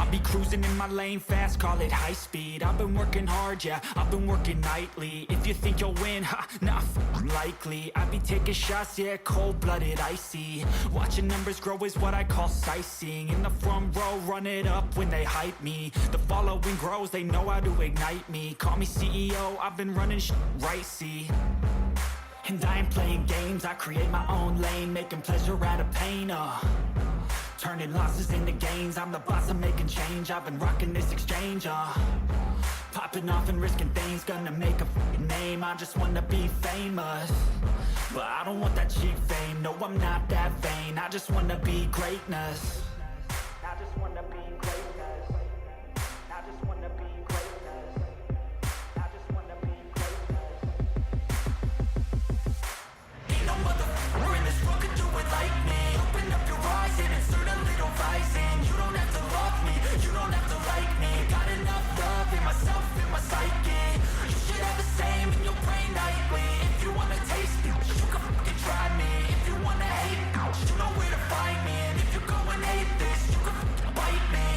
I'll be cruising in my lane fast, call it high speed. I've been working hard, yeah, I've been working nightly. If you think you'll win, ha, nah, likely. I be taking shots, yeah, cold-blooded, icy. Watching numbers grow is what I call sightseeing. In the front row, run it up when they hype me. The following grows, they know how to ignite me. Call me CEO, I've been running right, see. And I ain't playing games, I create my own lane, making pleasure out of pain, turning losses into gains, I'm the boss, I'm making change. I've been rocking this exchange, popping off and risking things, gonna make a f***ing name. I just wanna be famous, but I don't want that cheap fame. No, I'm not that vain, I just wanna be greatness. I just wanna be greatness. I just wanna be greatness. I just wanna be greatness. Ain't no motherfucker in this world could do it like me. Open up your eyes and insert a little rising. You don't have to love me, you don't have to like me. Got enough love in myself, in my psyche. You should have the same in your brain nightly. If you wanna taste me, you can fucking try me. If you wanna hate me, you know where to find me. And if you go and hate this, you can fucking bite me.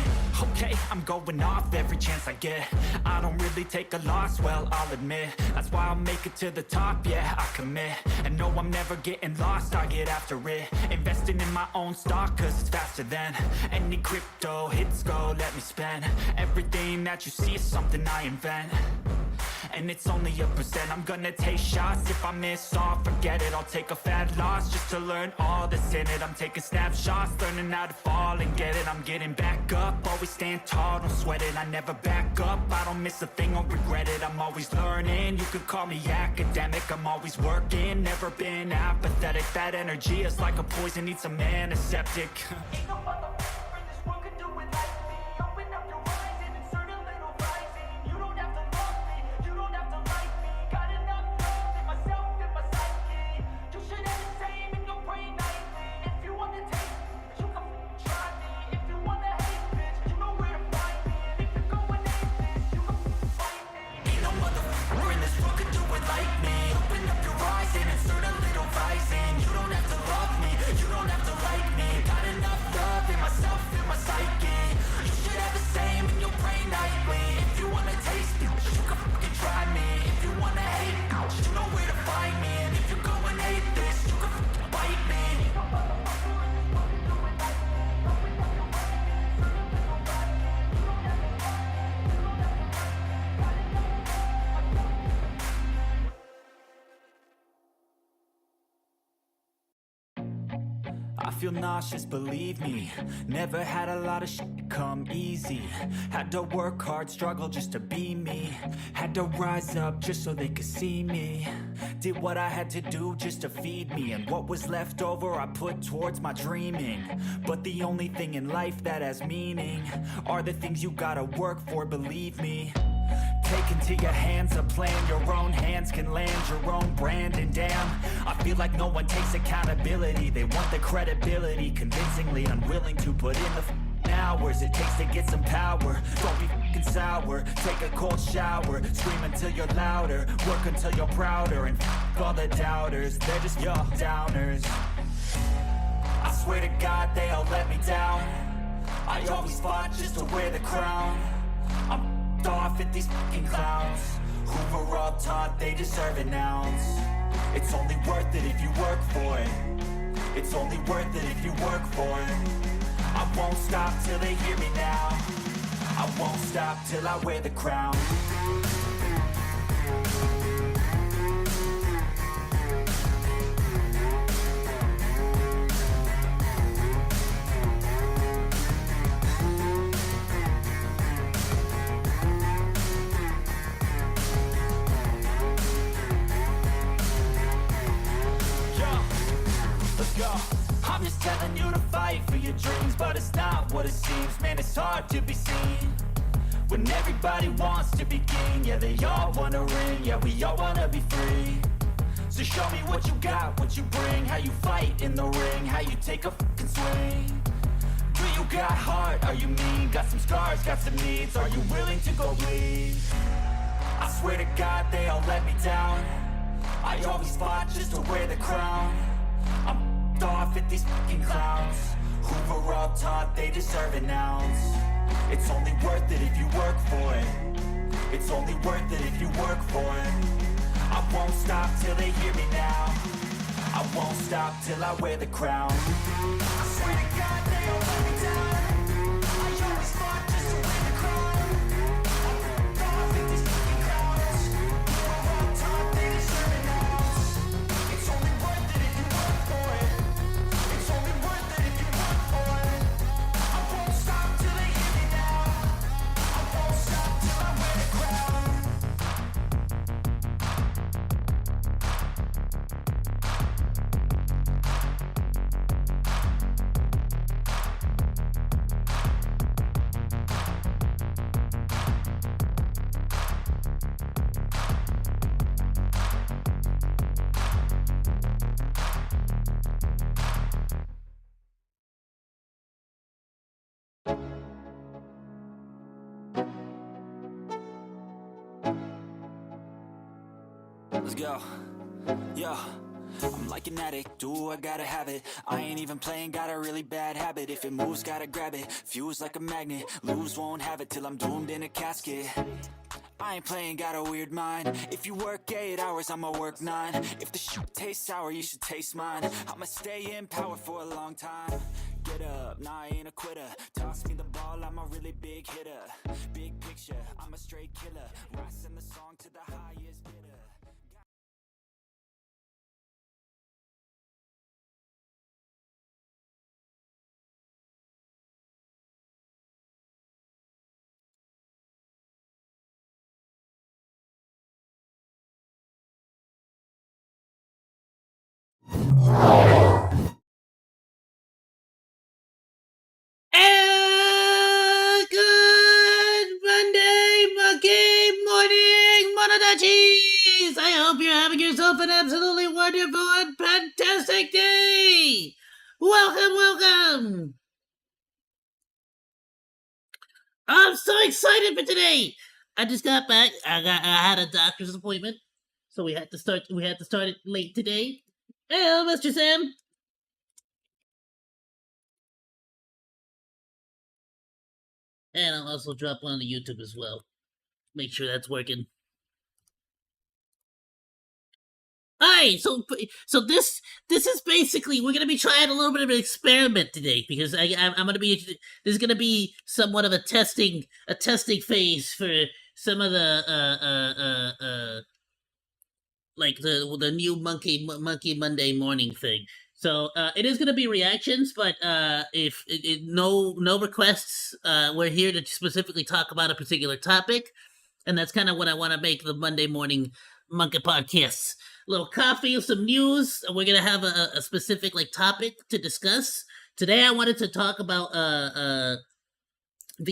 Okay, I'm going off every chance I get. I don't really take a loss, well, I'll admit. That's why I'll make it to the top, yeah, I commit. And no, I'm never getting lost, I get after it. Investing in my own stock, cause it's faster than any crypto hits go, let me spend. Everything that you see is something I invent, and it's only a percent. I'm gonna take shots, if I miss all, forget it. I'll take a fat loss just to learn all that's in it. I'm taking snapshots, learning how to fall and get it. I'm getting back up, always stand tall, don't sweat it. I never back up, I don't miss a thing or regret it. I'm always learning, you could call me academic. I'm always working, never been apathetic. That energy is like a poison, needs some antiseptic. Ain't no motherfucker in this world could do it like me. Open up your eyes and insert a little rising. You don't have to love me, you don't have to like me. Got enough love in myself, in my psyche. You should have the same in your brain nightly. If you wanna taste me, you can try me. If you wanna hate bitch, you know where to find me. And if you go and hate this, you can fight me. Ain't no motherfucker in this world could do it like me. Open up your eyes and insert a little rising. You don't have to love me, you don't have to like me. Got enough love in myself, in my psyche. You should have the same in your brain nightly. If you wanna taste me, you can fucking try me. If you wanna hate me, you know where to find me. And if you go and hate this, you can fucking bite me. I feel nauseous, believe me. Never had a lot of shit come easy. Had to work hard, struggle just to be me. Had to rise up just so they could see me. Did what I had to do just to feed me. And what was left over I put towards my dreaming. But the only thing in life that has meaning are the things you gotta work for, believe me. Take into your hands a plan, your own hands can land your own brand. And damn, I feel like no one takes accountability. They want the credibility, convincingly unwilling to put in the hours it takes to get some power. Don't be fucking sour, take a cold shower. Scream until you're louder, work until you're prouder. And all the doubters, they're just your downers. I swear to God they all let me down. I always fought just to wear the crown. I'm off at these fucking clowns who were all taught they deserve an ounce. It's only worth it if you work for it. It's only worth it if you work for it. I won't stop till they hear me now. I won't stop till I wear the crown. I'm just telling you to fight for your dreams, but it's not what it seems. Man, it's hard to be seen when everybody wants to be king. Yeah, they all wanna ring, yeah, we all wanna be free. So show me what you got, what you bring. How you fight in the ring, how you take a fucking swing. Do you got heart, are you mean? Got some scars, got some needs, are you willing to go bleed? I swear to God they all let me down. I always fought just to wear the crown. I'm off at these fucking clowns who were all taught they deserve an ounce. It's only worth it if you work for it. It's only worth it if you work for it. I won't stop till they hear me now. I won't stop till I wear the crown. I swear to God they all let me down. I always fought just to win the crown. I ripped off at these fucking crowds. We're all taught they deserve an ounce. It's only worth it if you work for it. It's only worth it if you work for it. I won't stop till they hear me now. I won't stop till I wear the crown. Let's go. Yo, I'm like an addict, do I gotta have it. I ain't even playing, got a really bad habit. If it moves, gotta grab it, fuse like a magnet. Lose, won't have it till I'm doomed in a casket. I ain't playing, got a weird mind. If you work 8 hours, I'ma work 9. If the shit tastes sour, you should taste mine. I'ma stay in power for a long time. Get up, nah, I ain't a quitter. Toss me the ball, I'm a really big hitter. Big picture, I'm a straight killer. Rising the song to the highest bidder. And good Monday, Monkey morning, Monodachis! I hope you're having yourself an absolutely wonderful and fantastic day! Welcome, welcome! I'm so excited for today! I just got back. I had a doctor's appointment, so we had to start it late today. Hey, Mr. Sam. And I'll also drop one on the YouTube as well. Make sure that's working. Alright, so this is basically, we're gonna be trying a little bit of an experiment today, because I'm gonna be, this is gonna be somewhat of a testing phase for some of the like the new Monkey Monday morning thing. So it is gonna be reactions, but if no requests, we're here to specifically talk about a particular topic, and that's kind of what I want to make the Monday morning Monkey podcasts. A little coffee, some news. We're gonna have a specific like topic to discuss today. I wanted to talk about the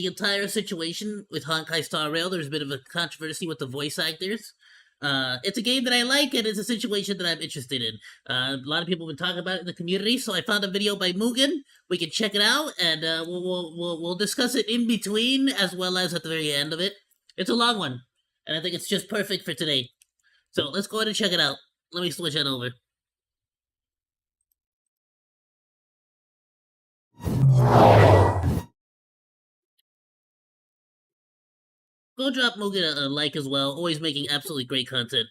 entire situation with Honkai Star Rail. There's a bit of a controversy with the voice actors. It's a game that I like, and it's a situation that I'm interested in. A lot of people have been talking about it in the community, so I found a video by Mugen. We can check it out, and we'll discuss it in between as well as at the very end of it. It's a long one, and I think it's just perfect for today. So let's go ahead and check it out. Let me switch it over. Go drop Mugen a like as well. Always making absolutely great content.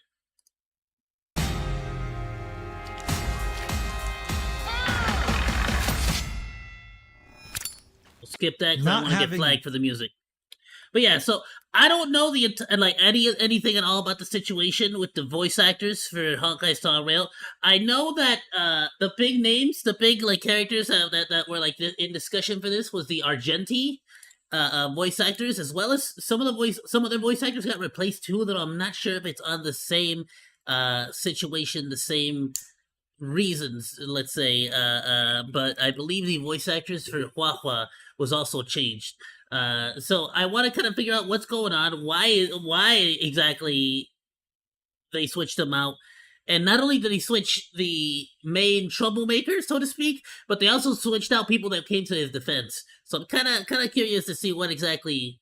We'll skip that because I want to get flagged for the music. But yeah, so I don't know anything at all about the situation with the voice actors for Honkai Star Rail. I know that the big names, the big like characters that were like in discussion for this was the Argenti voice actors, as well as some of their voice actors got replaced too. Though I'm not sure if it's on the same situation, the same reasons, let's say. But I believe the voice actors for Hua Hua was also changed. So I want to kind of figure out what's going on, why exactly they switched them out, and not only did they switch the main troublemaker, so to speak, but they also switched out people that came to his defense. So I'm kind of curious to see what exactly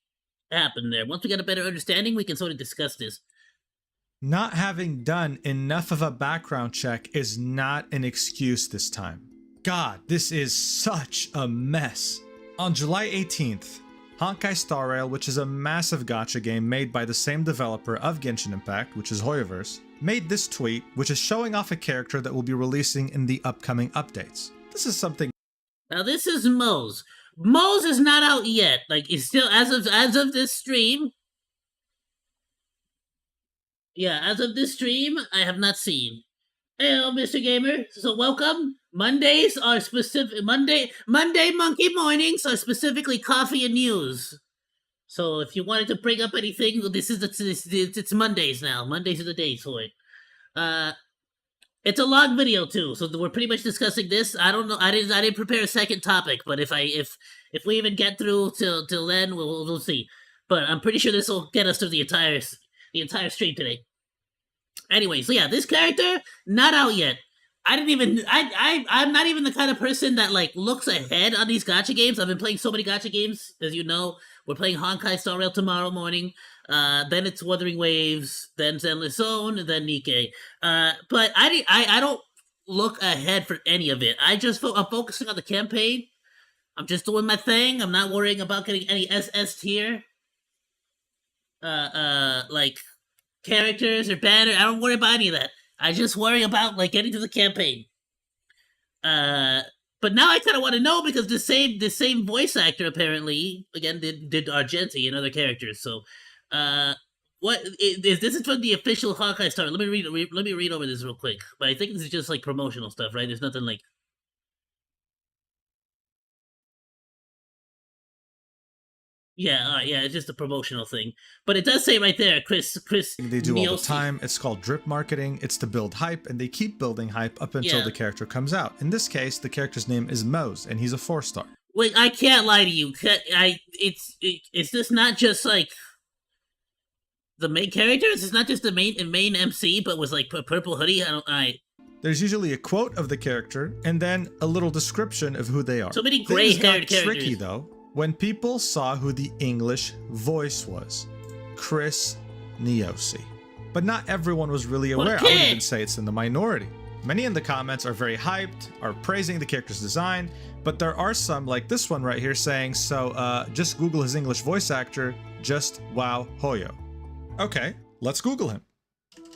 happened there. Once we get a better understanding, we can sort of discuss this. Not having done enough of a background check is not an excuse this time. God, this is such a mess. On July 18th, Honkai Star Rail, which is a massive gacha game made by the same developer of Genshin Impact, which is Hoyoverse, made this tweet, which is showing off a character that will be releasing in the upcoming updates. This is something. Now this is Moe's. Moe's is not out yet. Like, it's still as of this stream. Yeah, as of this stream, I have not seen. Hello, Mr. Gamer. So welcome. Mondays are specific. Monday monkey mornings are specifically coffee and news. So if you wanted to bring up anything, it's Mondays now. Mondays are the days for it. It's a long video too, so we're pretty much discussing this. I don't know. I didn't prepare a second topic, but if we even get through till then, we'll see. But I'm pretty sure this will get us through the entire stream today. Anyway, so yeah, this character not out yet. I'm not even the kind of person that like looks ahead on these gacha games. I've been playing so many gacha games, as you know. We're playing Honkai Star Rail tomorrow morning. Then it's Wuthering Waves, then Zenless Zone, and then Nikke. But I don't look ahead for any of it. I'm focusing on the campaign. I'm just doing my thing. I'm not worrying about getting any SS tier. Like characters or banner. I don't worry about any of that. I just worry about like getting to the campaign. But now I kind of want to know because the same voice actor apparently again did Argenti and other characters. So, what is this is from the official Honkai Star? Let me read over this real quick. But I think this is just like promotional stuff, right? There's nothing like. Yeah, it's just a promotional thing. But it does say right there, Chris. They do all the time. It's called drip marketing. It's to build hype, and they keep building hype up until the character comes out. In this case, the character's name is Moe's, and he's a 4-star. Wait, I can't lie to you. Is this not just like the main characters? It's not just the main MC, but with like a purple hoodie. There's usually a quote of the character, and then a little description of who they are. So many gray-haired characters. Tricky though. When people saw who the English voice was, Chris Neosi. But not everyone was really aware. I would even say it's in the minority. Many in the comments are very hyped, are praising the character's design, but there are some, like this one right here, saying, just Google his English voice actor, just wow Hoyo. Okay, let's Google him.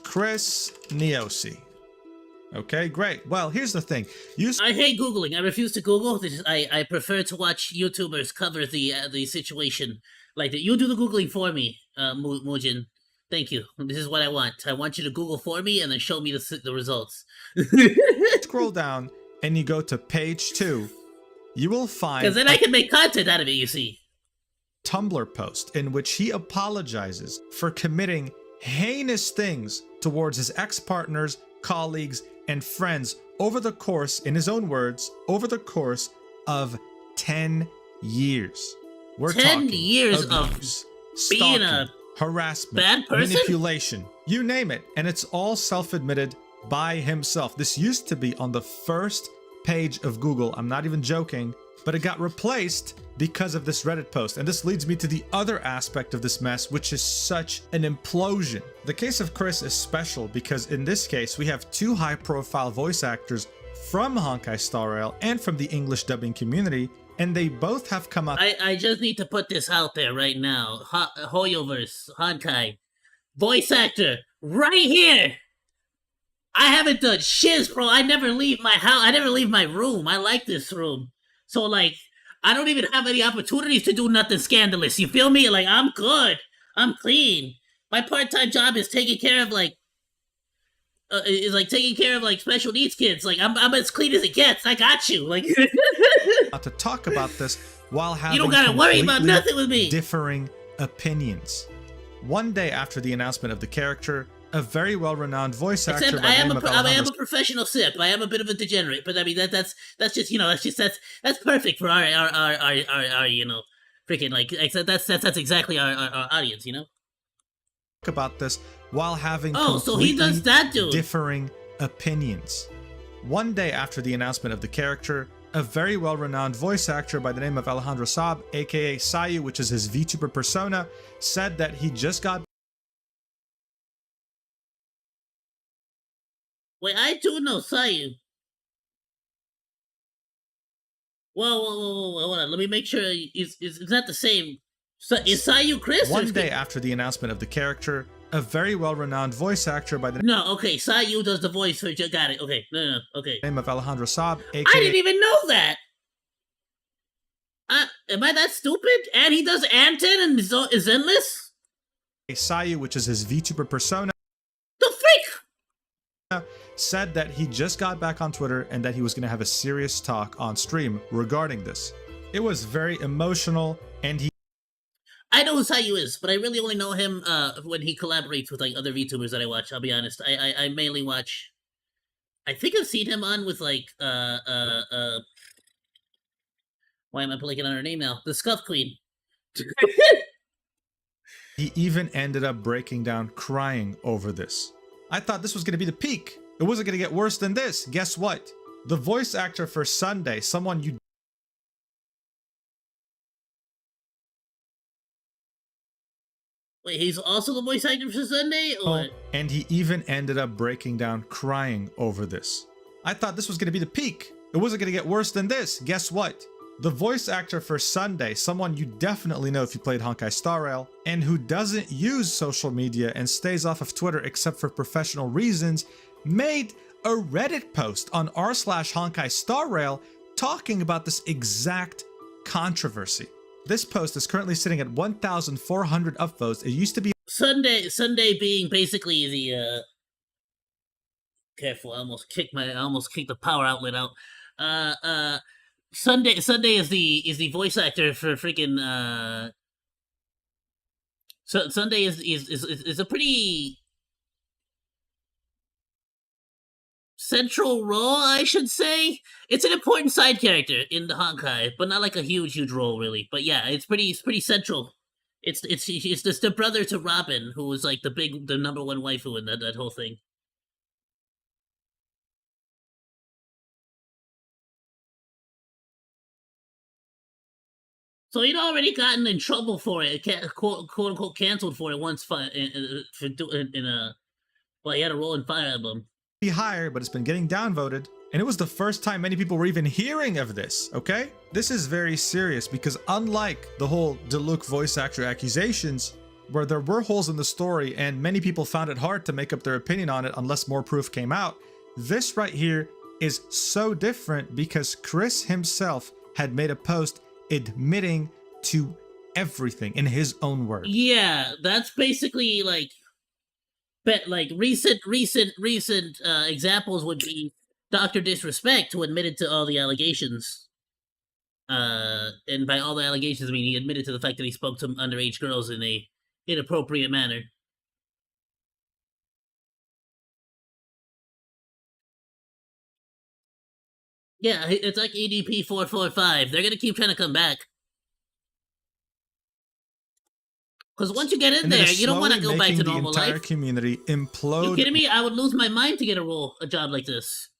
Chris Neosi. Okay, great. Well, here's the thing. I hate Googling. I refuse to Google. I prefer to watch YouTubers cover the situation. Like, you do the Googling for me, Mujin. Thank you. This is what I want. I want you to Google for me and then show me the results. Scroll down and you go to page 2. You will find... Because then I can make content out of it, you see. Tumblr post in which he apologizes for committing heinous things towards his ex-partners, colleagues, and friends over the course, in his own words, over the course of 10 years. We're 10 talking years abuse, of being a harassment, bad person? manipulation, you name it. And it's all self-admitted by himself. This used to be on the first page of Google. I'm not even joking, but it got replaced because of this Reddit post. And this leads me to the other aspect of this mess, which is such an implosion. The case of Chris is special because in this case, we have 2 high-profile voice actors from Honkai Star Rail and from the English dubbing community, and they both have come up. I just need to put this out there right now. Hoyoverse, Honkai, voice actor, right here. I haven't done shiz, bro. I never leave my house. I never leave my room. I like this room. So, like, I don't even have any opportunities to do nothing scandalous. You feel me? Like, I'm good. I'm clean. My part-time job is taking care of, like, special needs kids. Like, I'm as clean as it gets. I got you. Like, to talk about this while having you don't gotta worry about nothing with me. Differing opinions. One day after the announcement of the character, a very well-renowned voice actor Except I am a professional sip. I am a bit of a degenerate, but I mean that's just that's perfect for our freaking like that's exactly our audience, you know. Talk about this while having so he does that, dude. Differing opinions. One day after the announcement of the character, a very well-renowned voice actor by the name of Alejandro Saab, aka Ayoo, which is his VTuber persona, said that he just got. Wait, I do know Ayoo. Whoa, hold on. Let me make sure it's not the same. So is Ayoo Chris? One day after the announcement of the character, a very well-renowned voice actor by the No, okay, Ayoo does the voice for. Got it. Okay, no, okay. name of Alejandro Saab, I aka didn't even know that. Am I that stupid? And he does Anton and is endless. Ayoo, which is his VTuber persona, The freak! said that he just got back on Twitter and that he was going to have a serious talk on stream regarding this. It was very emotional, and I know who Ayoo is, but I really only know him when he collaborates with like other VTubers that I watch. I'll be honest. I mainly watch. I think I've seen him on with like why am I blanking on her name now? The Scuff Queen. he even ended up breaking down crying over this. I thought this was going to be the peak. It wasn't going to get worse than this. Guess what? The voice actor for Sunday, someone you Wait, he's also the voice actor for Sunday, or? and he even ended up breaking down crying over this. I thought this was going to be the peak. It wasn't going to get worse than this. Guess what? The voice actor for Sunday, someone you definitely know if you played Honkai Star Rail, and who doesn't use social media and stays off of Twitter except for professional reasons, made a Reddit post on r/Honkai Star Rail talking about this exact controversy. This post is currently sitting at 1,400 upvotes. It used to be Sunday being basically the careful, I almost kicked the power outlet out. Sunday is the voice actor for freaking so Sunday is a pretty central role, I should say. It's an important side character in the Honkai, but not like a huge role really. But yeah, it's pretty central. It's the brother to Robin, who was like the #1 waifu in that whole thing. So he'd already gotten in trouble for it, quote unquote canceled for it once well, he had a role in Fire Emblem. higher, but it's been getting downvoted. And it was the first time many people were even hearing of this, okay? This is very serious because unlike the whole Diluc voice actor accusations, where there were holes in the story and many people found it hard to make up their opinion on it unless more proof came out, this right here is so different because Chris himself had made a post admitting to everything in his own words. Yeah, that's basically like, recent examples would be Dr. Disrespect, who admitted to all the allegations. And by all the allegations, I mean he admitted to the fact that he spoke to underage girls in a inappropriate manner. Yeah, it's like EDP 445. They're gonna keep trying to come back. Because once you get in there, you don't want to go back to normal life. The entire community implode. You kidding me? I would lose my mind to get a job like this.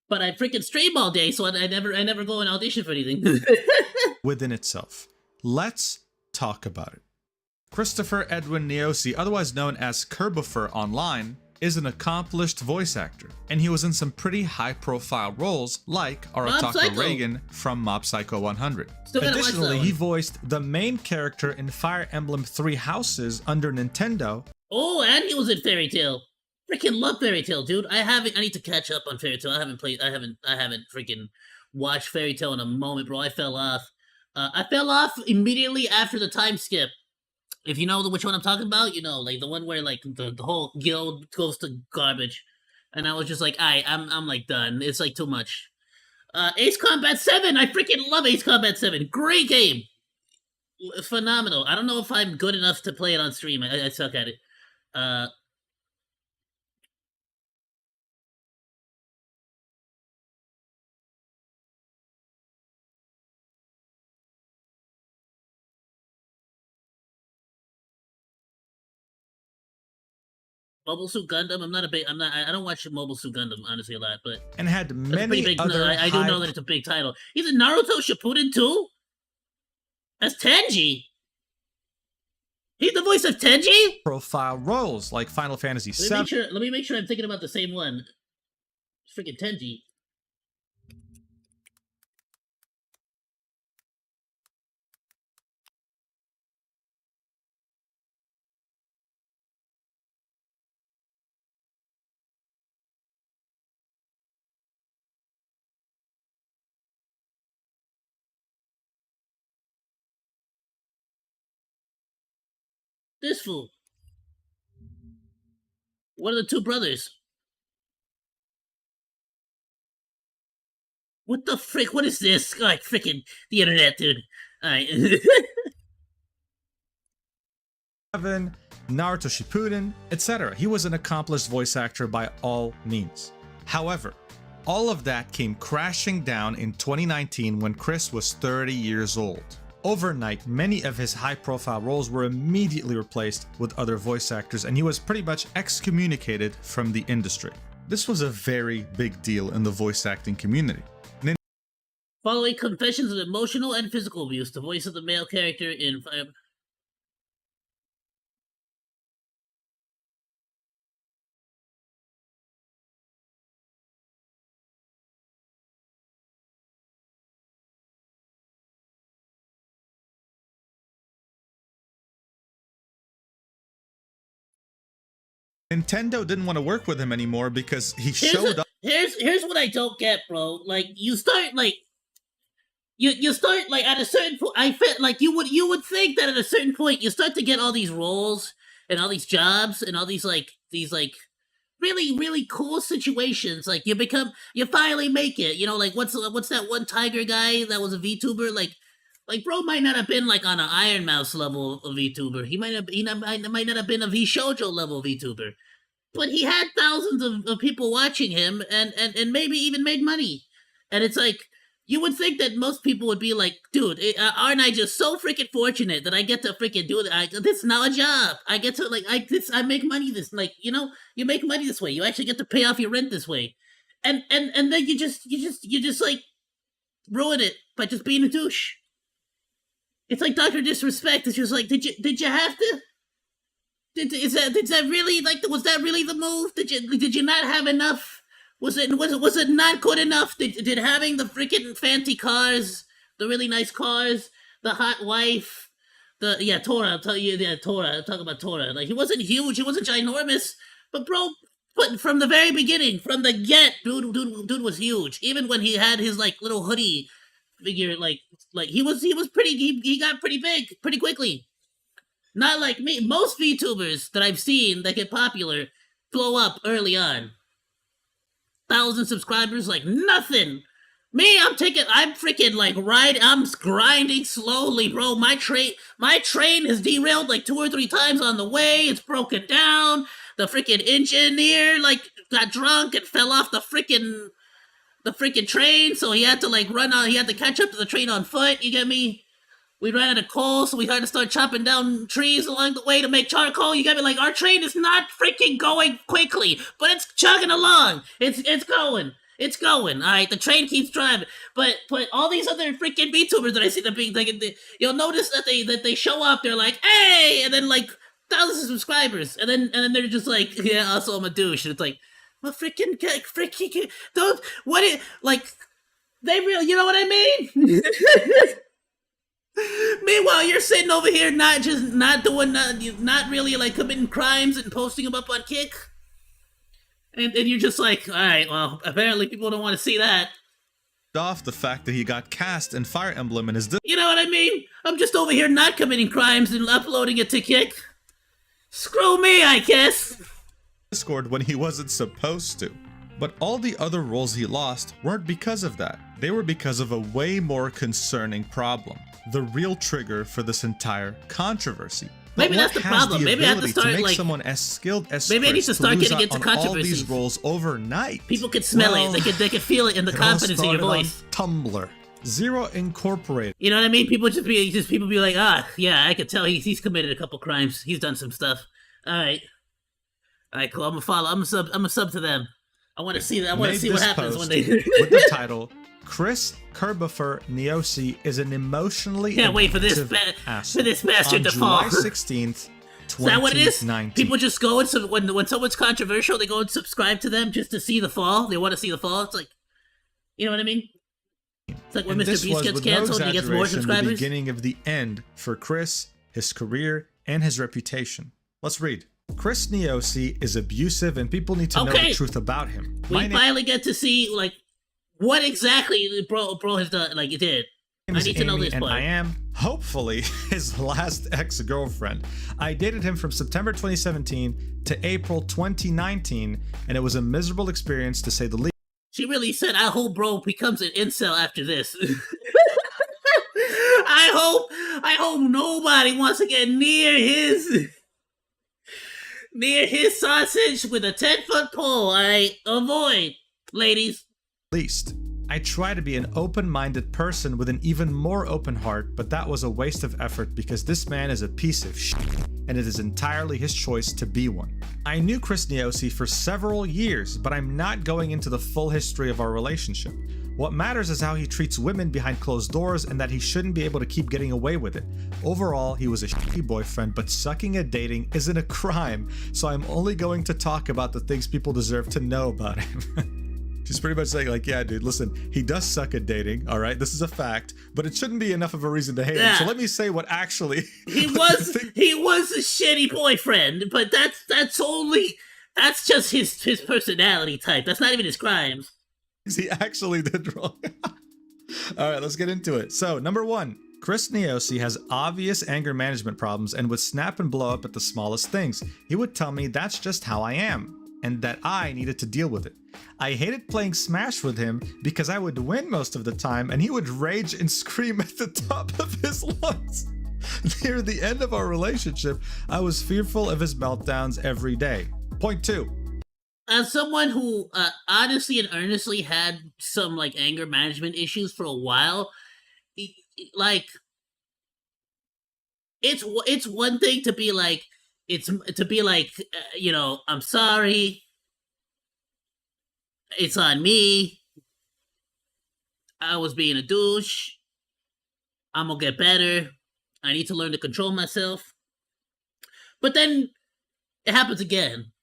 But I freaking stream all day, so I never go and audition for anything. within itself. Let's talk about it. Christopher Edwin Neosi, otherwise known as Kerbifer online, is an accomplished voice actor, and he was in some pretty high-profile roles like Arataka Reagan from Mob Psycho 100. Additionally, he voiced the main character in Fire Emblem 3 Houses under Nintendo. Oh, and he was in Fairy Tail. Freaking love Fairy Tail, dude. I need to catch up on Fairy Tail. I haven't freaking watched Fairy Tail in a moment, bro. I fell off. I fell off immediately after the time skip. If you know which one I'm talking about, you know, like the one where like the whole guild goes to garbage, and I was just like, I'm like done. It's like too much. Ace Combat 7, I freaking love Ace Combat 7. Great game, phenomenal. I don't know if I'm good enough to play it on stream. I suck at it. Mobile Suit Gundam. I don't watch Mobile Suit Gundam honestly a lot, but and had many big, other. I do know that it's a big title. He's in Naruto Shippuden too. That's Tenji. He's the voice of Tenji. Profile roles like Final Fantasy VII. Let me make sure I'm thinking about the same one. Freaking Tenji. this fool? What are the two brothers? What the frick? What is this? Like, frickin' the internet, dude. Alright. Naruto Shippuden, etc. He was an accomplished voice actor by all means. However, all of that came crashing down in 2019 when Chris was 30 years old. Overnight, many of his high-profile roles were immediately replaced with other voice actors, and he was pretty much excommunicated from the industry. This was a very big deal in the voice acting community. Following confessions of emotional and physical abuse, the voice of the male character in Nintendo didn't want to work with him anymore because he showed up. Here's what I don't get, bro. Like, you start like you start like at a certain point. I felt like you would think that at a certain point you start to get all these roles and all these jobs and all these really cool situations. Like you finally make it. You know, like what's that one tiger guy that was a VTuber? Like bro might not have been like on an Iron Mouse level of VTuber. He might not have been a VShojo level VTuber. But he had thousands of people watching him and maybe even made money. And it's like, you would think that most people would be like, dude, aren't I just so freaking fortunate that I get to freaking do it? This is now a job. I get to I make money this, like, you know, you make money this way. You actually get to pay off your rent this way. And then you just like ruin it by just being a douche. It's like Dr. Disrespect. It's just like, did you have to? Did that really, like, was that really the move? Did you not have enough? Was it not good enough? Did having the freaking fancy cars, the really nice cars, the hot wife, Tora, I'll tell you, Tora, I'll talk about Tora. Like, he wasn't huge, he wasn't ginormous, but bro, from the very beginning, from the get, dude was huge. Even when he had his like little hoodie figure, like he got pretty big pretty quickly. Not like me. Most VTubers that I've seen that get popular blow up early on. 1,000 subscribers, like nothing. Me, I'm freaking like I'm grinding slowly, bro. My train has derailed like 2 or 3 times on the way. It's broken down. The freaking engineer like got drunk and fell off the freaking train, so he had to like run on. He had to catch up to the train on foot. You get me? We ran out of coal, so we had to start chopping down trees along the way to make charcoal. You get me? Like, our train is not freaking going quickly, but it's chugging along. It's going. It's going. All right, the train keeps driving. But all these other freaking VTubers that I see, you'll notice that they show up. They're like, hey, and then like thousands of subscribers, and then they're just like, yeah, also I'm a douche. And it's like, well, freaking don't what it like. They really, you know what I mean? Meanwhile, you're sitting over here not really like committing crimes and posting them up on Kick. And you're just like, alright, well, apparently people don't want to see that. Off the fact that he got cast in Fire Emblem and his... You know what I mean? I'm just over here not committing crimes and uploading it to Kick. Screw me, I guess. Discord when he wasn't supposed to. But all the other roles he lost weren't because of that. They were because of a way more concerning problem. The real trigger for this entire controversy. Maybe that's the problem. Maybe I have to start to make like someone as skilled as maybe I need to start getting into controversies. All these roles overnight. People could smell it. They could feel it in the confidence in your voice. Tumblr. Zero Incorporated. You know what I mean? People be like, yeah, I could tell he's committed a couple crimes. He's done some stuff. All right, cool. I'm gonna follow. I'm a sub to them. I want to see that. I want to see what happens when they with the title. Chris Kerbifer Neosi is an emotionally can't wait for this bastard to fall. On July 16th, 2019. Is that what it is? People just go and when someone's controversial, they go and subscribe to them just to see the fall. They want to see the fall. It's like, you know what I mean? It's like when Mr. Beast gets canceled and he gets more subscribers. The beginning of the end for Chris, his career, and his reputation. Let's read. Chris Neosi is abusive, and people need to know the truth about him. We finally get to see like what exactly bro has done. Like, it did. I need to know this part. I am hopefully his last ex-girlfriend. I dated him from September 2017 to April 2019, and it was a miserable experience to say the least. She really said, I hope bro becomes an incel after this. I hope nobody wants to get near his sausage with a 10-foot pole. Avoid, ladies. Least. I try to be an open-minded person with an even more open heart, but that was a waste of effort because this man is a piece of shit, and it is entirely his choice to be one. I knew Chris Neosi for several years, but I'm not going into the full history of our relationship. What matters is how he treats women behind closed doors and that he shouldn't be able to keep getting away with it. Overall, he was a shitty boyfriend, but sucking at dating isn't a crime, so I'm only going to talk about the things people deserve to know about him. She's pretty much saying like, yeah, dude, listen, he does suck at dating, all right? This is a fact, but it shouldn't be enough of a reason to hate him. So let me say what actually... He was a shitty boyfriend, but that's just his personality type. That's not even his crimes. He actually did wrong. All right, let's get into it. So, number 1, Chris Neosi has obvious anger management problems and would snap and blow up at the smallest things. He would tell me that's just how I am, and that I needed to deal with it. I hated playing Smash with him because I would win most of the time and he would rage and scream at the top of his lungs. Near the end of our relationship, I was fearful of his meltdowns every day. Point 2. As someone who honestly and earnestly had some like anger management issues for a while, like it's one thing to be like you know, I'm sorry, it's on me, I was being a douche, I'm gonna get better, I need to learn to control myself. But then it happens again.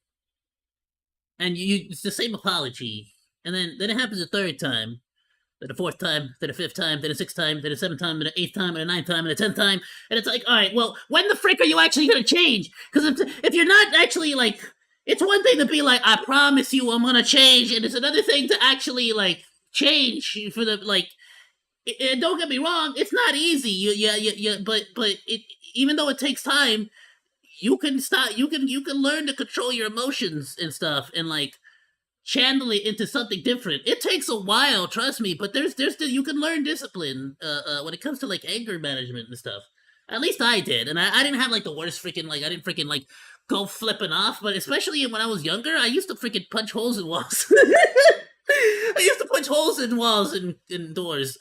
And it's the same apology. And then it happens a third time. Then a fourth time, then a fifth time, then a sixth time, then a seventh time, then an eighth time, and a ninth time, and a 10th time. And it's like, all right, well, when the frick are you actually going to change? Because if you're not actually, like, it's one thing to be like, I promise you I'm going to change. And it's another thing to actually, like, change for the, like, and don't get me wrong, it's not easy. But even though it takes time, you can learn to control your emotions and stuff and like channel it into something different. It takes a while, trust me, but you can learn discipline when it comes to like anger management and stuff. At least I did. And I didn't have like the worst freaking like I didn't freaking like go flipping off, but especially when I was younger, I used to freaking punch holes in walls. I used to punch holes in walls and doors.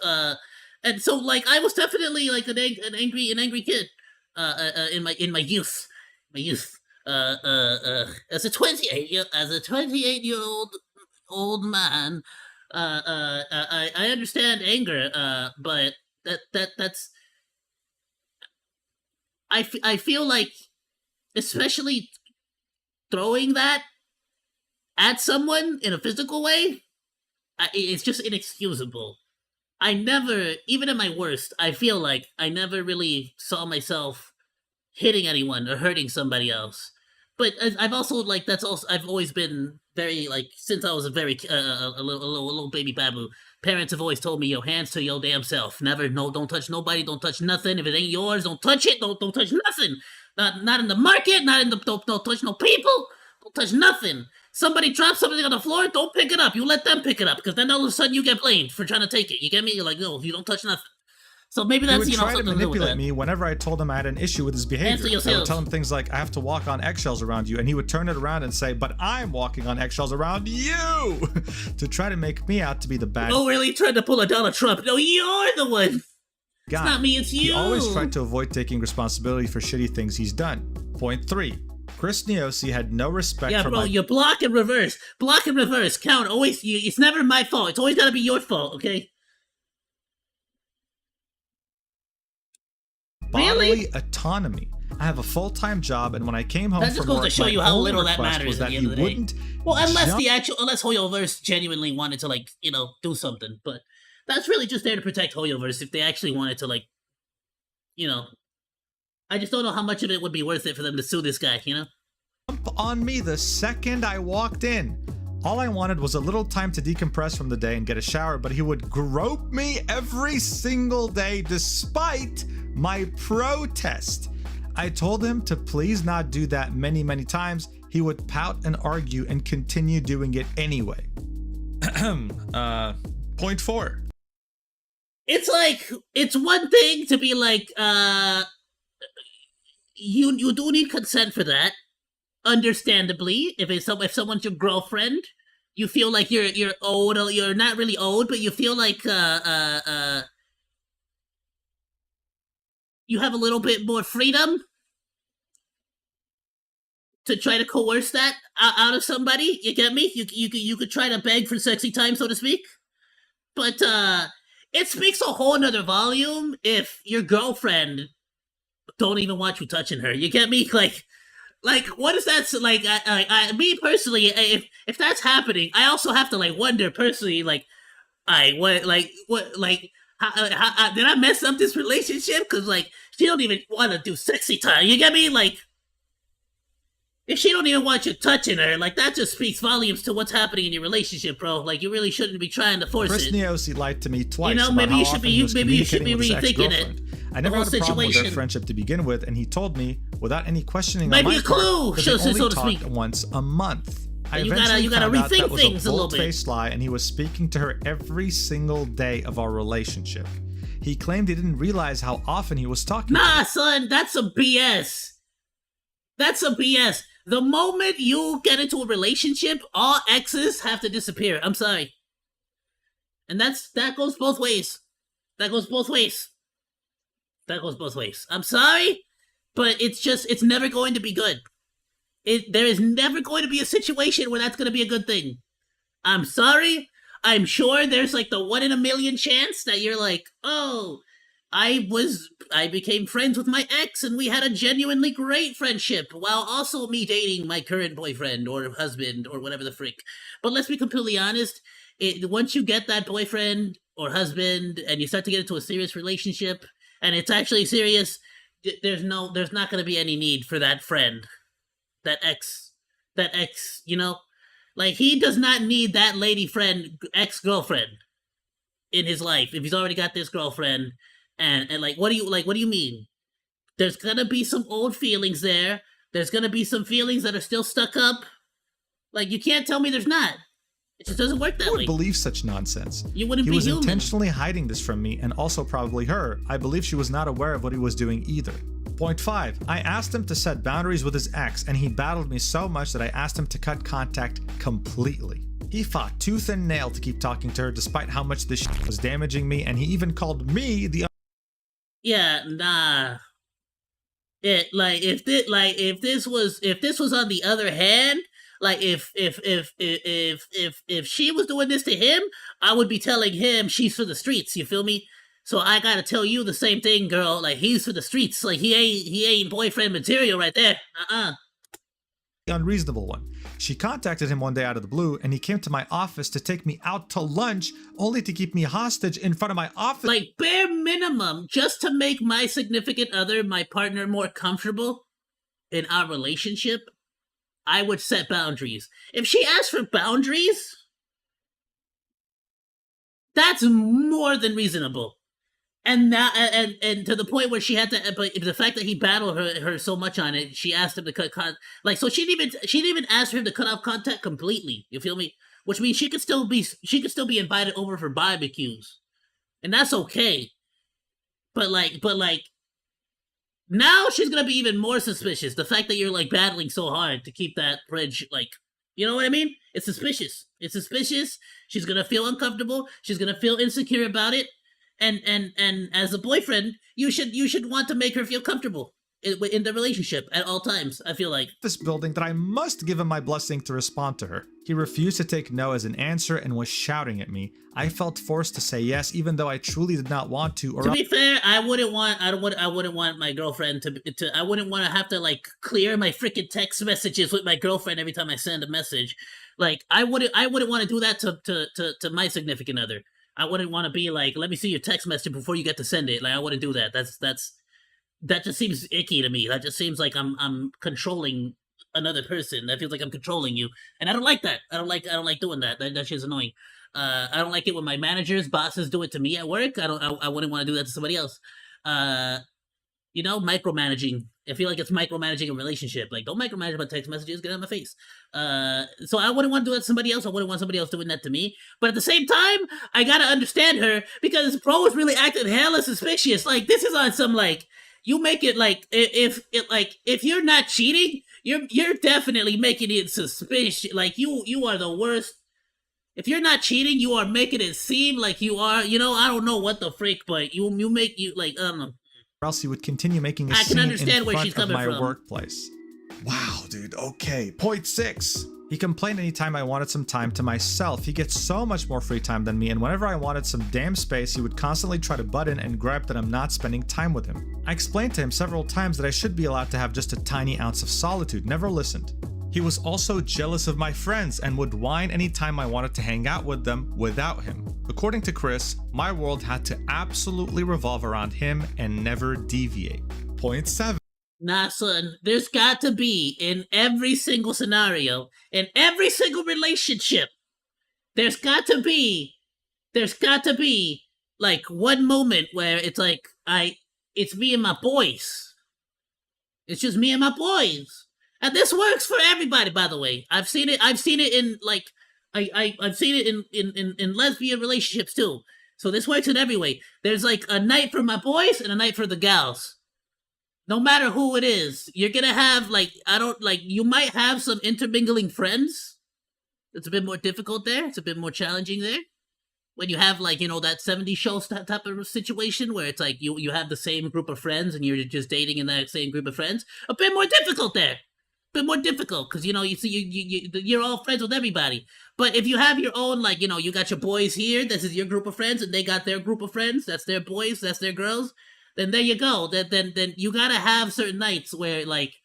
And so like I was definitely like an angry kid in my youth. As a 28-year-old man, I understand anger, but that's I feel like, especially throwing that at someone in a physical way, it's just inexcusable. I never, even at my worst, I feel like I never really saw myself hitting anyone or hurting somebody else. But I've also like I've always been very like since I was a very a little baby babu. Parents have always told me, "Yo, hands to your damn self. Don't touch nobody. Don't touch nothing. If it ain't yours, don't touch it. Don't touch nothing. Not in the market. Not in the don't touch no people. Don't touch nothing. Somebody drops something on the floor. Don't pick it up. You let them pick it up because then all of a sudden you get blamed for trying to take it. You get me? You're like, no, you don't touch nothing." So maybe that's, he would try to manipulate me whenever I told him I had an issue with his behavior. I would tell him things like, I have to walk on eggshells around you, and he would turn it around and say, but I'm walking on eggshells around you, to try to make me out to be the bad guy. Oh, really? Tried to pull a Donald Trump. No, you're the one. It's not me, it's you. He always tried to avoid taking responsibility for shitty things he's done. Point 3. Chris Neosi had no respect for you block and reverse. Block and reverse. Count. Always, it's never my fault. It's always got to be your fault, okay? Bodily autonomy. I have a full-time job, and when I came home that just from goes work, to show you how little that matters at the end of the day. Well, unless Hoyoverse genuinely wanted to like, do something, but that's really just there to protect Hoyoverse if they actually wanted to like, I just don't know how much of it would be worth it for them to sue this guy, Jump on me the second I walked in. All I wanted was a little time to decompress from the day and get a shower, but he would grope me every single day despite my protest. I told him to please not do that many, many times. He would pout and argue and continue doing it anyway. Point 4. It's like, it's one thing to be like, you do need consent for that. Understandably, if someone's your girlfriend, you feel like you're owed, or you're not really owed, but you feel like you have a little bit more freedom to try to coerce that out of somebody. You get me? You could try to beg for sexy time, so to speak. But it speaks a whole nother volume if your girlfriend don't even want you touching her. You get me? Like, what is that? Like, me personally, if that's happening, I also have to like wonder personally, like, did I mess up this relationship? Because like, she don't even want to do sexy time. You get me? Like, if she don't even want you touching her, like, that just speaks volumes to what's happening in your relationship, bro. Like, you really shouldn't be trying to force Chris it. Neosi lied to me twice. You know, maybe you should be rethinking it. I never had a problem with their friendship to begin with, and he told me without any questioning on my part that they only talked once a month. I eventually found out that was a bold-faced lie, and he was speaking to her every single day of our relationship. He claimed he didn't realize how often he was talking to her. Nah, son, that's a BS. That's a BS. The moment you get into a relationship, all exes have to disappear. I'm sorry. And that goes both ways. That goes both ways. That goes both ways. I'm sorry, but it's never going to be good. There is never going to be a situation where that's going to be a good thing. I'm sorry. I'm sure there's like the 1 in a million chance that you're like, oh, I became friends with my ex and we had a genuinely great friendship while also me dating my current boyfriend or husband or whatever the frick. But let's be completely honest. Once you get that boyfriend or husband and you start to get into a serious relationship and it's actually serious, there's not going to be any need for that friend, that ex, you know? Like, he does not need that lady friend, ex-girlfriend in his life if he's already got this girlfriend. And like, what do you mean? There's gonna be some old feelings there. There's gonna be some feelings that are still stuck up. Like, you can't tell me there's not. It just doesn't work that way. I would believe such nonsense. You wouldn't be human. He was human. Intentionally hiding this from me, and also probably her. I believe she was not aware of what he was doing either. Point 5. I asked him to set boundaries with his ex, and he battled me so much that I asked him to cut contact completely. He fought tooth and nail to keep talking to her despite how much this shit was damaging me, and he even called me the... Yeah, nah. If this was on the other hand, like if she was doing this to him, I would be telling him she's for the streets, you feel me? So I gotta tell you the same thing, girl. Like, he's for the streets. Like, he ain't boyfriend material right there. Unreasonable one. She contacted him one day out of the blue, and he came to my office to take me out to lunch, only to keep me hostage in front of my office. Like, bare minimum, just to make my significant other, my partner, more comfortable in our relationship, I would set boundaries. If she asked for boundaries, that's more than reasonable. And now, and to the point where she had to, but the fact that he battled her so much on it, she asked him to cut like, so she didn't even ask for him to cut off contact completely. You feel me? Which means she could still be invited over for barbecues, and that's okay. But like, now she's gonna be even more suspicious. The fact that you're like battling so hard to keep that bridge, like, you know what I mean? It's suspicious. It's suspicious. She's gonna feel uncomfortable. She's gonna feel insecure about it. And as a boyfriend, you should want to make her feel comfortable in the relationship at all times, I feel like. This building that I must give him my blessing to respond to her. He refused to take no as an answer and was shouting at me. I felt forced to say yes, even though I truly did not want to. To be fair, I wouldn't want my girlfriend to I wouldn't want to have to like clear my freaking text messages with my girlfriend every time I send a message. Like, I wouldn't want to do that to my significant other. I wouldn't want to be like, let me see your text message before you get to send it. Like, I wouldn't do that. That just seems icky to me. That just seems like I'm controlling another person. That feels like I'm controlling you, and I don't like that. I don't like doing that. That shit's annoying. I don't like it when my bosses do it to me at work. I wouldn't want to do that to somebody else. you know, micromanaging. I feel like it's micromanaging a relationship. Like, don't micromanage my text messages. Get out of my face. So I wouldn't want to do that to somebody else. I wouldn't want somebody else doing that to me. But at the same time, I gotta understand her because bro is really acting hella suspicious. Like, this is on some like, you make it like if you're not cheating, you're definitely making it suspicious. Like you are the worst. If you're not cheating, you are making it seem like you are. You know, I don't know what the freak, but you make you like I don't know. Or else he would continue making a I scene can understand in where front she's of coming my from. workplace. Wow, dude. Okay. Point 6. He complained anytime I wanted some time to myself. He gets so much more free time than me, and whenever I wanted some damn space, he would constantly try to butt in and gripe that I'm not spending time with him. I explained to him several times that I should be allowed to have just a tiny ounce of solitude, never listened. He was also jealous of my friends and would whine anytime I wanted to hang out with them without him. According to Chris, my world had to absolutely revolve around him and never deviate. Point 7. Nah, son, there's got to be, in every single scenario, in every single relationship, there's got to be, like, one moment where it's like, it's me and my boys. It's just me and my boys. And this works for everybody, by the way. I've seen it in, like, I've seen it in lesbian relationships, too. So this works in every way. There's, like, a night for my boys and a night for the gals. No matter who it is, you're gonna have, like, you might have some intermingling friends. It's a bit more difficult there. It's a bit more challenging there. When you have, like, you know, that 70s show type of situation where it's like you have the same group of friends and you're just dating in that same group of friends. A bit more difficult there. A bit more difficult because, you know, you see, you're all friends with everybody. But if you have your own, like, you know, you got your boys here, this is your group of friends, and they got their group of friends, that's their boys, that's their girls, then there you go. Then you gotta have certain nights where, like,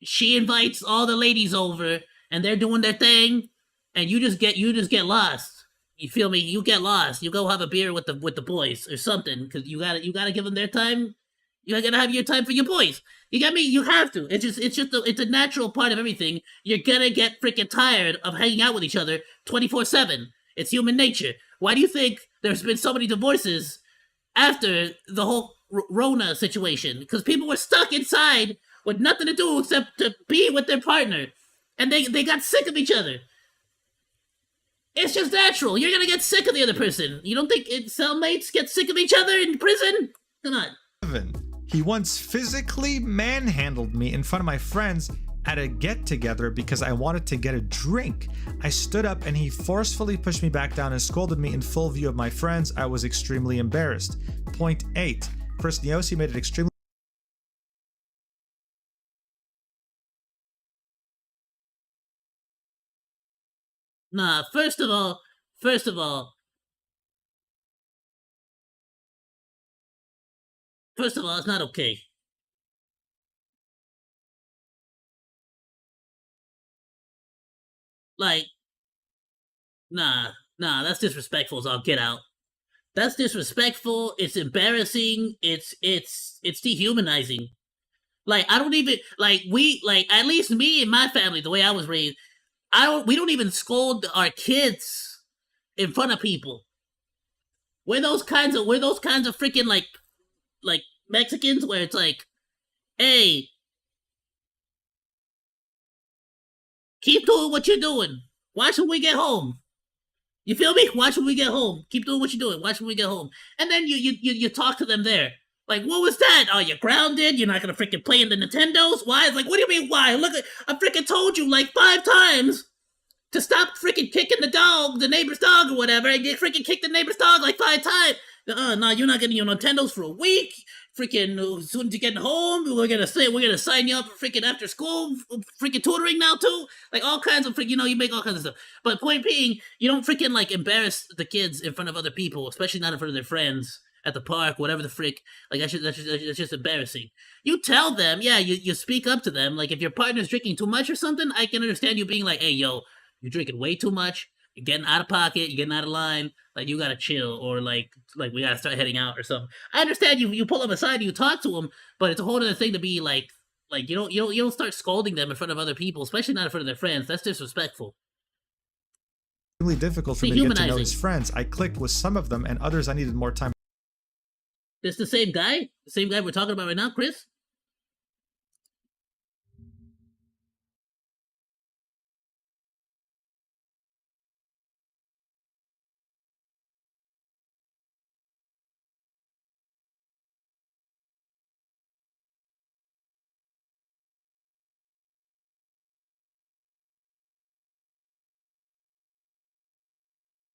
she invites all the ladies over and they're doing their thing, and you just get lost. You feel me? You get lost. You go have a beer with the boys or something, because you gotta give them their time. You gotta have your time for your boys. You got me? You have to. It's a natural part of everything. You're gonna get freaking tired of hanging out with each other 24/7. It's human nature. Why do you think there's been so many divorces after the whole Rona situation? Because people were stuck inside with nothing to do except to be with their partner, and they got sick of each other. It's just natural. You're gonna get sick of the other person. You don't think cellmates get sick of each other in prison? Come on. 7. He once physically manhandled me in front of my friends at a get-together because I wanted to get a drink. I stood up and he forcefully pushed me back down and scolded me in full view of my friends. I was extremely embarrassed. Point 8. Chris Niosi made it extremely Nah, first of all, it's not okay. Like, nah, that's disrespectful as all get out. That's disrespectful. It's embarrassing. It's dehumanizing. Like, I don't even at least me and my family, the way I was raised, we don't even scold our kids in front of people. We're those kinds of freaking like Mexicans where it's like, hey, keep doing what you're doing. Watch when we get home. You feel me? Watch when we get home. Keep doing what you're doing. Watch when we get home. And then you talk to them there. Like, what was that? Oh, you're grounded? You're not gonna freaking play in the Nintendos? Why? It's like, what do you mean, why? Look, I freaking told you like 5 times to stop freaking kicking the neighbor's dog or whatever, and you freaking kicked the neighbor's dog like 5 times. No, you're not getting your Nintendos for a week. Freaking, as soon as you get home, we're gonna sign you up for freaking after school, freaking tutoring now too. Like all kinds of freaking, you know, you make all kinds of stuff. But point being, you don't freaking like embarrass the kids in front of other people, especially not in front of their friends at the park, whatever the frick. Like that's just embarrassing. You tell them, yeah, you speak up to them. Like if your partner's drinking too much or something, I can understand you being like, hey, yo, you're drinking way too much. You're getting out of pocket. You're getting out of line. Like you gotta chill, or like we gotta start heading out or something. I understand you pull them aside and you talk to them, but it's a whole other thing to be like you don't start scolding them in front of other people, especially not in front of their friends. That's disrespectful. really difficult for me to get to know his friends. I clicked with some of them and others I needed more time. This the same guy? The same guy we're talking about right now, Chris?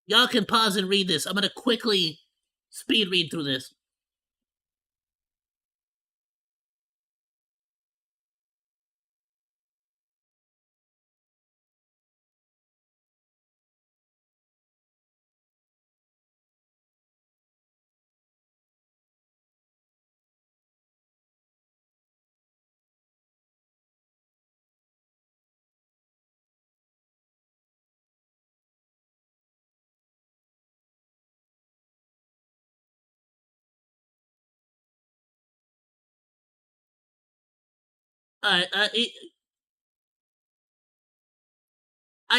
Y'all can pause and read this. I'm gonna quickly speed read through this. I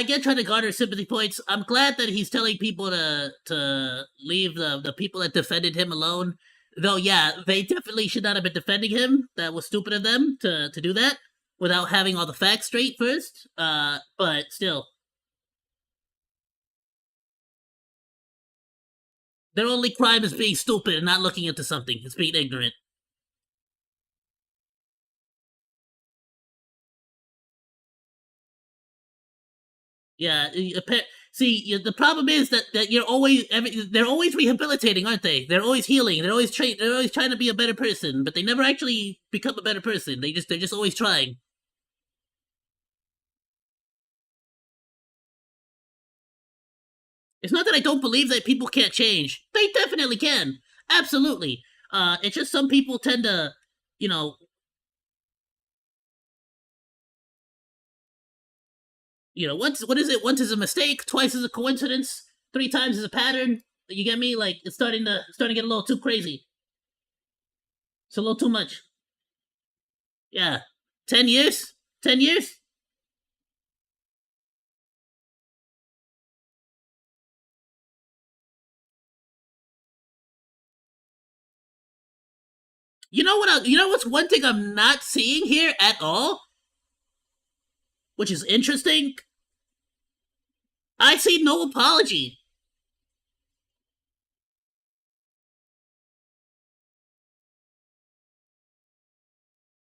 get trying to garner sympathy points. I'm glad that he's telling people to leave the people that defended him alone. Though, yeah, they definitely should not have been defending him. That was stupid of them to do that without having all the facts straight first. But still, their only crime is being stupid and not looking into something. It's being ignorant. Yeah, see, the problem is that you're always they're always rehabilitating, aren't they? They're always healing. They're always they're always trying to be a better person, but they never actually become a better person. They're just always trying. It's not that I don't believe that people can't change. They definitely can. Absolutely. It's just some people tend to, you know, once what is it? Once is a mistake, twice is a coincidence, three times is a pattern. You get me? Like it's starting to get a little too crazy. It's a little too much. Yeah. 10 years? 10 years? You know what? You know what's one thing I'm not seeing here at all, which is interesting. I see no apology.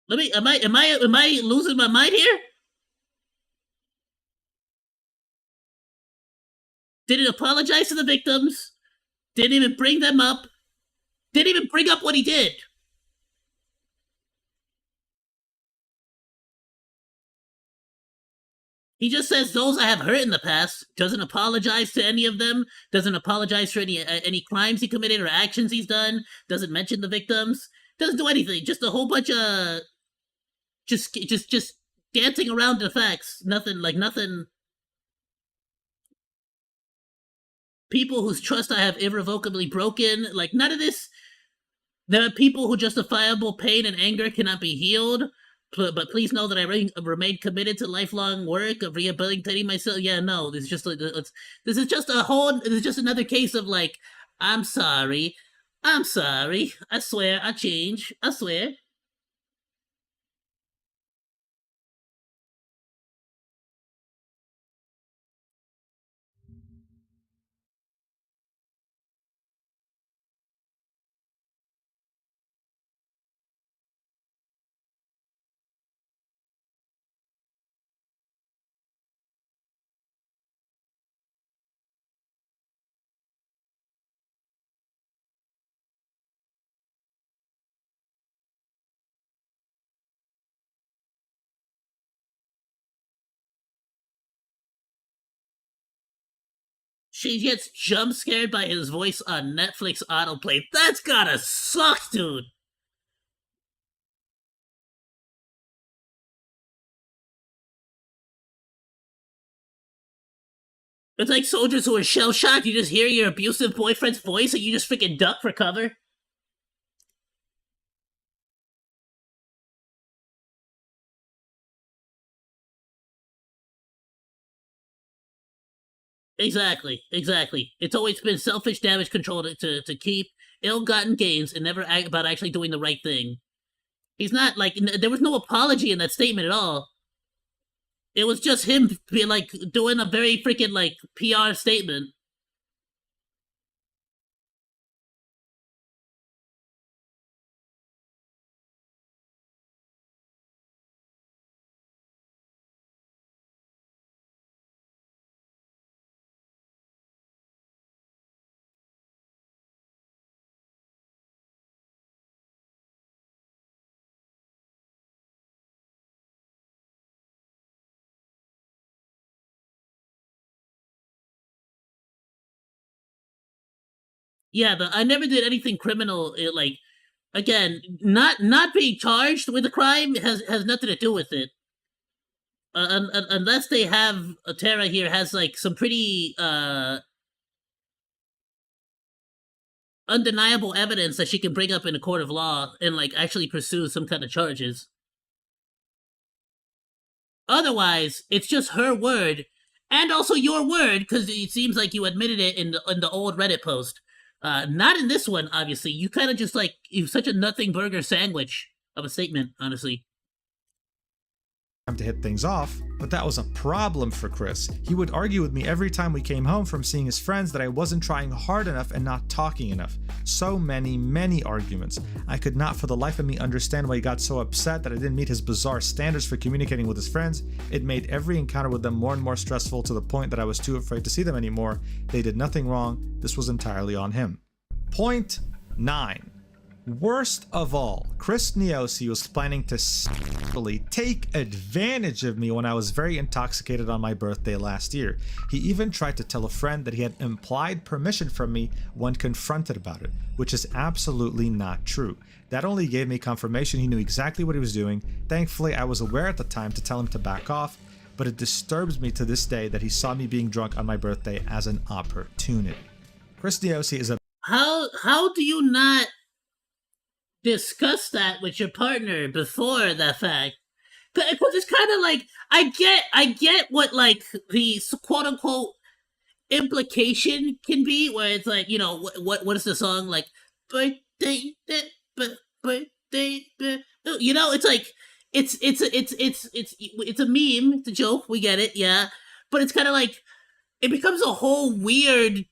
Let me. Am I losing my mind here? Didn't apologize to the victims. Didn't even bring them up. Didn't even bring up what he did. He just says those I have hurt in the past. Doesn't apologize to any of them. Doesn't apologize for any crimes he committed or actions he's done. Doesn't mention the victims. Doesn't do anything. Just a whole bunch of just dancing around the facts. Nothing. People whose trust I have irrevocably broken. Like none of this. There are people who justifiable pain and anger cannot be healed. But please know that I remain committed to lifelong work of rehabilitating myself. Yeah, no, this is just this is just this is just another case of like, I'm sorry, I swear, I change, I swear. She gets jump scared by his voice on Netflix autoplay. That's gotta suck, dude. It's like soldiers who are shell shocked. You just hear your abusive boyfriend's voice and you just freaking duck for cover. Exactly. It's always been selfish damage control to keep. ill-gotten gains and never about actually doing the right thing. He's not, like, there was no apology in that statement at all. It was just him like doing a very freaking like PR statement. Yeah, I never did anything criminal. Like, again, not being charged with a crime has nothing to do with it. Unless they have Terra here has like some pretty undeniable evidence that she can bring up in a court of law and like actually pursue some kind of charges. Otherwise, it's just her word, and also your word, because it seems like you admitted it in the old Reddit post. Not in this one, obviously. You kind of just like you're such a nothing burger sandwich of a statement, honestly. Time to hit things off, but that was a problem for Chris. He would argue with me every time we came home from seeing his friends that I wasn't trying hard enough and not talking enough. So many arguments. I could not for the life of me understand why he got so upset that I didn't meet his bizarre standards for communicating with his friends. It made every encounter with them more and more stressful to the point that I was too afraid to see them anymore. They did nothing wrong. This was entirely on him. Point 9. Worst of all, Chris Neosi was planning to take advantage of me when I was very intoxicated on my birthday last year. He even tried to tell a friend that he had implied permission from me when confronted about it, which is absolutely not true. That only gave me confirmation he knew exactly what he was doing. Thankfully, I was aware at the time to tell him to back off, but it disturbs me to this day that he saw me being drunk on my birthday as an opportunity. Chris Neosi is a... How do you not discuss that with your partner before that fact? Because it's kind of like I get what like the quote unquote implication can be, where it's like, you know, what is the song like, birthday, birthday, you know, it's like it's a meme, it's a joke, we get it, yeah, but it's kind of like it becomes a whole weird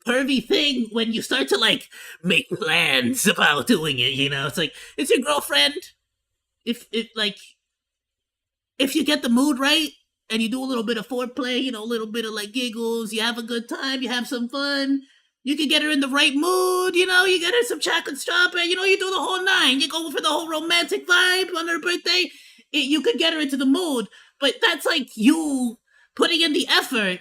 pervy thing when you start to like make plans about doing it, you know. It's like, it's your girlfriend. If you get the mood right and you do a little bit of foreplay, you know, a little bit of like giggles, you have a good time, you have some fun, you can get her in the right mood, you know, you get her some chocolate strawberry, you know, you do the whole 9, you go for the whole romantic vibe on her birthday, you could get her into the mood. But that's like you putting in the effort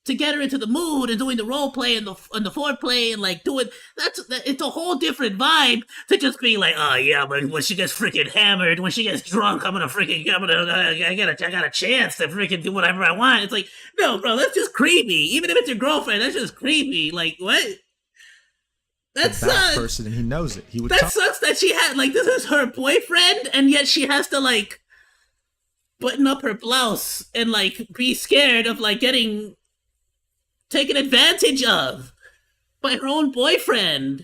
to get her into the mood and doing the role play and the foreplay and like doing it's a whole different vibe to just be like, oh yeah, but when she gets freaking hammered, when she gets drunk, I got a chance to freaking do whatever I want. It's like, no, bro, that's just creepy. Even if it's your girlfriend, that's just creepy. Like, what? That sucks. Person, and he knows it. That sucks that she had like, this is her boyfriend, and yet she has to like button up her blouse and like be scared of like getting taken advantage of by her own boyfriend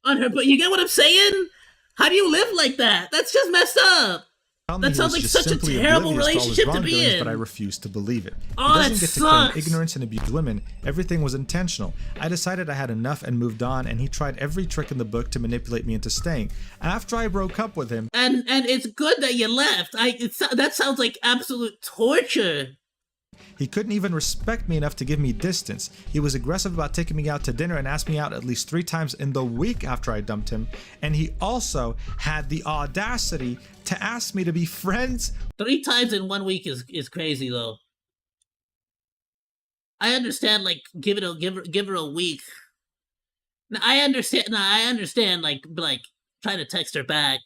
on her. But you get what I'm saying? How do you live like that? That's just messed up. That sounds like such a terrible relationship to be in. But I refuse to believe it. Oh, he doesn't get to claim ignorance and abuse women. Everything was intentional. I decided I had enough and moved on, and he tried every trick in the book to manipulate me into staying. After I broke up with him, and it's good that you left. That sounds like absolute torture. He couldn't even respect me enough to give me distance. He was aggressive about taking me out to dinner and asked me out at least 3 times in the week after I dumped him. And he also had the audacity to ask me to be friends. 3 times in 1 week is crazy though. I understand like give her a week. Now I understand like trying to text her back.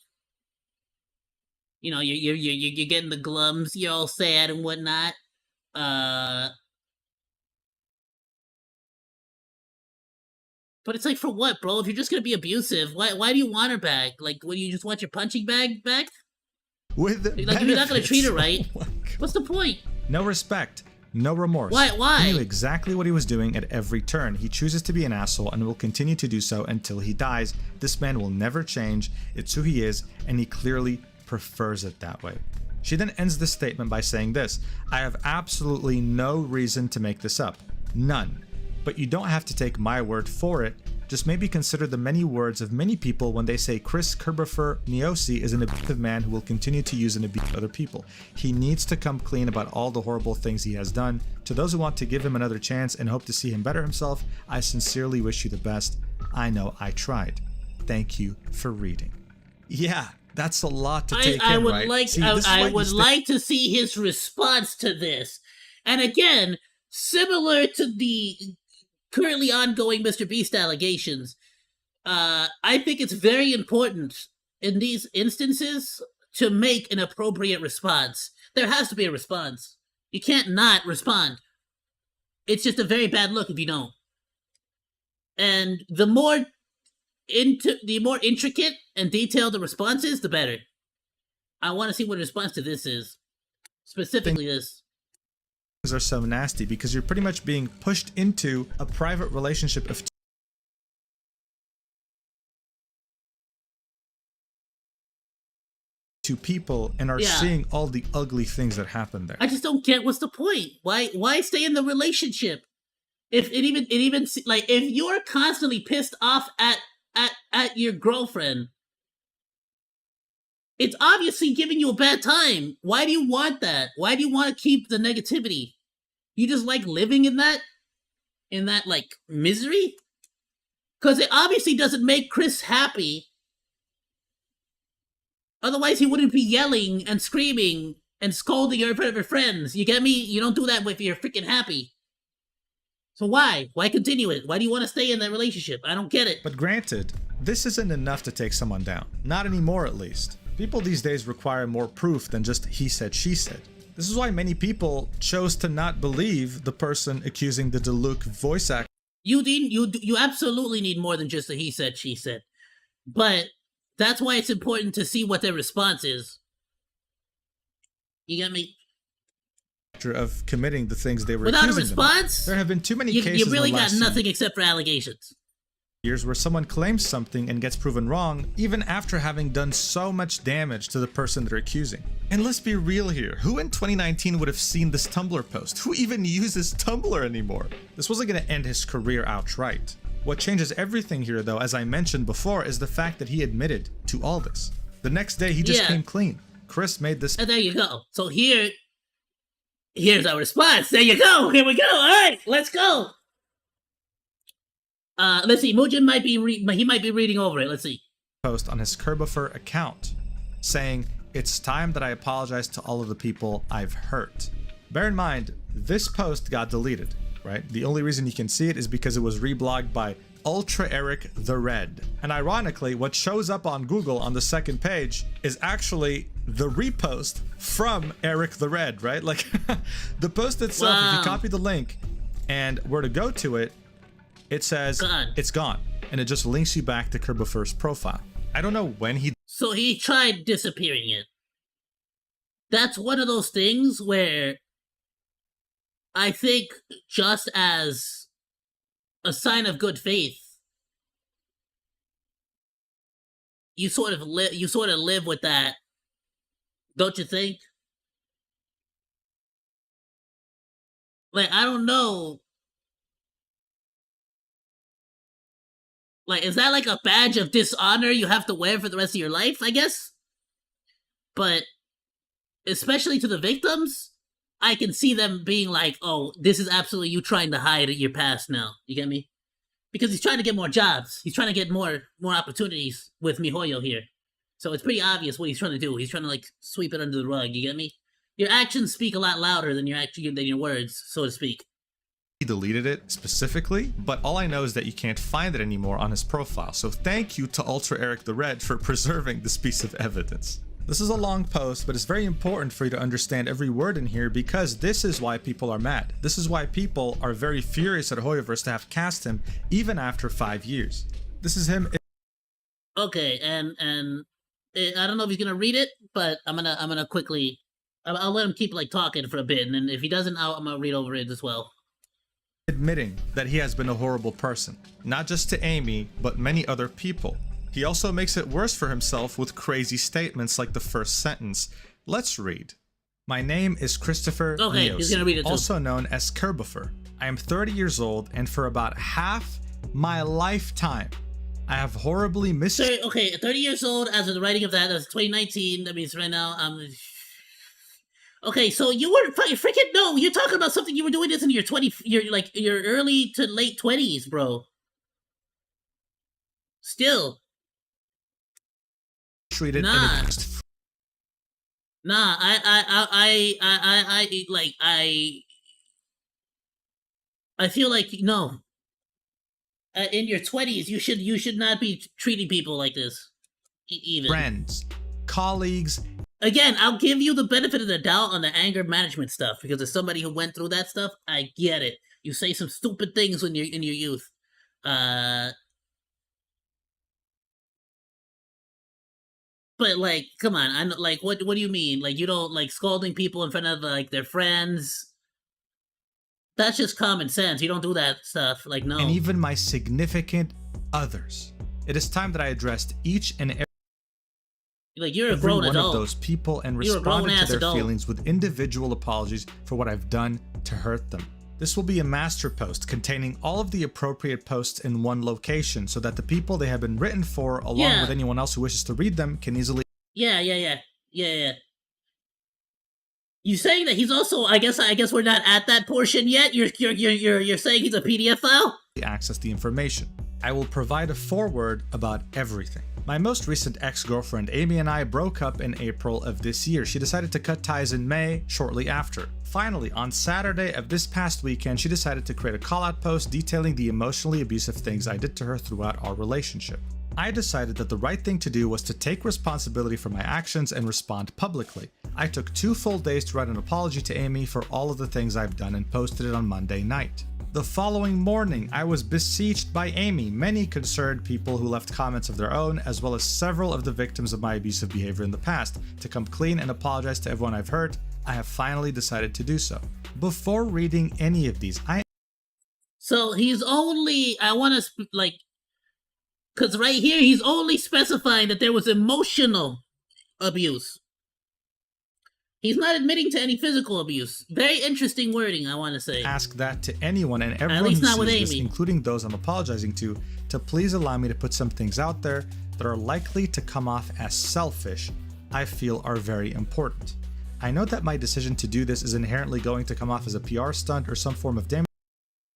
You know, you're getting the glums, you're all sad and whatnot. But it's like, for what, bro? If you're just gonna be abusive, why do you want her back? Like, what, do you just want your punching bag back? With like, if you're not gonna treat her right, what's the point? No respect, No remorse. Why? He knew exactly what he was doing at every turn. He chooses to be an asshole and will continue to do so until he dies. This man will never change. It's who he is, and he clearly prefers it that way. She then ends the statement by saying this: I have absolutely no reason to make this up. None. But you don't have to take my word for it. Just maybe consider the many words of many people when they say Chris Niyosi is an abusive man who will continue to use and abuse other people. He needs to come clean about all the horrible things he has done. To those who want to give him another chance and hope to see him better himself, I sincerely wish you the best. I know I tried. Thank you for reading. Yeah, that's a lot to take in, right? I would like to see his response to this. And again, similar to the currently ongoing Mr. Beast allegations, I think it's very important in these instances to make an appropriate response. There has to be a response. You can't not respond. It's just a very bad look if you don't. And the more intricate and detailed the response is, the better. I want to see what the response to this is. Specifically this. Are so nasty because you're pretty much being pushed into a private relationship of two people and are seeing all the ugly things that happen there. I just don't get what's the point. Why stay in the relationship? If it even like if you're constantly pissed off at your girlfriend, it's obviously giving you a bad time. Why do you want that? Why do you want to keep the negativity? You just like living in that like misery? Because it obviously doesn't make Chris happy. Otherwise he wouldn't be yelling and screaming and scolding her in front of her friends. You get me? You don't do that if you're freaking happy. So why? Why continue it? Why do you want to stay in that relationship? I don't get it. But granted, this isn't enough to take someone down. Not anymore, at least. People these days require more proof than just he said, she said. This is why many people chose to not believe the person accusing the Diluc voice actor. You absolutely need more than just a he said, she said. But that's why it's important to see what their response is. You get me? Of committing the things they were without a accusing response. Them. There have been too many cases. You really in the got last nothing except for allegations. Years where someone claims something and gets proven wrong, even after having done so much damage to the person they're accusing. And let's be real here, who in 2019 would have seen this Tumblr post? Who even uses Tumblr anymore? This wasn't going to end his career outright. What changes everything here, though, as I mentioned before, is the fact that he admitted to all this. The next day, he just came clean. Chris made this. And there you go. So here's our response. There you go. Here we go. All right, let's go. Let's see. Mujin might be reading over it. Let's see. Post on his Kerbifer account saying, "It's time that I apologize to all of the people I've hurt." Bear in mind, this post got deleted, right? The only reason you can see it is because it was reblogged by Ultra Eric the Red. And ironically, what shows up on Google on the second page is actually the repost from Eric the Red, right? Like the post itself, if you copy the link and were to go to it, it says it's gone. And it just links you back to Kerbifer's profile. I don't know when he... So he tried disappearing it. That's one of those things where I think just as a sign of good faith, you sort of live with that, don't you think? Like, I don't know. Like, is that like a badge of dishonor you have to wear for the rest of your life, I guess? But especially to the victims, I can see them being like, oh, this is absolutely you trying to hide your past now. You get me? Because he's trying to get more jobs. He's trying to get more opportunities with MiHoYo here. So it's pretty obvious what he's trying to do. He's trying to, like, sweep it under the rug. You get me? Your actions speak a lot louder than your words, so to speak. He deleted it specifically, but all I know is that you can't find it anymore on his profile. So thank you to Ultra Eric the Red for preserving this piece of evidence. This is a long post, but it's very important for you to understand every word in here because this is why people are mad. This is why people are very furious at Hoyoverse to have cast him even after 5 years. This is him. Okay, and I don't know if he's gonna read it, but I'm gonna quickly I'll let him keep like talking for a bit, and then if he doesn't, I'm gonna read over it as well. Admitting that he has been a horrible person, not just to Amy, but many other people. He also makes it worse for himself with crazy statements like the first sentence. Let's read. My name is Christopher Okay, he's gonna read it too. also known as Kerbifer. I am 30 years old, and for about half my lifetime, I have horribly Okay, 30 years old as of the writing of that. That's 2019. That means right now Okay, so you were freaking no. You're talking about something you were doing this in your your early to late 20s, bro. Still. Treated Nah. Nah, I feel like no. In your 20s, you should not be treating people like this. Even friends, colleagues. Again, I'll give you the benefit of the doubt on the anger management stuff because as somebody who went through that stuff, I get it. You say some stupid things when you're in your youth. But like, come on, I'm like, what do you mean? Like, you don't like scolding people in front of like their friends? That's just common sense. You don't do that stuff. Like, no. And even my significant others. It is time that I addressed each and every you're a grown one adult. of those people and responded to their feelings with individual apologies for what I've done to hurt them. This will be a master post containing all of the appropriate posts in one location so that the people they have been written for, along with anyone else who wishes to read them, can easily. Yeah. You saying that he's also? I guess we're not at that portion yet. You're saying he's a PDF file? Access the information. I will provide a foreword about everything. My most recent ex-girlfriend Amy and I broke up in April of this year. She decided to cut ties in May, shortly after. Finally, on Saturday of this past weekend, she decided to create a call-out post detailing the emotionally abusive things I did to her throughout our relationship. I decided that the right thing to do was to take responsibility for my actions and respond publicly. I took 2 full days to write an apology to Amy for all of the things I've done and posted it on Monday night. The following morning, I was besieged by Amy, many concerned people who left comments of their own, as well as several of the victims of my abusive behavior in the past, to come clean and apologize to everyone I've hurt. I have finally decided to do so. Before reading any of these, So he's only, I want to, because right here, he's only specifying that there was emotional abuse. He's not admitting to any physical abuse. Very interesting wording, I want to say. Ask that to anyone and everyone who sees this, including those I'm apologizing to please allow me to put some things out there that are likely to come off as selfish, I feel are very important. I know that my decision to do this is inherently going to come off as a PR stunt or some form of damage.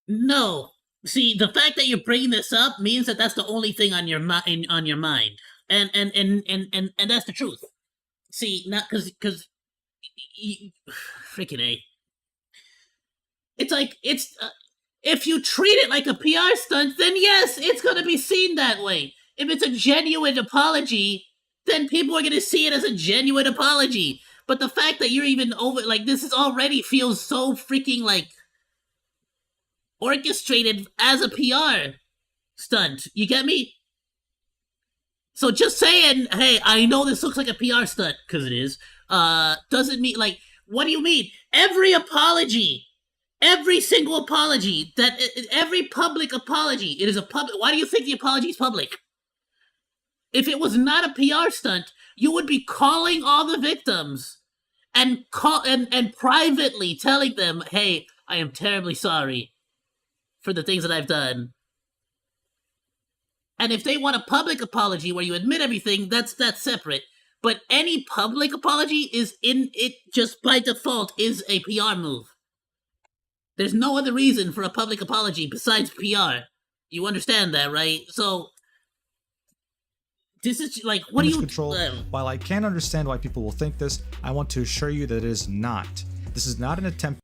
No. See, the fact that you're bringing this up means that that's the only thing on your mind, and that's the truth. See, not because freaking A. It's like if you treat it like a PR stunt, then yes, it's gonna be seen that way. If it's a genuine apology, then people are gonna see it as a genuine apology. But the fact that you're even over, this is already feels so freaking orchestrated as a PR stunt. You get me? So just saying, hey, I know this looks like a PR stunt, because it is, doesn't mean, what do you mean? Every apology, every single apology, every public apology, it is a public, why do you think the apology is public? If it was not a PR stunt, you would be calling all the victims and privately telling them, hey, I am terribly sorry for the things that I've done. And if they want a public apology where you admit everything, that's separate. But any public apology just by default is a PR move. There's no other reason for a public apology besides PR. You understand that, right? So this is what do you control? While I can understand why people will think this, I want to assure you that it is not. This is not an attempt.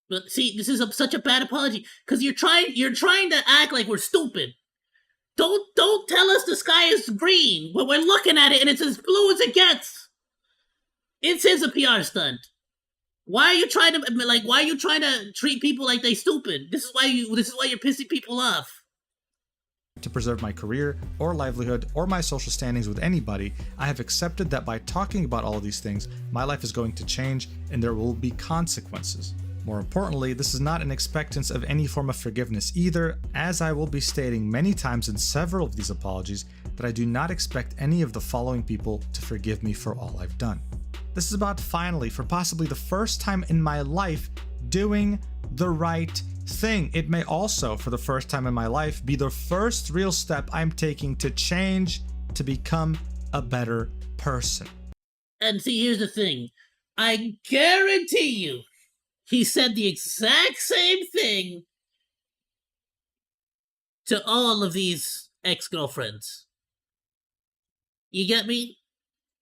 But see, this is such a bad apology because you're trying to act like we're stupid. Don't tell us the sky is green when we're looking at it and it's as blue as it gets. It is a PR stunt. Why are you trying to treat people like they stupid? This is why you're pissing people off. to preserve my career or livelihood or my social standings with anybody, I have accepted that by talking about all of these things, my life is going to change and there will be consequences. More importantly, this is not an expectance of any form of forgiveness either, as I will be stating many times in several of these apologies that I do not expect any of the following people to forgive me for all I've done. This is about finally, for possibly the first time in my life, doing the right thing. It may also, for the first time in my life, be the first real step I'm taking to change, to become a better person. And see, here's the thing. I guarantee you, he said the exact same thing to all of these ex-girlfriends. You get me?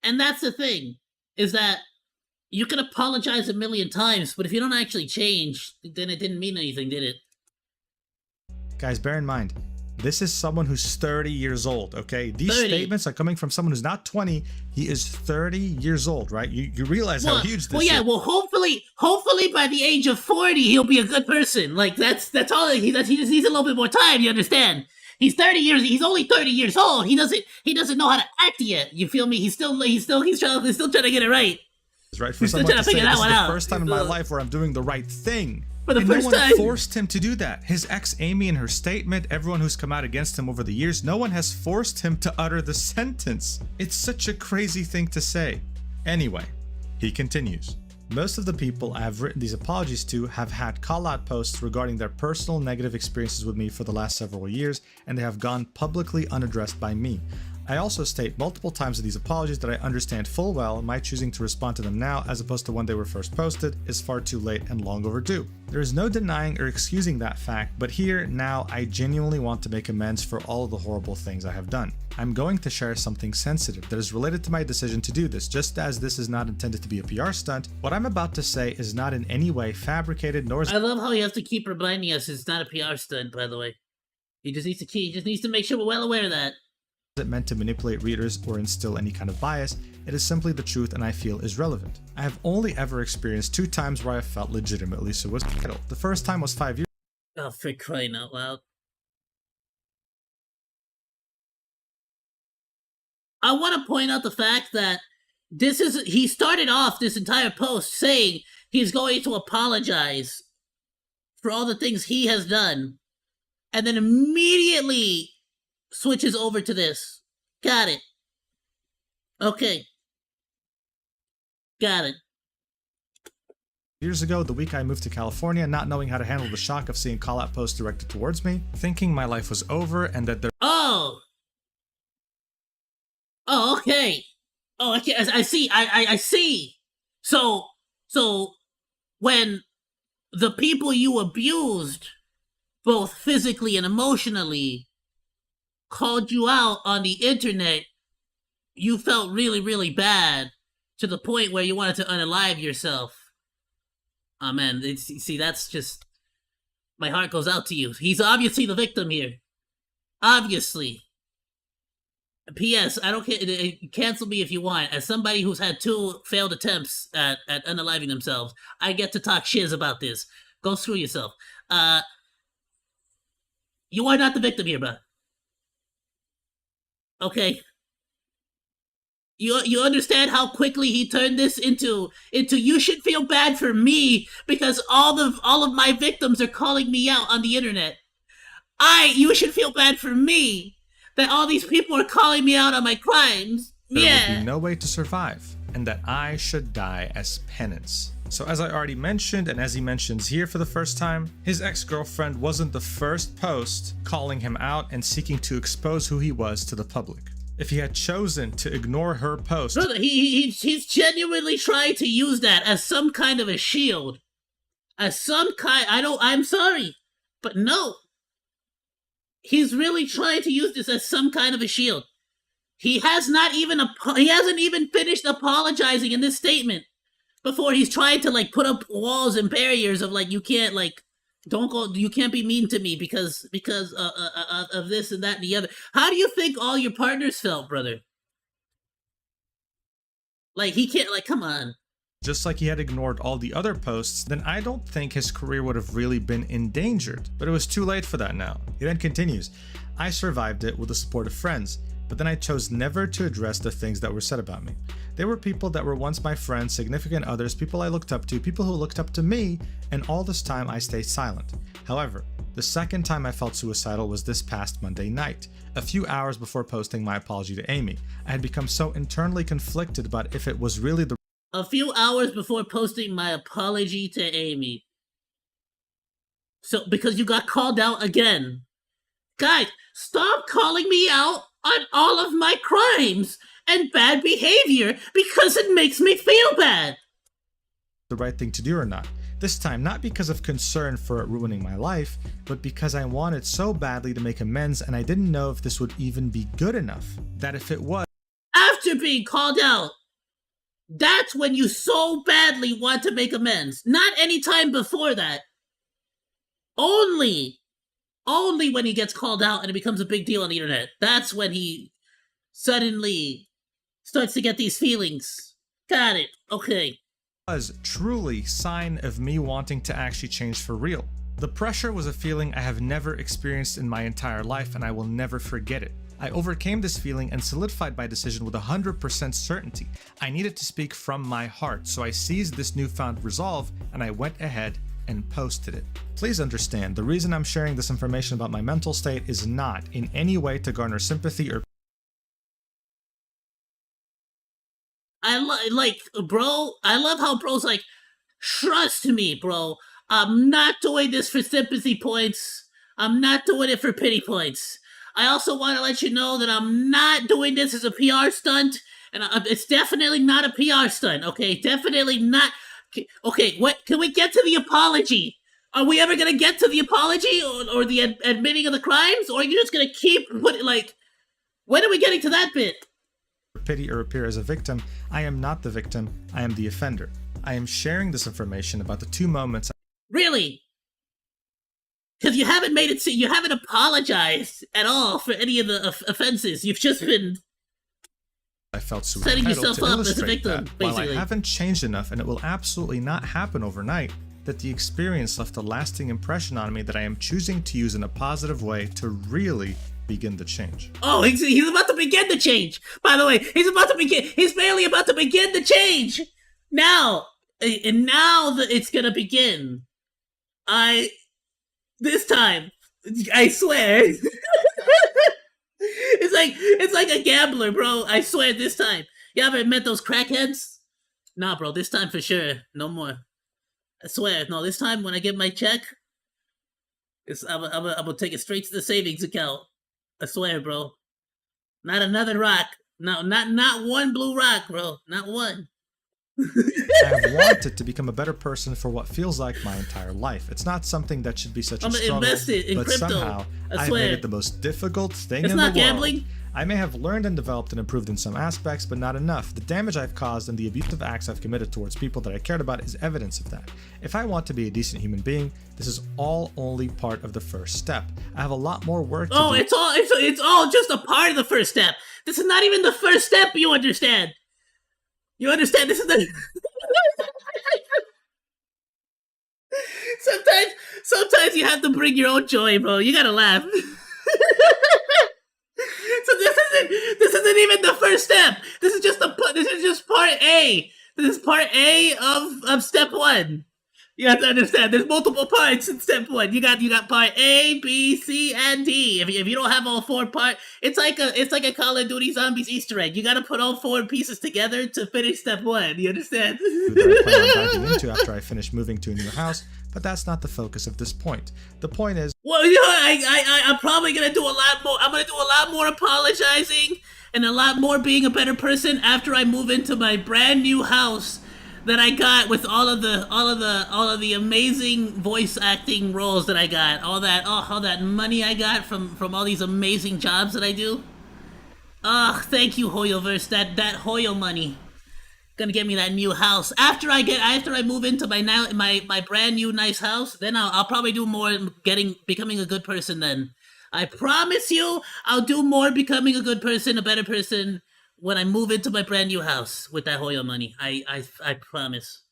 And that's the thing, is that you can apologize a million times, but if you don't actually change, then it didn't mean anything, did it? Guys, bear in mind, this is someone who's 30 years old, okay? These 30. statements are coming from someone who's not 20. He is 30 years old, right? You realize how huge this is. Well, hopefully by the age of 40, he'll be a good person. Like, that's all. He just needs a little bit more time, you understand? He's only 30 years old. He doesn't know how to act yet. You feel me? He's still trying to get it right. Right, for someone to say this is the first time in my life where I'm doing the right thing. For the first time. No one forced him to do that. His ex Amy in her statement, everyone who's come out against him over the years, no one has forced him to utter the sentence. It's such a crazy thing to say. Anyway, he continues. Most of the people I have written these apologies to have had call-out posts regarding their personal negative experiences with me for the last several years, and they have gone publicly unaddressed by me. I also state multiple times in these apologies that I understand full well my choosing to respond to them now as opposed to when they were first posted is far too late and long overdue. There is no denying or excusing that fact, but here, now, I genuinely want to make amends for all of the horrible things I have done. I'm going to share something sensitive that is related to my decision to do this, just as this is not intended to be a PR stunt. What I'm about to say is not in any way fabricated, nor is— I love how he has to keep reminding us it's not a PR stunt, by the way. He just needs to make sure we're well aware of that. It meant to manipulate readers or instill any kind of bias. It is simply the truth and I feel is relevant. I have only ever experienced 2 times where I felt legitimately suicidal. The first time was 5 years. Oh, for crying out loud. I want to point out the fact that he started off this entire post saying he's going to apologize for all the things he has done, and then immediately switches over to this. Got it. Okay. Got it. Years ago, the week I moved to California, not knowing how to handle the shock of seeing call-out posts directed towards me, thinking my life was over and that there— Oh, okay. Oh, okay. I see. I see. So when the people you abused, both physically and emotionally, called you out on the internet, you felt really, really bad to the point where you wanted to unalive yourself. Oh man, see, that's just— my heart goes out to you. He's obviously the victim here. Obviously. P.S. I don't care. Cancel me if you want. As somebody who's had 2 failed attempts at unaliving themselves, I get to talk shiz about this. Go screw yourself. You are not the victim here, bro. Okay. You understand how quickly he turned this into you should feel bad for me because all of my victims are calling me out on the internet. You should feel bad for me that all these people are calling me out on my crimes. There would be no way to survive, and that I should die as penance. So as I already mentioned, and as he mentions here for the first time, his ex-girlfriend wasn't the first post calling him out and seeking to expose who he was to the public. If he had chosen to ignore her post— Brother, he's genuinely trying to use that as some kind of a shield. I'm sorry, but no. He's really trying to use this as some kind of a shield. He hasn't even finished apologizing in this statement before he's trying to like put up walls and barriers of like, you can't like, you can't be mean to me because of this and that and the other. How do you think all your partners felt, brother? Like, he can't, like, come on. Just like he had ignored all the other posts, then I don't think his career would have really been endangered. But it was too late for that now. He then continues, I survived it with the support of friends, but then I chose never to address the things that were said about me. They were people that were once my friends, significant others, people I looked up to, people who looked up to me, and all this time I stayed silent. However, the second time I felt suicidal was this past Monday night, a few hours before posting my apology to Amy. I had become so internally conflicted about if it was really the A few hours before posting my apology to Amy. So, because you got called out again. Guys, stop calling me out on all of my crimes and bad behavior because it makes me feel bad. right thing to do or not. This time, not because of concern for it ruining my life, but because I wanted so badly to make amends and I didn't know if this would even be good enough. That if it was, After being called out, that's when you so badly want to make amends. Not any time before that. Only when he gets called out and it becomes a big deal on the internet. That's when he suddenly starts to get these feelings. Got it. Okay. was truly sign of me wanting to actually change for real. The pressure was a feeling I have never experienced in my entire life and I will never forget it. I overcame this feeling and solidified my decision with 100% certainty. I needed to speak from my heart, so I seized this newfound resolve and I went ahead and posted it. Please understand, the reason I'm sharing this information about my mental state is not in any way to garner sympathy or I love how bro's like, trust me, bro. I'm not doing this for sympathy points. I'm not doing it for pity points. I also want to let you know that I'm not doing this as a PR stunt, and it's definitely not a PR stunt, okay? Definitely not. Okay, what? Can we get to the apology? Are we ever gonna get to the apology or the admitting of the crimes, or are you just gonna keep putting, like, when are we getting to that bit? pity or appear as a victim? I am not the victim, I am the offender. I am sharing this information about the two moments. Really? Because you haven't made it, you haven't apologized at all for any of the offenses. You've just been I felt so setting entitled yourself to up as a illustrate victim, that while I basically. haven't changed enough, and it will absolutely not happen overnight, that the experience left a lasting impression on me that I am choosing to use in a positive way to really begin the change. Oh, he's about to begin the change. By the way, he's barely about to begin the change. Now, and now that it's gonna begin, this time, I swear, it's like a gambler, bro. I swear this time. You ever met those crackheads? Nah, bro, this time for sure. No more. I swear, no, this time when I get my check, I'm gonna take it straight to the savings account. I swear, bro. Not another rock. No, not one blue rock, bro. Not one. I have wanted to become a better person for what feels like my entire life. It's not something that should be such a struggle, invest it in but crypto. somehow I I've swear. made it the most difficult thing It's in the not world. gambling. I may have learned and developed and improved in some aspects, but not enough. The damage I've caused and the abusive acts I've committed towards people that I cared about is evidence of that. If I want to be a decent human being, this is all only part of the first step. I have a lot more work to do. Oh, it's all just a part of the first step. This is not even the first step, you understand? You understand? This is the... Sometimes you have to bring your own joy, bro. You gotta laugh. So this isn't even the first step. This is just part A. This is part A of step 1. You have to understand. There's multiple parts in step 1. You got part A, B, C, and D. If you don't have all 4 parts, it's like a Call of Duty Zombies Easter egg. You got to put all 4 pieces together to finish step 1. You understand? That I plan on diving into after I finish moving to a new house, but that's not the focus of this point. The point is, Well, you know, I'm probably gonna do a lot more. I'm gonna do a lot more apologizing and a lot more being a better person after I move into my brand new house that I got with all of the amazing voice acting roles that I got. All that money I got from all these amazing jobs that I do. Thank you, Hoyoverse. That Hoyo money. Gonna get me that new house. After I move into my brand new nice house, then I'll probably do more becoming a good person then. I promise you, I'll do more becoming a good person, a better person when I move into my brand new house with that Hoyo money. I promise.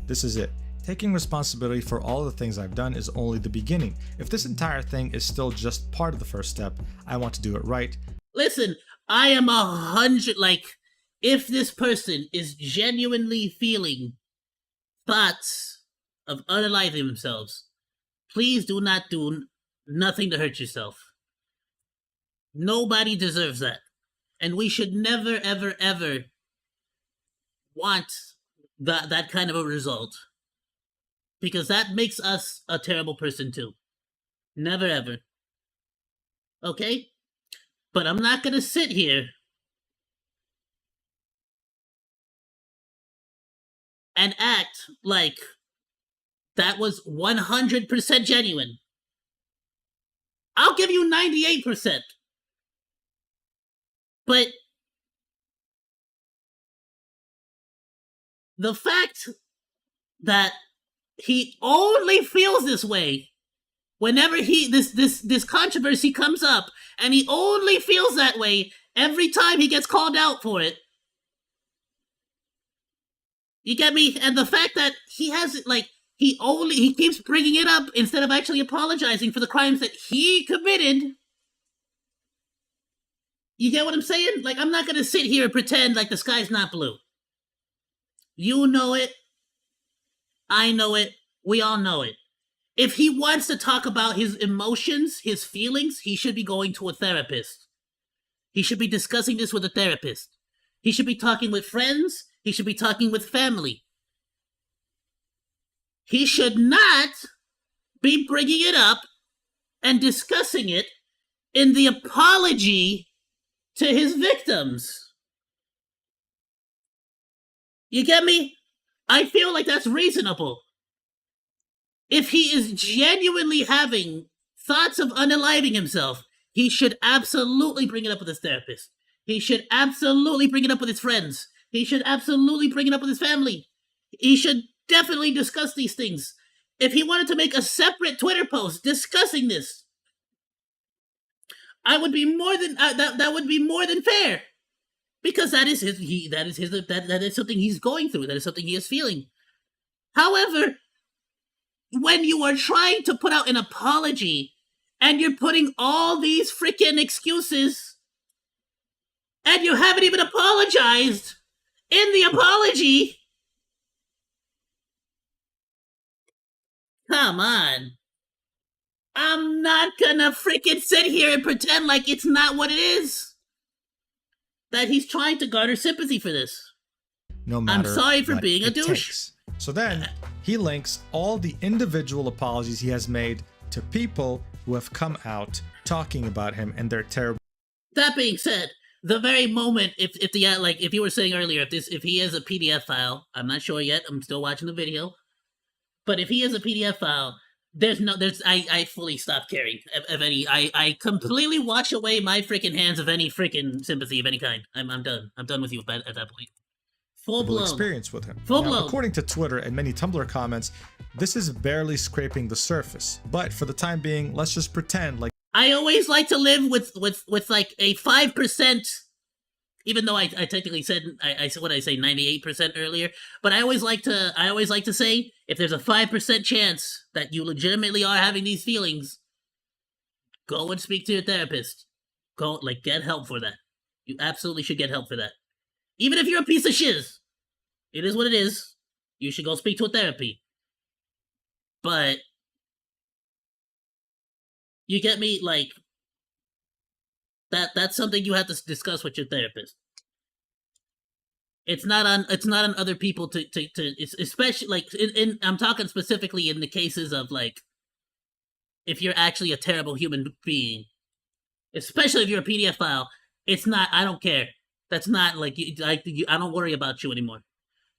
this is it. Taking responsibility for all the things I've done is only the beginning. If this entire thing is still just part of the first step, I want to do it right. Listen, I am 100, like, if this person is genuinely feeling thoughts of unaliving themselves, please do not do nothing to hurt yourself. Nobody deserves that. And we should never, ever, ever want that kind of a result. Because that makes us a terrible person too. Never, ever. Okay? But I'm not gonna sit here and act like that was 100% genuine. I'll give you 98%. But the fact that he only feels this way whenever this controversy comes up, and he only feels that way every time he gets called out for it. You get me? And the fact that he has, like, he keeps bringing it up instead of actually apologizing for the crimes that he committed. You get what I'm saying? Like, I'm not gonna sit here and pretend like the sky's not blue. You know it. I know it. We all know it. If he wants to talk about his emotions, his feelings, he should be going to a therapist. He should be discussing this with a therapist. He should be talking with friends. He should be talking with family. He should not be bringing it up and discussing it in the apology to his victims. You get me? I feel like that's reasonable. If he is genuinely having thoughts of unaliving himself, he should absolutely bring it up with his therapist. He should absolutely bring it up with his friends. He should absolutely bring it up with his family. He should definitely discuss these things. If he wanted to make a separate Twitter post discussing this, I would be more than that would be more than fair, because that is something he's going through. That is something he is feeling. However, when you are trying to put out an apology and you're putting all these freaking excuses and you haven't even apologized in the apology, come on. I'm not gonna freaking sit here and pretend like it's not what it is. That he's trying to garner sympathy for this. No matter I'm sorry for what being a it douche. takes. So then, he links all the individual apologies he has made to people who have come out talking about him and their terrible. That being said, the very moment, if you were saying earlier, if he has a PDF file, I'm not sure yet. I'm still watching the video, but if he has a PDF file, I fully stopped caring of any. I completely wash away my freaking hands of any freaking sympathy of any kind. I'm done. I'm done with you at that point. Full blown experience with him. Full now, blown. According to Twitter and many Tumblr comments, this is barely scraping the surface. But for the time being, let's just pretend like. I always like to live with like a 5%, even though I technically said I said what I say 98% earlier. But I always like to say, if there's a 5% chance that you legitimately are having these feelings, go and speak to your therapist. Go, like, get help for that. You absolutely should get help for that. Even if you're a piece of shiz, it is what it is. You should go speak to a therapy. But you get me, like, that's something you have to discuss with your therapist. It's not on other people to especially, like, I'm talking specifically in the cases of, like, if you're actually a terrible human being, especially if you're a PDF file. It's not. I don't care. That's not like I don't worry about you anymore.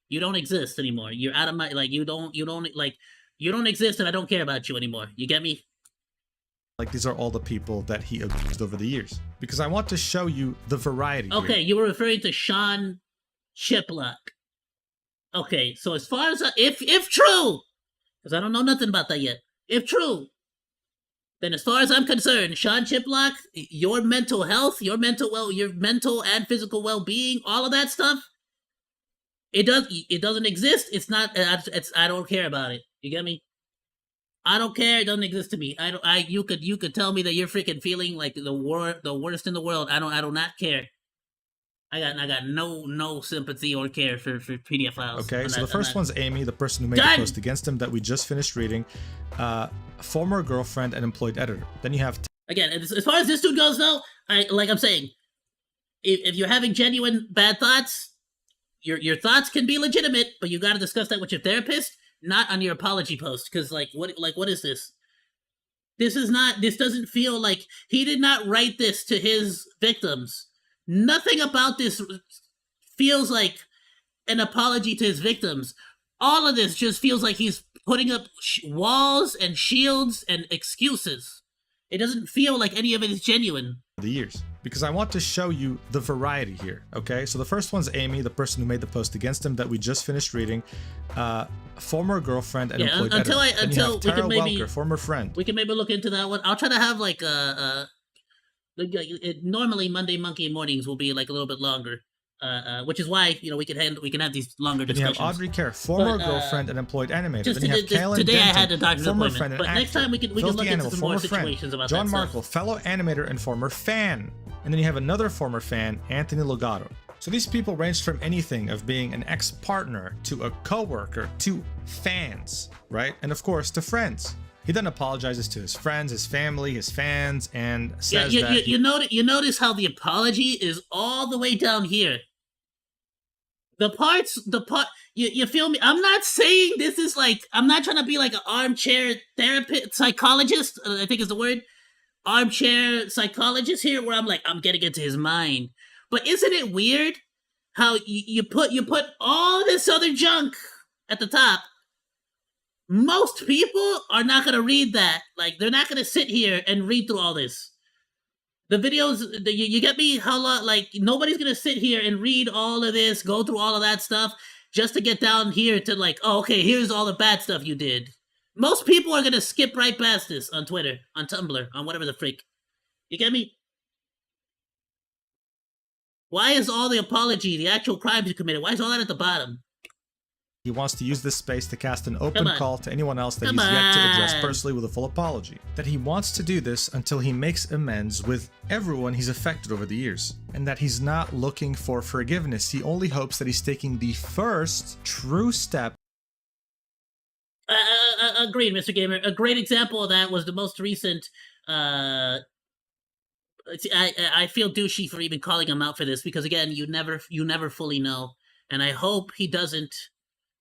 You don't exist anymore. You're out of my, like, you don't exist, and I don't care about you anymore. You get me? Like, these are all the people that he abused over the years. Because I want to show you the variety. Okay, here. you were referring to Sean Chiplock. Okay, so as far as if true, because I don't know nothing about that yet. If true, then as far as I'm concerned, Sean Chiplock, your mental health, your mental and physical well-being, all of that stuff, It doesn't exist. It's not. I don't care about it. You get me? I don't care. It doesn't exist to me. You could tell me that you're freaking feeling like the worst in the world. I do not care. I got no sympathy or care for PDF files. Okay, so the first one's Amy, the person who made the post against him that we just finished reading, former girlfriend and employed editor. Then you have again, as far as this dude goes, though, I'm saying, if you're having genuine bad thoughts, your thoughts can be legitimate, but you got to discuss that with your therapist, not on your apology post. Because what is this? This doesn't feel like he did not write this to his victims. Nothing about this feels like an apology to his victims. All of this just feels like he's putting up walls and shields and excuses. It doesn't feel like any of it is genuine. The years, because I want to show you the variety here. Okay, so the first one's Amy, the person who made the post against him that we just finished reading, former girlfriend and employed editor. Until we can maybe Welker, former friend. We can maybe look into that one. I'll try to have like normally Monday Monkey mornings will be like a little bit longer, which is why we can have these longer discussions. You have Audrey Kerr, former girlfriend and employed animator. Just then you have Kaylin today Denton, I had a doctor's former appointment, friend and but actor. next time we can look into some more situations about John that Markle, stuff. fellow animator and former fan, and then you have another former fan, Anthony Logato. So these people ranged from anything of being an ex-partner to a co-worker to fans, right? And of course to friends. He then apologizes to his friends, his family, his fans, and says that you notice how the apology is all the way down here. You feel me? I'm not saying this is like, I'm not trying to be like an armchair therapist, psychologist, I think is the word. Armchair psychologist here, where I'm getting into his mind. But isn't it weird how you put all this other junk at the top? Most people are not going to read that. Like, they're not going to sit here and read through all this. The videos, you get me? How long, like, nobody's going to sit here and read all of this, go through all of that stuff, just to get down here to like, oh, okay, here's all the bad stuff you did. Most people are going to skip right past this on Twitter, on Tumblr, on whatever the freak. You get me? Why is all the apology, the actual crimes you committed, why is all that at the bottom? he wants to use this space to cast an open call to anyone else that he's yet to address personally with a full apology. That he wants to do this until he makes amends with everyone he's affected over the years. And that he's not looking for forgiveness. He only hopes that he's taking the first true step. Agreed, Mr. Gamer. A great example of that was the most recent, I feel douchey for even calling him out for this, because again, you never fully know. And I hope he doesn't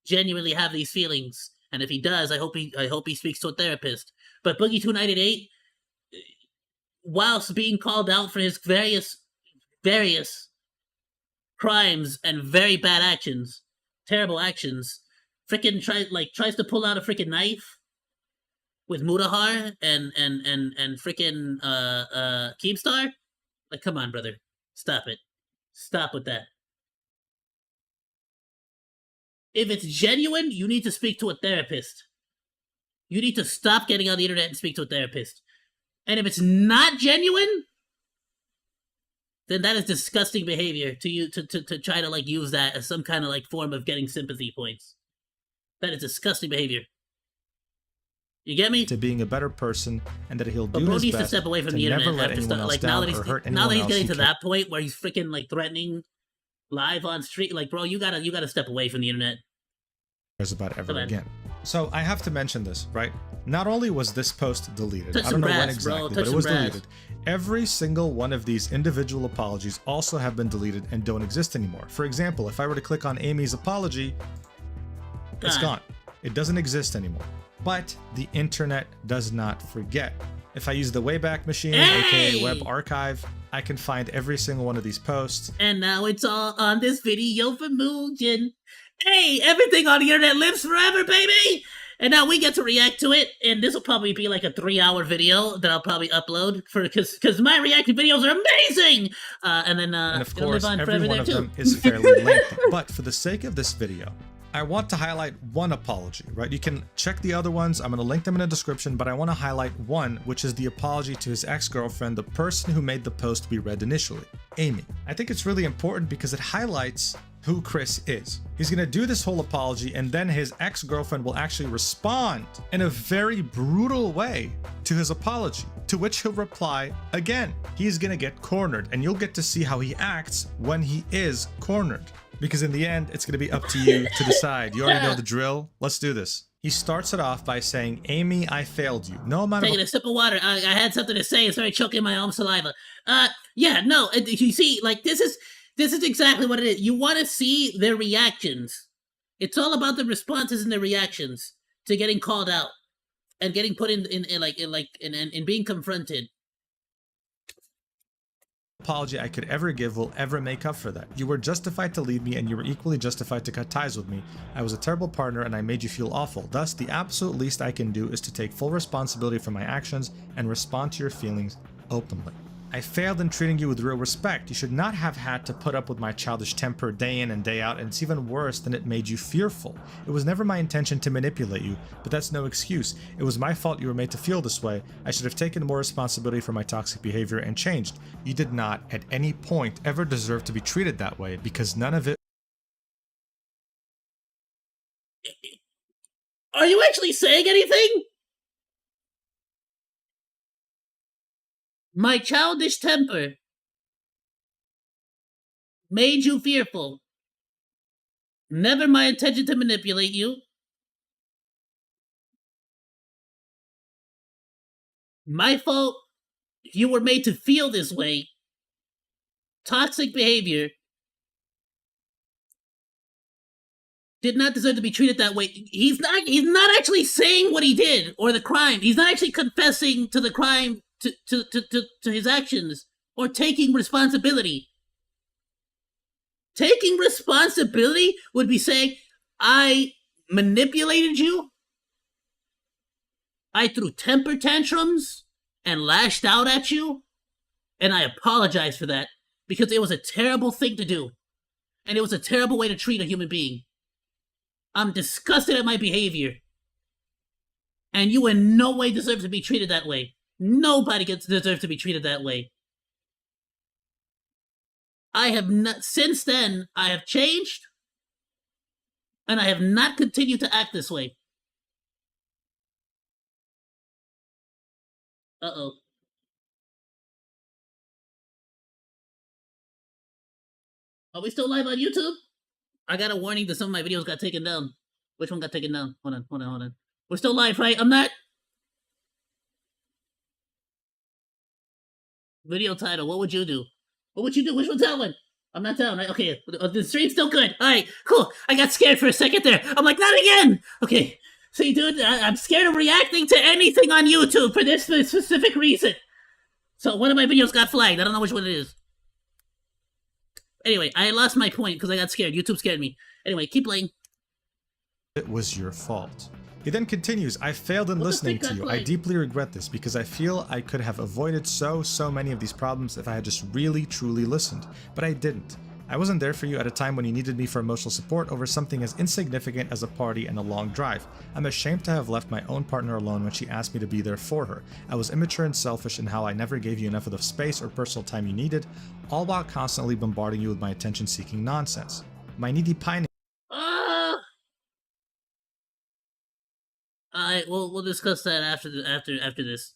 genuinely have these feelings. And if he does, I hope he speaks to a therapist. But Boogie298, whilst being called out for his various crimes and very bad actions, terrible actions, freaking tries to pull out a freaking knife with Mutahar and freaking Keemstar. Like, come on, brother, stop it, stop with that. If it's genuine, you need to speak to a therapist. You need to stop getting on the internet and speak to a therapist. And if it's not genuine, then that is disgusting behavior to try to use that as some kind of form of getting sympathy points. That is disgusting behavior. You get me? To being a better person, and that he'll do bro his needs best to step away from the never internet let after anyone else now down that or hurt now that anyone he's else getting he to that point where he's freaking threatening live on street. Bro, you gotta step away from the internet. cares about ever again. So I have to mention this, right? Not only was this post deleted, I don't know when exactly, but it was deleted. Every single one of these individual apologies also have been deleted and don't exist anymore. For example, if I were to click on Amy's apology, it's gone. It doesn't exist anymore. But the internet does not forget. If I use the Wayback Machine, aka Web Archive, I can find every single one of these posts. And now it's all on this video for Mugen. Hey, everything on the internet lives forever, baby! And now we get to react to it, and this will probably be like a 3-hour video that I'll probably upload because my reaction videos are amazing. And of course, every one of them is fairly lengthy. But for the sake of this video, I want to highlight one apology, right? You can check the other ones. I'm going to link them in the description, but I want to highlight one, which is the apology to his ex-girlfriend, the person who made the post we read initially, Amy. I think it's really important because it highlights who Chris is. He's gonna do this whole apology, and then his ex-girlfriend will actually respond in a very brutal way to his apology, to which he'll reply again. He's gonna get cornered, and you'll get to see how he acts when he is cornered. Because in the end, it's gonna be up to you to decide. You already know the drill. Let's do this. He starts it off by saying, Amy, I failed you. No amount of... Taking a sip of water. I had something to say. It's already choking my own saliva. Yeah, no, you see, like, this is exactly what it is. You want to see their reactions. It's all about the responses and the reactions to getting called out and getting put in being confronted. Apology I could ever give will ever make up for that. You were justified to leave me, and you were equally justified to cut ties with me. I was a terrible partner, and I made you feel awful. Thus, the absolute least I can do is to take full responsibility for my actions and respond to your feelings openly. I failed in treating you with real respect. You should not have had to put up with my childish temper day in and day out, and it's even worse than it made you fearful. It was never my intention to manipulate you, but that's no excuse. It was my fault you were made to feel this way. I should have taken more responsibility for my toxic behavior and changed. You did not, at any point, ever deserve to be treated that way, because none of it... Are you actually saying anything? My childish temper made you fearful. Never my intention to manipulate you. My fault. You were made to feel this way. Toxic behavior. Did not deserve to be treated that way. He's not actually saying what he did or the crime. He's not actually confessing to the crime. To his actions, or taking responsibility. Taking responsibility would be saying, I manipulated you, I threw temper tantrums and lashed out at you, and I apologize for that, because it was a terrible thing to do, and it was a terrible way to treat a human being. I'm disgusted at my behavior, and you in no way deserve to be treated that way. Nobody deserves to be treated that way. I have not, since then, I have changed, and I have not continued to act this way. Uh-oh. Are we still live on YouTube? I got a warning that some of my videos got taken down. Which one got taken down? Hold on. We're still live, right? I'm not... Video title, what would you do? What would you do? Which one's that one? I'm not down. Okay, the stream's still good. Alright, cool. I got scared for a second there. I'm like, not again! Okay, see, dude, I'm scared of reacting to anything on YouTube for this specific reason. So one of my videos got flagged. I don't know which one it is. Anyway, I lost my point because I got scared. YouTube scared me. Anyway, keep playing. It was your fault. He then continues, I failed in listening to you. I deeply regret this because I feel I could have avoided so many of these problems if I had just really, truly listened. But I didn't. I wasn't there for you at a time when you needed me for emotional support over something as insignificant as a party and a long drive. I'm ashamed to have left my own partner alone when she asked me to be there for her. I was immature and selfish in how I never gave you enough of the space or personal time you needed, all while constantly bombarding you with my attention-seeking nonsense. My needy pining... Alright, we'll discuss that after this.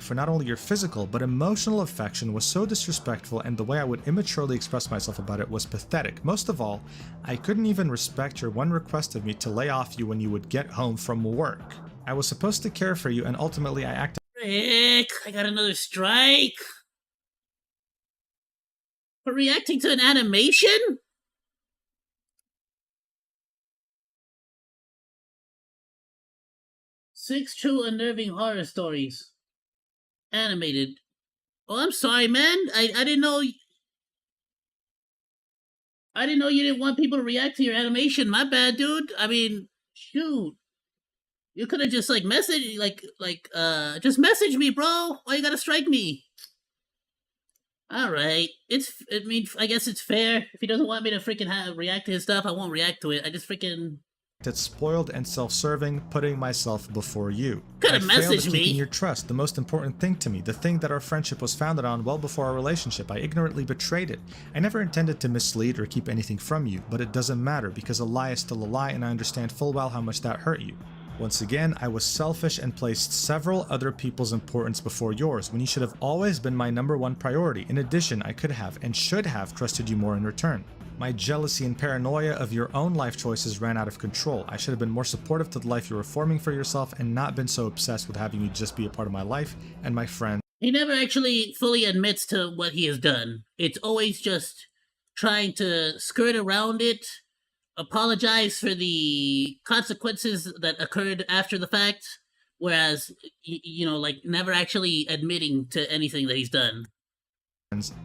For not only your physical but emotional affection was so disrespectful, and the way I would immaturely express myself about it was pathetic. Most of all, I couldn't even respect your one request of me to lay off you when you would get home from work. I was supposed to care for you, and ultimately I acted... Rick, I got another strike! For reacting to an animation? 6 true unnerving horror stories. Animated. Oh, I'm sorry, man. I didn't know... I didn't know you didn't want people to react to your animation. My bad, dude. I mean, shoot. You could have just, like, just message me, bro. Why you gotta strike me? Alright. I guess it's fair. If he doesn't want me to freaking react to his stuff, I won't react to it. I just freaking... It's spoiled and self-serving, putting myself before you. Could I have failed messaged at me. keeping your trust, the most important thing to me, the thing that our friendship was founded on well before our relationship. I ignorantly betrayed it. I never intended to mislead or keep anything from you, but it doesn't matter because a lie is still a lie and I understand full well how much that hurt you. Once again, I was selfish and placed several other people's importance before yours when you should have always been my #1 priority. In addition, I could have and should have trusted you more in return. My jealousy and paranoia of your own life choices ran out of control. I should have been more supportive to the life you were forming for yourself and not been so obsessed with having you just be a part of my life and my friend. He never actually fully admits to what he has done. It's always just trying to skirt around it, apologize for the consequences that occurred after the fact, whereas, like, never actually admitting to anything that he's done.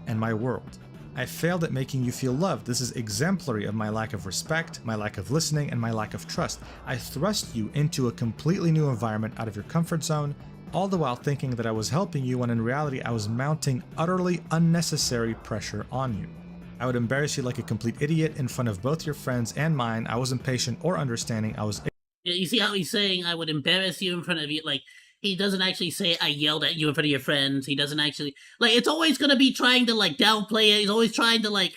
And my world. I failed at making you feel loved. This is exemplary of my lack of respect, my lack of listening, and my lack of trust. I thrust you into a completely new environment out of your comfort zone, all the while thinking that I was helping you when in reality I was mounting utterly unnecessary pressure on you. I would embarrass you like a complete idiot in front of both your friends and mine. I wasn't patient or understanding. I was... You see how he's saying, I would embarrass you in front of you? Like, he doesn't actually say, I yelled at you in front of your friends. He doesn't actually... Like, it's always gonna be trying to, like, downplay it. He's always trying to, like,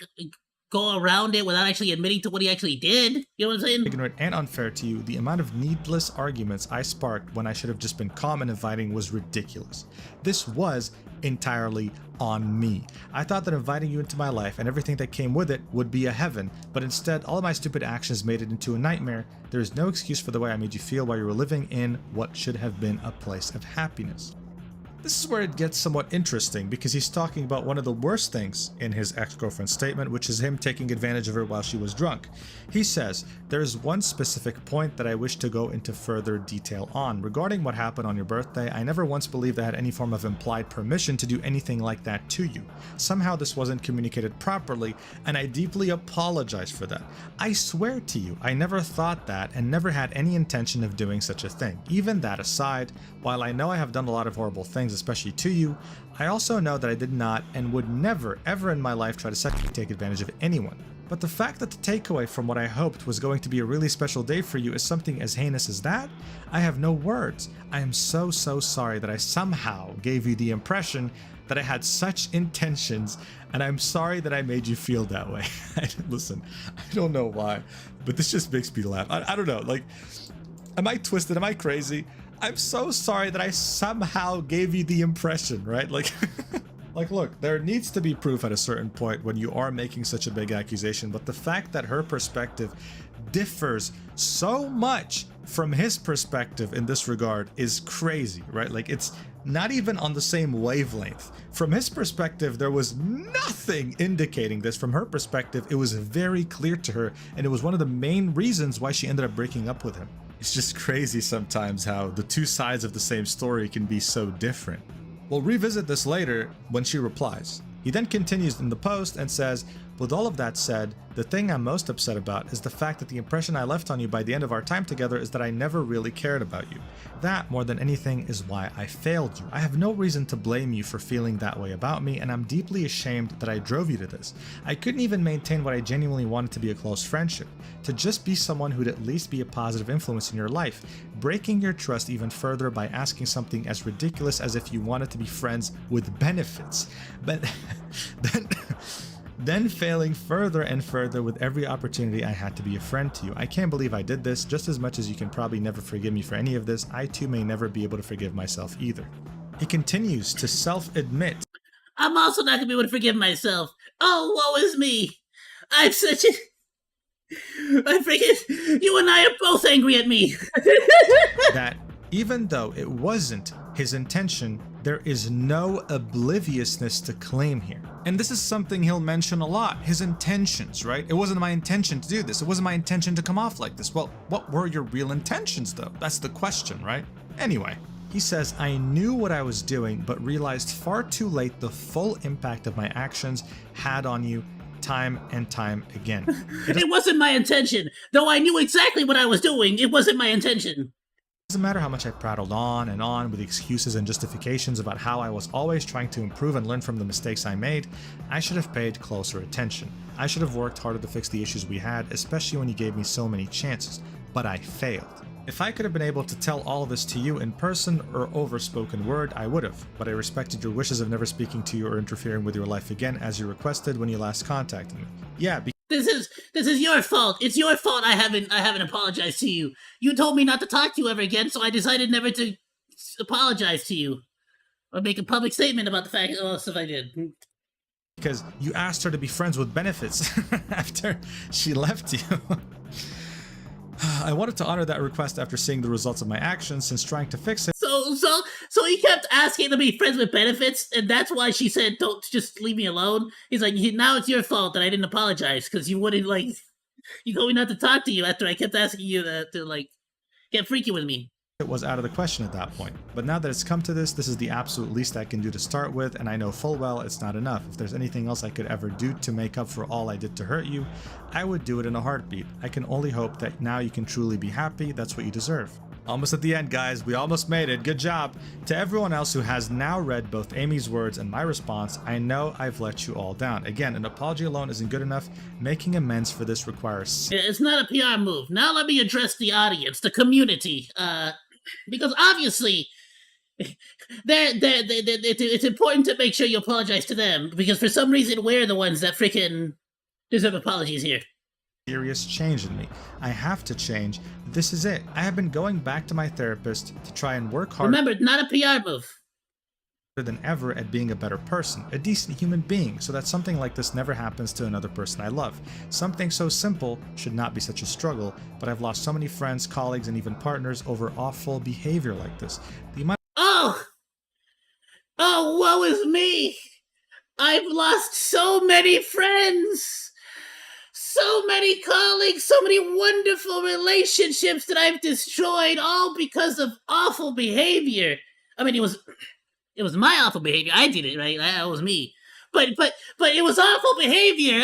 go around it without actually admitting to what he actually did. You know what I'm saying? Ignorant and unfair to you, the amount of needless arguments I sparked when I should have just been calm and inviting was ridiculous. This was entirely on me. I thought that inviting you into my life and everything that came with it would be a heaven, but instead all of my stupid actions made it into a nightmare. There is no excuse for the way I made you feel while you were living in what should have been a place of happiness. This is where it gets somewhat interesting because he's talking about one of the worst things in his ex-girlfriend's statement, which is him taking advantage of her while she was drunk. He says, there is one specific point that I wish to go into further detail on. Regarding what happened on your birthday, I never once believed I had any form of implied permission to do anything like that to you. Somehow this wasn't communicated properly, and I deeply apologize for that. I swear to you, I never thought that and never had any intention of doing such a thing. Even that aside, while I know I have done a lot of horrible things, especially to you, I also know that I did not and would never ever in my life try to sexually take advantage of anyone. But the fact that the takeaway from what I hoped was going to be a really special day for you is something as heinous as that, I have no words. I am so sorry that I somehow gave you the impression that I had such intentions, and I'm sorry that I made you feel that way. Listen, I don't know why, but this just makes me laugh. I don't know, like, am I twisted? Am I crazy? I'm so sorry that I somehow gave you the impression, right? Like, like, look, there needs to be proof at a certain point when you are making such a big accusation, but the fact that her perspective differs so much from his perspective in this regard is crazy, right? Like, it's not even on the same wavelength. From his perspective, there was nothing indicating this. From her perspective, it was very clear to her, and it was one of the main reasons why she ended up breaking up with him. It's just crazy sometimes how the two sides of the same story can be so different. We'll revisit this later when she replies. He then continues in the post and says, with all of that said, the thing I'm most upset about is the fact that the impression I left on you by the end of our time together is that I never really cared about you. That, more than anything, is why I failed you. I have no reason to blame you for feeling that way about me, and I'm deeply ashamed that I drove you to this. I couldn't even maintain what I genuinely wanted to be a close friendship, to just be someone who'd at least be a positive influence in your life, breaking your trust even further by asking something as ridiculous as if you wanted to be friends with benefits. But then failing further and further with every opportunity I had to be a friend to you. I can't believe I did this. Just as much as you can probably never forgive me for any of this, I too may never be able to forgive myself either. He continues to self-admit, I'm also not gonna be able to forgive myself. Oh, woe is me. I'm such a... I freaking... You and I are both angry at me. that even though it wasn't his intention, there is no obliviousness to claim here. And this is something he'll mention a lot, his intentions, right? It wasn't my intention to do this. It wasn't my intention to come off like this. Well, what were your real intentions though? That's the question, right? Anyway, he says, I knew what I was doing, but realized far too late the full impact of my actions had on you time and time again. It wasn't my intention. Though I knew exactly what I was doing, it wasn't my intention. It doesn't matter how much I prattled on and on with excuses and justifications about how I was always trying to improve and learn from the mistakes I made. I should have paid closer attention. I should have worked harder to fix the issues we had, especially when you gave me so many chances. but I failed. If I could have been able to tell all this to you in person or over spoken word, I would have, but I respected your wishes of never speaking to you or interfering with your life again as you requested when you last contacted me. Yeah, This is your fault. It's your fault I haven't apologized to you. You told me not to talk to you ever again, so I decided never to apologize to you or make a public statement about the fact of all the stuff I did. because you asked her to be friends with benefits after she left you. I wanted to honor that request after seeing the results of my actions, since trying to fix it. So he kept asking to be friends with benefits, and that's why she said, "Don't just leave me alone." He's like, "Now it's your fault that I didn't apologize because you wouldn't you told me not to talk to you after I kept asking you to get freaky with me." It was out of the question at that point. But now that it's come to this is the absolute least I can do to start with, and I know full well it's not enough. If there's anything else I could ever do to make up for all I did to hurt you, I would do it in a heartbeat. I can only hope that now you can truly be happy. That's what you deserve. Almost at the end, guys. We almost made it. Good job. To everyone else who has now read both Amy's words and my response, I know I've let you all down. Again, an apology alone isn't good enough. Making amends for this requires... It's not a PR move. Now let me address the audience, the community. Because obviously, it's important to make sure you apologize to them, because for some reason we're the ones that freaking deserve apologies here. Serious change in me. I have to change. This is it. I have been going back to my therapist to try and work harder. Remember, not a PR move. Than ever at being a better person, a decent human being, so that something like this never happens to another person I love. Something so simple should not be such a struggle, but I've lost so many friends, colleagues, and even partners over awful behavior like this. The amount Oh, woe is me! I've lost so many friends! So many colleagues, so many wonderful relationships that I've destroyed, all because of awful behavior. I mean, it was my awful behavior. I did it, right? That was me. But it was awful behavior.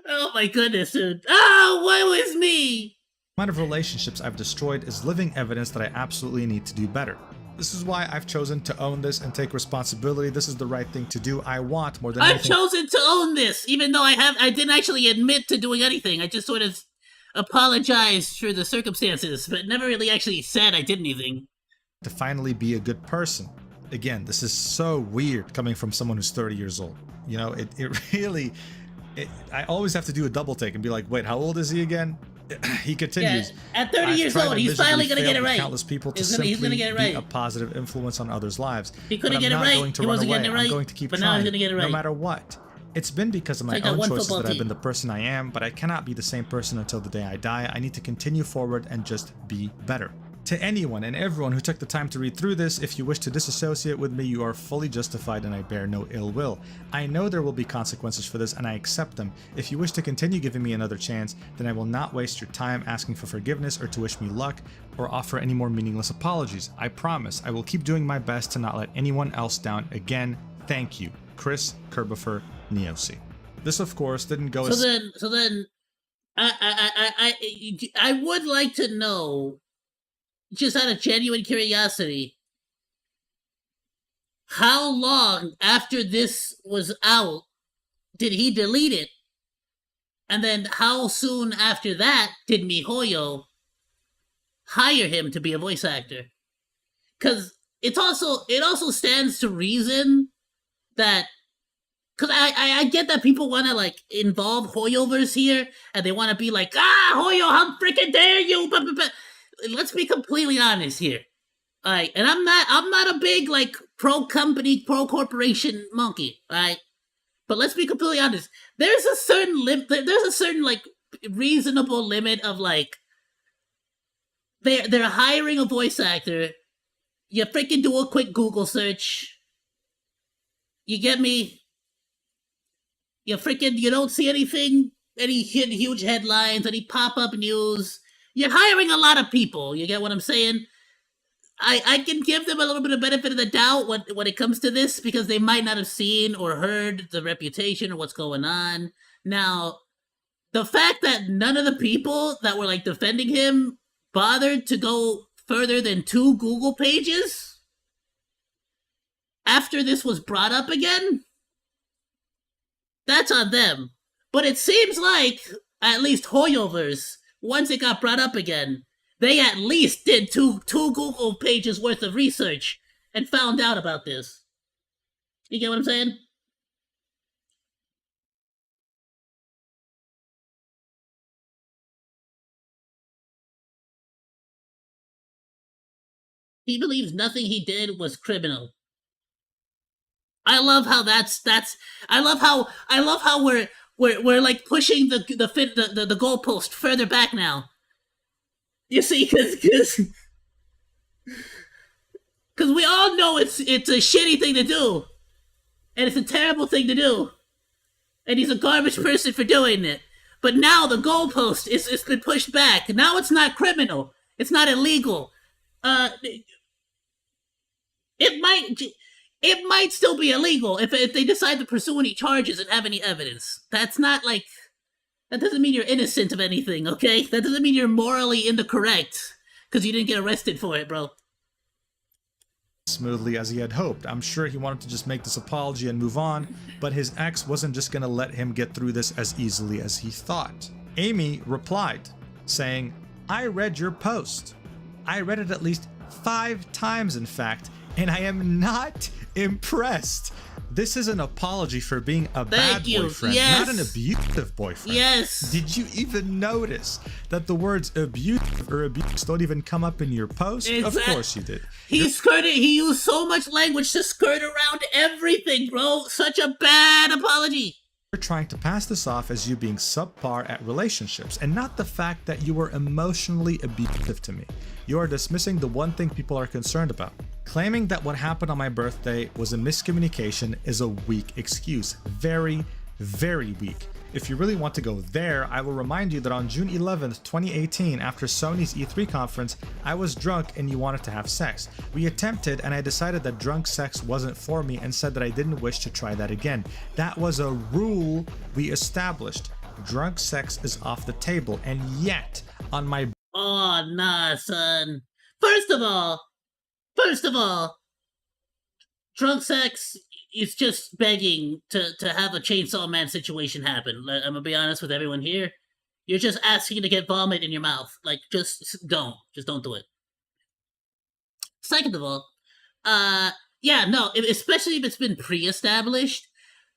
Oh my goodness, dude. Woe is me! The amount of relationships I've destroyed is living evidence that I absolutely need to do better. This is why I've chosen to own this and take responsibility. This is the right thing to do. I want more than anything. I've chosen to own this, even though I didn't actually admit to doing anything. I just sort of apologized for the circumstances, but never really actually said I did anything. To finally be a good person. Again, this is so weird coming from someone who's 30 years old. You know, it really... I always have to do a double take and be like, wait, how old is he again? He continues. Yeah, at 30 years old, he's finally going to get it right. Countless people to simply be a positive influence on others' lives. He couldn't get it right. He wasn't getting it right. I'm going to keep but trying, now he's going to get it right. no matter what. It's been because of my own choices that I've been the person I am, but I cannot be the same person until the day I die. I need to continue forward and just be better. To anyone and everyone who took the time to read through this, if you wish to disassociate with me, you are fully justified and I bear no ill will. I know there will be consequences for this and I accept them. If you wish to continue giving me another chance, then I will not waste your time asking for forgiveness or to wish me luck or offer any more meaningless apologies. I promise I will keep doing my best to not let anyone else down again. Thank you. Chris Kerbifer Neosi. This, of course, didn't go as... So then, I would like to know, just out of genuine curiosity, how long after this was out did he delete it? And then how soon after that did MiHoYo hire him to be a voice actor? Because it also stands to reason that, because I get that people want to involve Hoyoverse here, and they want to be like, Hoyo, how freaking dare you? But let's be completely honest here. Alright, and I'm not a big pro company, pro corporation monkey, alright? But let's be completely honest. There's a certain reasonable limit of they're hiring a voice actor. You freaking do a quick Google search. You get me? You don't see anything, any huge headlines, any pop-up news. You're hiring a lot of people. You get what I'm saying? I can give them a little bit of benefit of the doubt when it comes to this, because they might not have seen or heard the reputation or what's going on. Now, the fact that none of the people that were defending him bothered to go further than 2 Google pages after this was brought up again, that's on them. But it seems like at least Hoyoverse, once it got brought up again, they at least did two Google pages worth of research and found out about this. You get what I'm saying? He believes nothing he did was criminal. I love how I love how we're like pushing the goalpost further back now. You see, because we all know it's a shitty thing to do, and it's a terrible thing to do, and he's a garbage person for doing it. But now the goalpost it's been pushed back. Now it's not criminal. It's not illegal. It might still be illegal if they decide to pursue any charges and have any evidence. That's not like... That doesn't mean you're innocent of anything, okay? That doesn't mean you're morally incorrect because you didn't get arrested for it, bro. Smoothly as he had hoped. I'm sure he wanted to just make this apology and move on, but his ex wasn't just gonna let him get through this as easily as he thought. Amy replied, saying, I read your post. I read it at least 5 times, in fact, and I am not impressed. This is an apology for being a bad boyfriend, not an abusive boyfriend. Yes. Did you even notice that the words abusive or abuse don't even come up in your post? Of course you did. He used so much language to skirt around everything, bro. Such a bad apology. You're trying to pass this off as you being subpar at relationships and not the fact that you were emotionally abusive to me. You are dismissing the one thing people are concerned about. Claiming that what happened on my birthday was a miscommunication is a weak excuse. Very, very weak. If you really want to go there, I will remind you that on June 11th, 2018, after Sony's E3 conference, I was drunk and you wanted to have sex. We attempted and I decided that drunk sex wasn't for me and said that I didn't wish to try that again. That was a rule we established. Drunk sex is off the table, and yet, on my... Oh, nah, son. First of all, drunk sex is just begging to have a Chainsaw Man situation happen. I'm gonna be honest with everyone here. You're just asking to get vomit in your mouth. Like, just don't do it. Second of all, yeah, no, especially if it's been pre-established.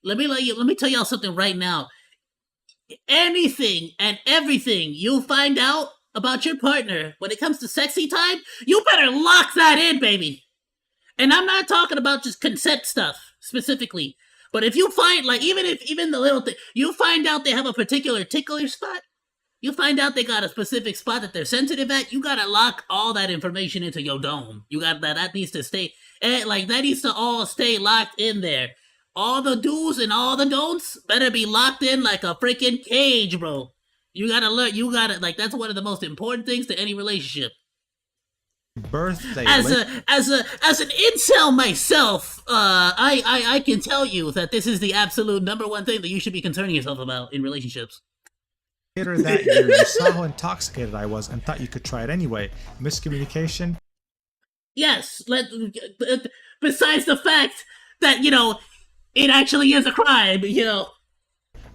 Let me tell y'all something right now. Anything and everything you find out about your partner when it comes to sexy time, you better lock that in, baby. And I'm not talking about just consent stuff specifically, but if you find, like, even the little thing, you find out they have a particular tickler spot, you find out they got a specific spot that they're sensitive at, you gotta lock all that information into your dome. You got that needs to stay, that needs to all stay locked in there. All the do's and all the don'ts better be locked in like a freaking cage, bro. You gotta, like, that's one of the most important things to any relationship. Birthday. As an incel myself, I can tell you that this is the absolute #1 thing that you should be concerning yourself about in relationships. Later that year, you saw how intoxicated I was and thought you could try it anyway. Miscommunication? Yes, besides the fact that, it actually is a crime,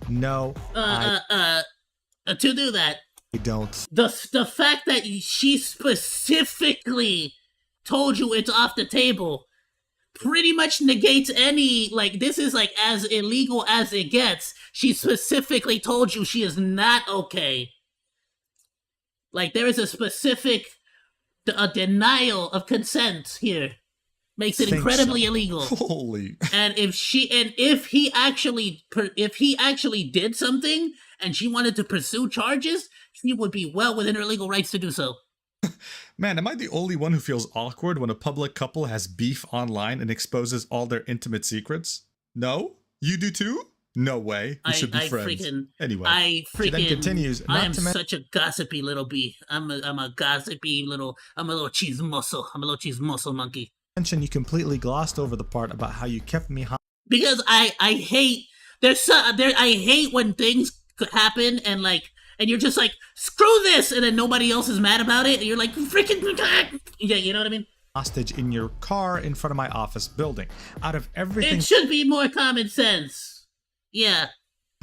No. To do that. I don't. The fact that she specifically told you it's off the table pretty much negates any, like, this is like as illegal as it gets. She specifically told you she is not okay. Like, there is a specific denial of consent here. Makes it incredibly illegal. Holy. And if he actually did something and she wanted to pursue charges, she would be well within her legal rights to do so. Man, am I the only one who feels awkward when a public couple has beef online and exposes all their intimate secrets? No? You do too? No way. We should be friends. Anyway, she then continues. I am such a gossipy little bee. I'm a gossipy little. I'm a little chismoso. I'm a little chismoso monkey. You completely glossed over the part about how you kept me hot. Because I hate I hate when things happen and you're just like, screw this, and then nobody else is mad about it, and you're like, freaking, yeah, you know what I mean? Hostage in your car in front of my office building. Out of everything, it should be more common sense. Yeah.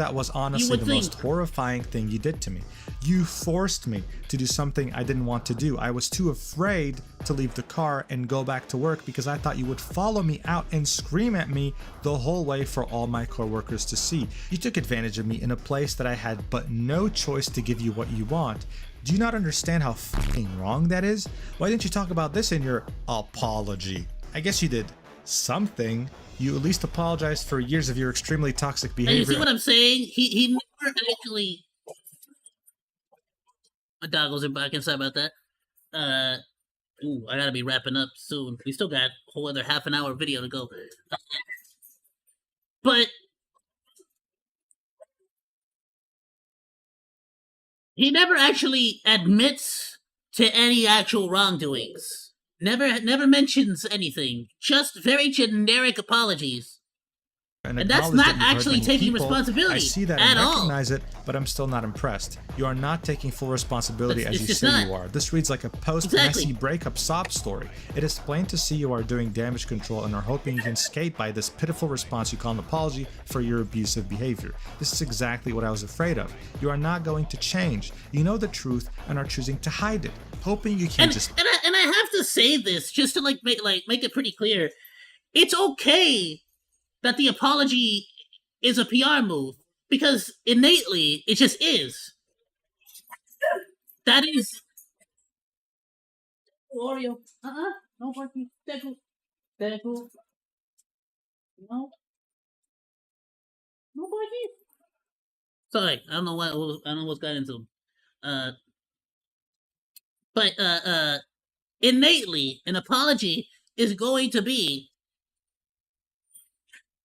That was honestly the most horrifying thing you did to me. You forced me to do something I didn't want to do. I was too afraid to leave the car and go back to work because I thought you would follow me out and scream at me the whole way for all my coworkers to see. You took advantage of me in a place that I had but no choice to give you what you want. Do you not understand how fucking wrong that is? Why didn't you talk about this in your apology? I guess you did something. You at least apologized for years of your extremely toxic behavior. And you see what I'm saying? He never actually... My doggos are back. I'm sorry about that. Ooh, I gotta be wrapping up soon. We still got a whole other half an hour video to go. But... he never actually admits to any actual wrongdoings. Never mentions anything. Just very generic apologies. And that's not actually taking responsibility. I see that and recognize it, but I'm still not impressed. You are not taking full responsibility as you say you are. This reads like a post-messy breakup sob story. It is plain to see you are doing damage control and are hoping you can escape by this pitiful response you call an apology for your abusive behavior. This is exactly what I was afraid of. You are not going to change. You know the truth and are choosing to hide it, hoping you can And I have to say this just to make it pretty clear. It's okay that the apology is a PR move, because innately it just is. That is... Oreo. No working. Deku. No. No working. Sorry, I don't know what's got into him. But innately, an apology is going to be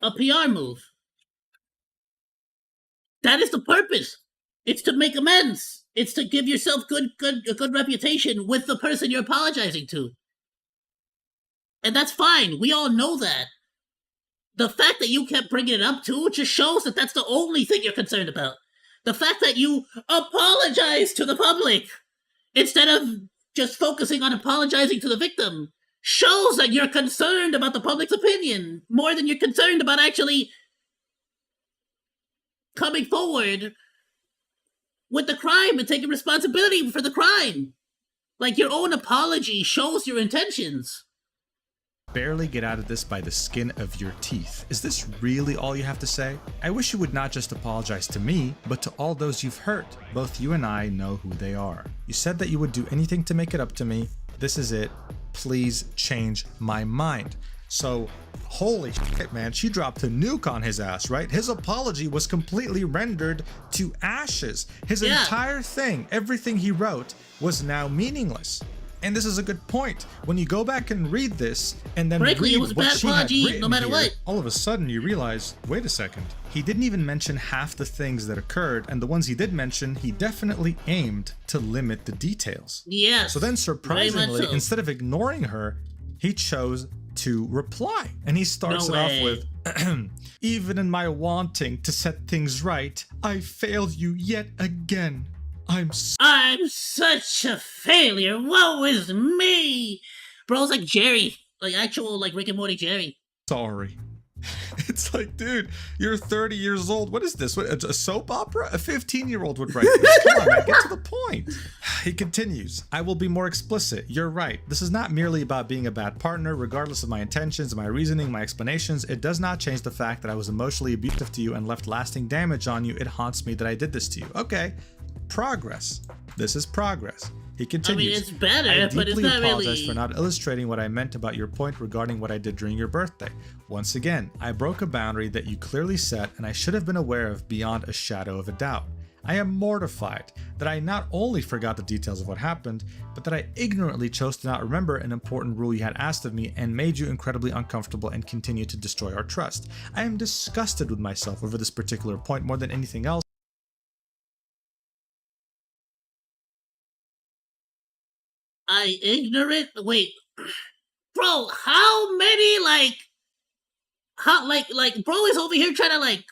a PR move. That is the purpose. It's to make amends. It's to give yourself a good reputation with the person you're apologizing to. And that's fine. We all know that. The fact that you kept bringing it up too just shows that that's the only thing you're concerned about. The fact that you apologize to the public instead of just focusing on apologizing to the victim shows that you're concerned about the public's opinion more than you're concerned about actually coming forward with the crime and taking responsibility for the crime. Like, your own apology shows your intentions. Barely get out of this by the skin of your teeth. Is this really all you have to say? I wish you would not just apologize to me, but to all those you've hurt. Both you and I know who they are. You said that you would do anything to make it up to me. This is it. Please change my mind. So, holy shit, man, she dropped a nuke on his ass, right? His apology was completely rendered to ashes. His entire thing, everything he wrote, was now meaningless. And this is a good point. When you go back and read this, and then read it was a what bad she had apology, written no matter here, what. all of a sudden you realize, wait a second, he didn't even mention half the things that occurred, and the ones he did mention, he definitely aimed to limit the details. Yes. So then, surprisingly, instead of ignoring her, he chose to reply. And he starts it off with, even in my wanting to set things right, I failed you yet again. I'm such a failure. Woe is me. Bro's like Jerry. Like actual, like Rick and Morty Jerry. Sorry. It's like, dude, you're 30 years old. What is this? What, a soap opera? A 15-year-old would write this. Come on, man, get to the point. He continues, I will be more explicit. You're right. This is not merely about being a bad partner. Regardless of my intentions, my reasoning, my explanations, it does not change the fact that I was emotionally abusive to you and left lasting damage on you. It haunts me that I did this to you. Okay. Progress. This is progress. He continues, I mean, it's better, but it's not apologize really... for not illustrating what I meant about your point regarding what I did during your birthday. Once again, I broke a boundary that you clearly set and I should have been aware of beyond a shadow of a doubt. I am mortified that I not only forgot the details of what happened, but that I ignorantly chose to not remember an important rule you had asked of me and made you incredibly uncomfortable and continue to destroy our trust. I am disgusted with myself over this particular point more than anything else. Wait, bro, how many, bro is over here trying to,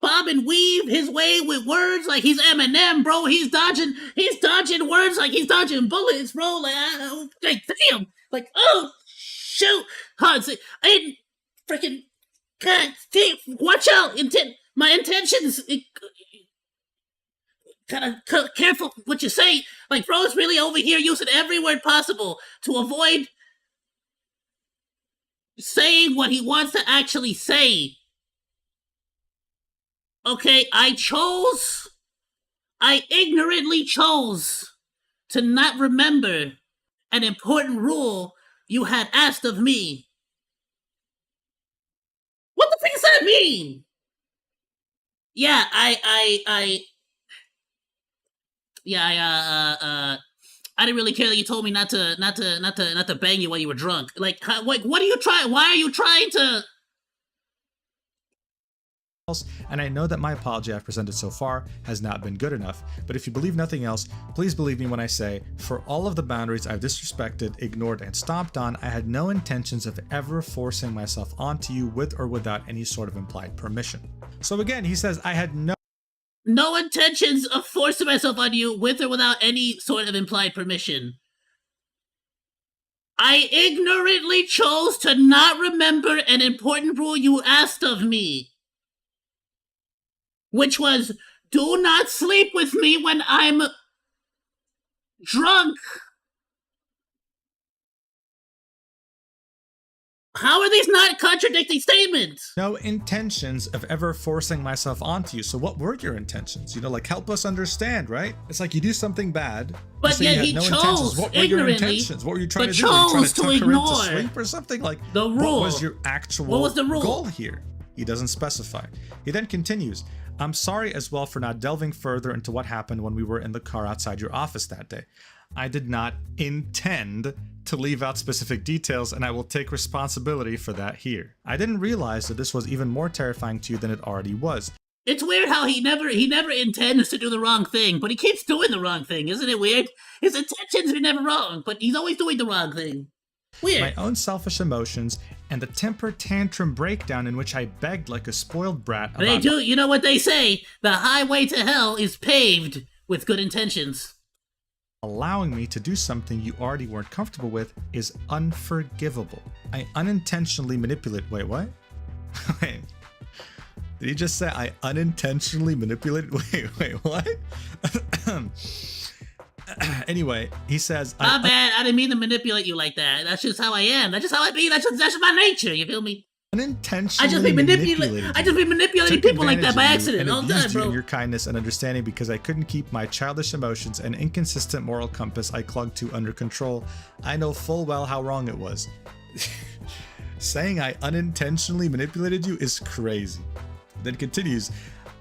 bob and weave his way with words like he's Eminem, bro. He's dodging words like he's dodging bullets, bro. Damn. Oh, shoot. I freaking, God damn, watch out. My intentions. Kind of careful what you say. Like, bro's really over here using every word possible to avoid saying what he wants to actually say. Okay, I ignorantly chose to not remember an important rule you had asked of me. What the fuck does that mean? Yeah, I didn't really care that you told me not to bang you while you were drunk. Like, what are you trying? Why are you trying to? And I know that my apology I've presented so far has not been good enough, but if you believe nothing else, please believe me when I say, for all of the boundaries I've disrespected, ignored, and stomped on, I had no intentions of ever forcing myself onto you with or without any sort of implied permission. So again, he says, I had no intentions of forcing myself on you with or without any sort of implied permission. I ignorantly chose to not remember an important rule you asked of me, which was, do not sleep with me when I'm drunk. How are these not contradicting statements? No intentions of ever forcing myself onto you. So what were your intentions? You know, like, help us understand, right? It's like you do something bad, but yet he chose what were your intentions? What were you trying to do? Were you trying to tuck her into sleep or something? Like, the rule. What was your actual goal here? He doesn't specify. He then continues, I'm sorry as well for not delving further into what happened when we were in the car outside your office that day. I did not intend to leave out specific details, and I will take responsibility for that here. I didn't realize that this was even more terrifying to you than it already was. It's weird how he never intends to do the wrong thing, but he keeps doing the wrong thing. Isn't it weird? His intentions are never wrong, but he's always doing the wrong thing. Weird. My own selfish emotions and the temper tantrum breakdown in which I begged like a spoiled brat about— They do, you know what they say, the highway to hell is paved with good intentions. Allowing me to do something you already weren't comfortable with is unforgivable. I unintentionally manipulate— Wait, what? Wait. Did he just say I unintentionally manipulated— Wait, what? Anyway, he says— My bad, I didn't mean to manipulate you like that. That's just how I am. That's just how I be. That's just my nature, you feel me? Unintentionally I just be manipulating people like that by accident all the time, bro. And your kindness and understanding because I couldn't keep my childish emotions and inconsistent moral compass I clung to under control. I know full well how wrong it was. Saying I unintentionally manipulated you is crazy. Then continues,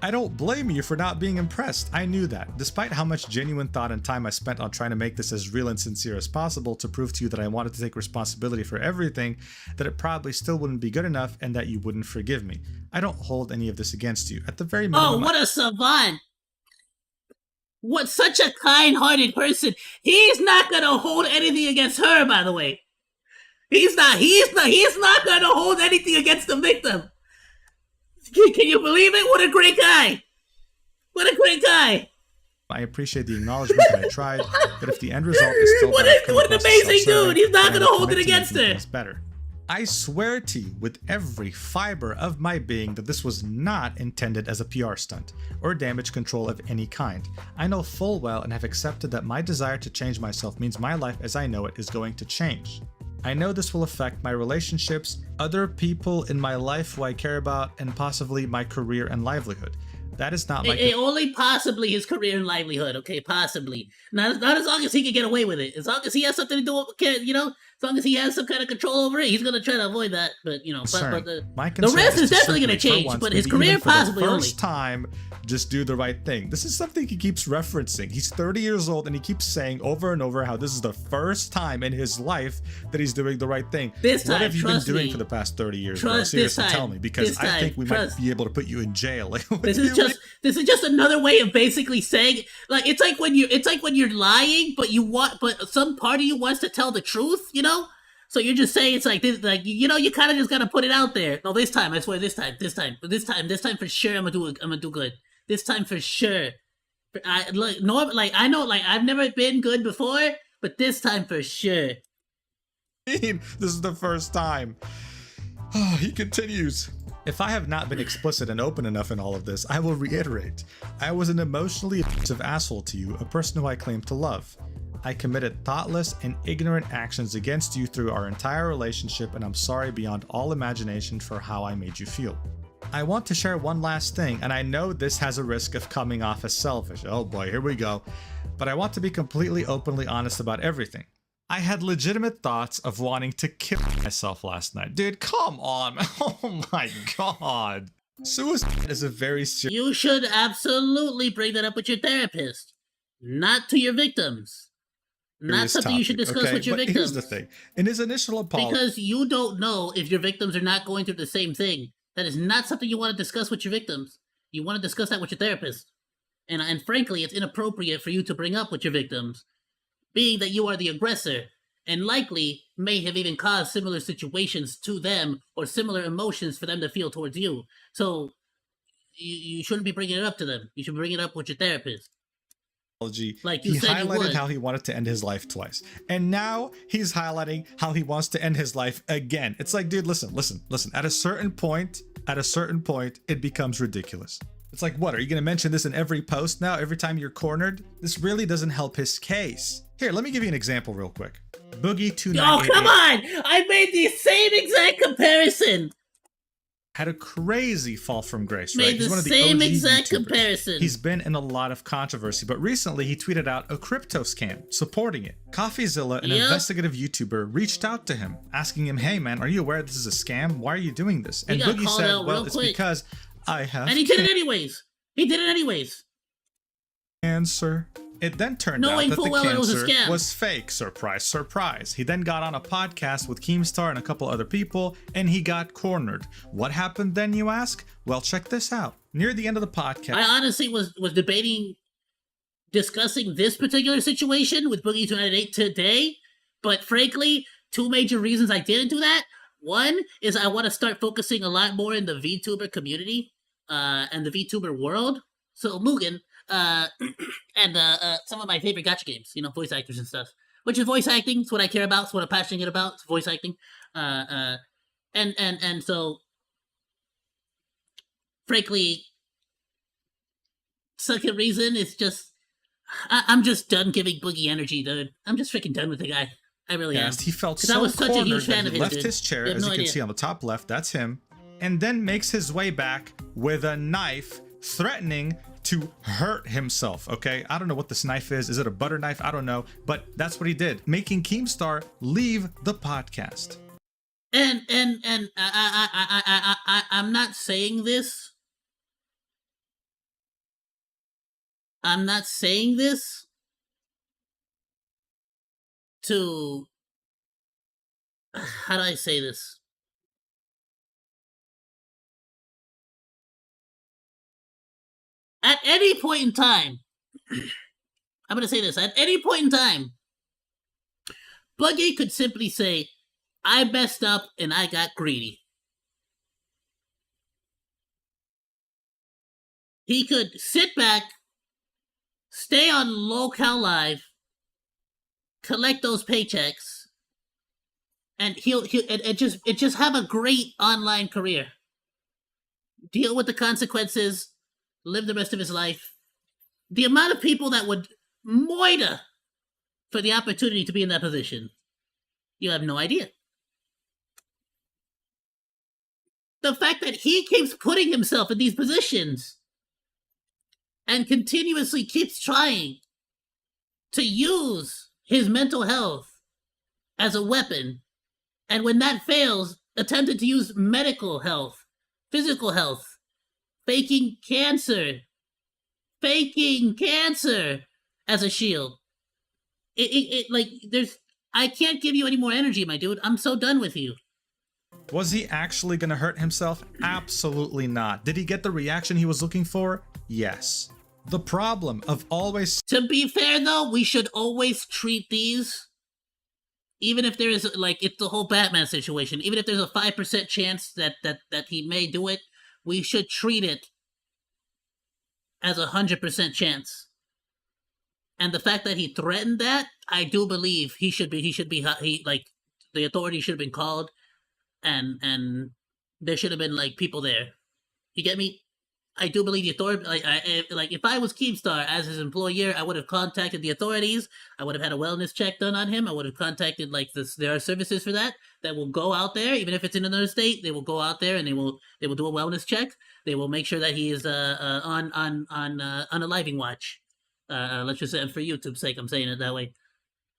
I don't blame you for not being impressed. I knew that. Despite how much genuine thought and time I spent on trying to make this as real and sincere as possible to prove to you that I wanted to take responsibility for everything, that it probably still wouldn't be good enough and that you wouldn't forgive me. I don't hold any of this against you. At the very minimum— Oh, what a savant! What such a kind-hearted person. He's not gonna hold anything against her, by the way. He's not gonna hold anything against the victim. Can you believe it? What a great guy! What a great guy! I appreciate the acknowledgement that I tried, but if the end result is still what an amazing dude! He's not gonna hold it against her. It's better. I swear to you with every fiber of my being that this was not intended as a PR stunt or damage control of any kind. I know full well and have accepted that my desire to change myself means my life as I know it is going to change. I know this will affect my relationships, other people in my life who I care about, and possibly my career and livelihood. That is not my— only possibly his career and livelihood, okay? Possibly. Not as long as he can get away with it. As long as he has something to do with, you know, as long as he has some kind of control over it, he's gonna try to avoid that. But, you know, but the rest is definitely gonna change, but his career possibly only. First time, just do the right thing. This is something he keeps referencing. He's 30 years old and he keeps saying over and over how this is the first time in his life that he's doing the right thing. This time, what have you been doing me. for the past 30 years? Seriously, tell me, because I think we might be able to put you in jail. This is just another way of basically saying, like, it's like when you're lying, but some part of you wants to tell the truth, you know? So you're just saying it's like this, like, you know, you kind of just gotta put it out there. No, this time, I swear, this time for sure, I'm gonna do good. This time for sure. I know, like, I've never been good before, but this time for sure. This is the first time. He continues. If I have not been explicit and open enough in all of this, I will reiterate. I was an emotionally abusive asshole to you, a person who I claim to love. I committed thoughtless and ignorant actions against you through our entire relationship, and I'm sorry beyond all imagination for how I made you feel. I want to share one last thing, and I know this has a risk of coming off as selfish. Oh boy, here we go. But I want to be completely openly honest about everything. I had legitimate thoughts of wanting to kill myself last night. Dude, come on. Oh my god. Suicide is a very serious... You should absolutely bring that up with your therapist. Not to your victims. Not something topic, you should discuss okay? with your But victims. here's the thing. In his initial apology... Because you don't know if your victims are not going through the same thing. That is not something you want to discuss with your victims. You want to discuss that with your therapist. And frankly, it's inappropriate for you to bring up with your victims, being that you are the aggressor, and likely may have even caused similar situations to them or similar emotions for them to feel towards you. So you shouldn't be bringing it up to them. You should bring it up with your therapist. Like you he said you highlighted would. how he wanted to end his life twice, and now he's highlighting how he wants to end his life again. It's like, dude, listen. At a certain point, it becomes ridiculous. It's like, what, are you going to mention this in every post now, every time you're cornered? This really doesn't help his case. Here, let me give you an example real quick. Boogie2988 Oh, come on! I made the same exact comparison! had a crazy fall from grace, right? Made He's the one of the same OG exact YouTubers. comparison. He's been in a lot of controversy, but recently he tweeted out a crypto scam, supporting it. CoffeeZilla, an Yep. investigative YouTuber, reached out to him, asking him, hey man, are you aware this is a scam? Why are you doing this? And got Boogie called said, out well, real it's quick. because I have And he did it anyways. He did it anyways. cancer. It then turned Knowing out that full the well it was a cancer scam. was fake. Surprise, surprise. He then got on a podcast with Keemstar and a couple other people, and he got cornered. What happened then, you ask? Well, check this out. Near the end of the podcast, I honestly was discussing this particular situation with Boogie298 today, but frankly, two major reasons I didn't do that. One is I want to start focusing a lot more in the VTuber community and the VTuber world. So Mugen, and some of my favorite gacha games, voice actors and stuff. Which is voice acting. It's what I care about. It's what I'm passionate about. It's voice acting. And so, frankly, second reason is just I'm just done giving Boogie energy, dude. I'm just freaking done with the guy. I really am. he felt 'Cause I so was such a cornered huge fan that of he his, left dude. his chair, You have as no you can idea. see on the top left, that's him, and then makes his way back with a knife, threatening to hurt himself, okay? I don't know what this knife is. Is it a butter knife? I don't know. But that's what he did, making Keemstar leave the podcast. And I'm not saying this. I'm not saying this to, how do I say this? At any point in time, I'm going to say this, at any point in time, Buggy could simply say, I messed up and I got greedy. He could sit back, stay on Locale Live, collect those paychecks, and he'll just have a great online career. Deal with the consequences, live the rest of his life. The amount of people that would moita for the opportunity to be in that position, you have no idea. The fact that he keeps putting himself in these positions and continuously keeps trying to use his mental health as a weapon, and when that fails, attempted to use medical health, physical health, faking cancer as a shield. I can't give you any more energy, my dude. I'm so done with you. Was he actually gonna hurt himself? Absolutely not. Did he get the reaction he was looking for? Yes. The problem of always... To be fair, though, we should always treat these, even if there is, it's the whole Batman situation, even if there's a 5% chance that he may do it, we should treat it as a 100% chance. And the fact that he threatened that, I do believe the authorities should have been called, and there should have been like people there. You get me? I do believe the authority. Like if I was Keemstar as his employer, I would have contacted the authorities. I would have had a wellness check done on him. I would have contacted like this. There are services for that will go out there, even if it's in another state. They will go out there and they will do a wellness check. They will make sure that he is on a living watch. Let's just say for YouTube's sake, I'm saying it that way.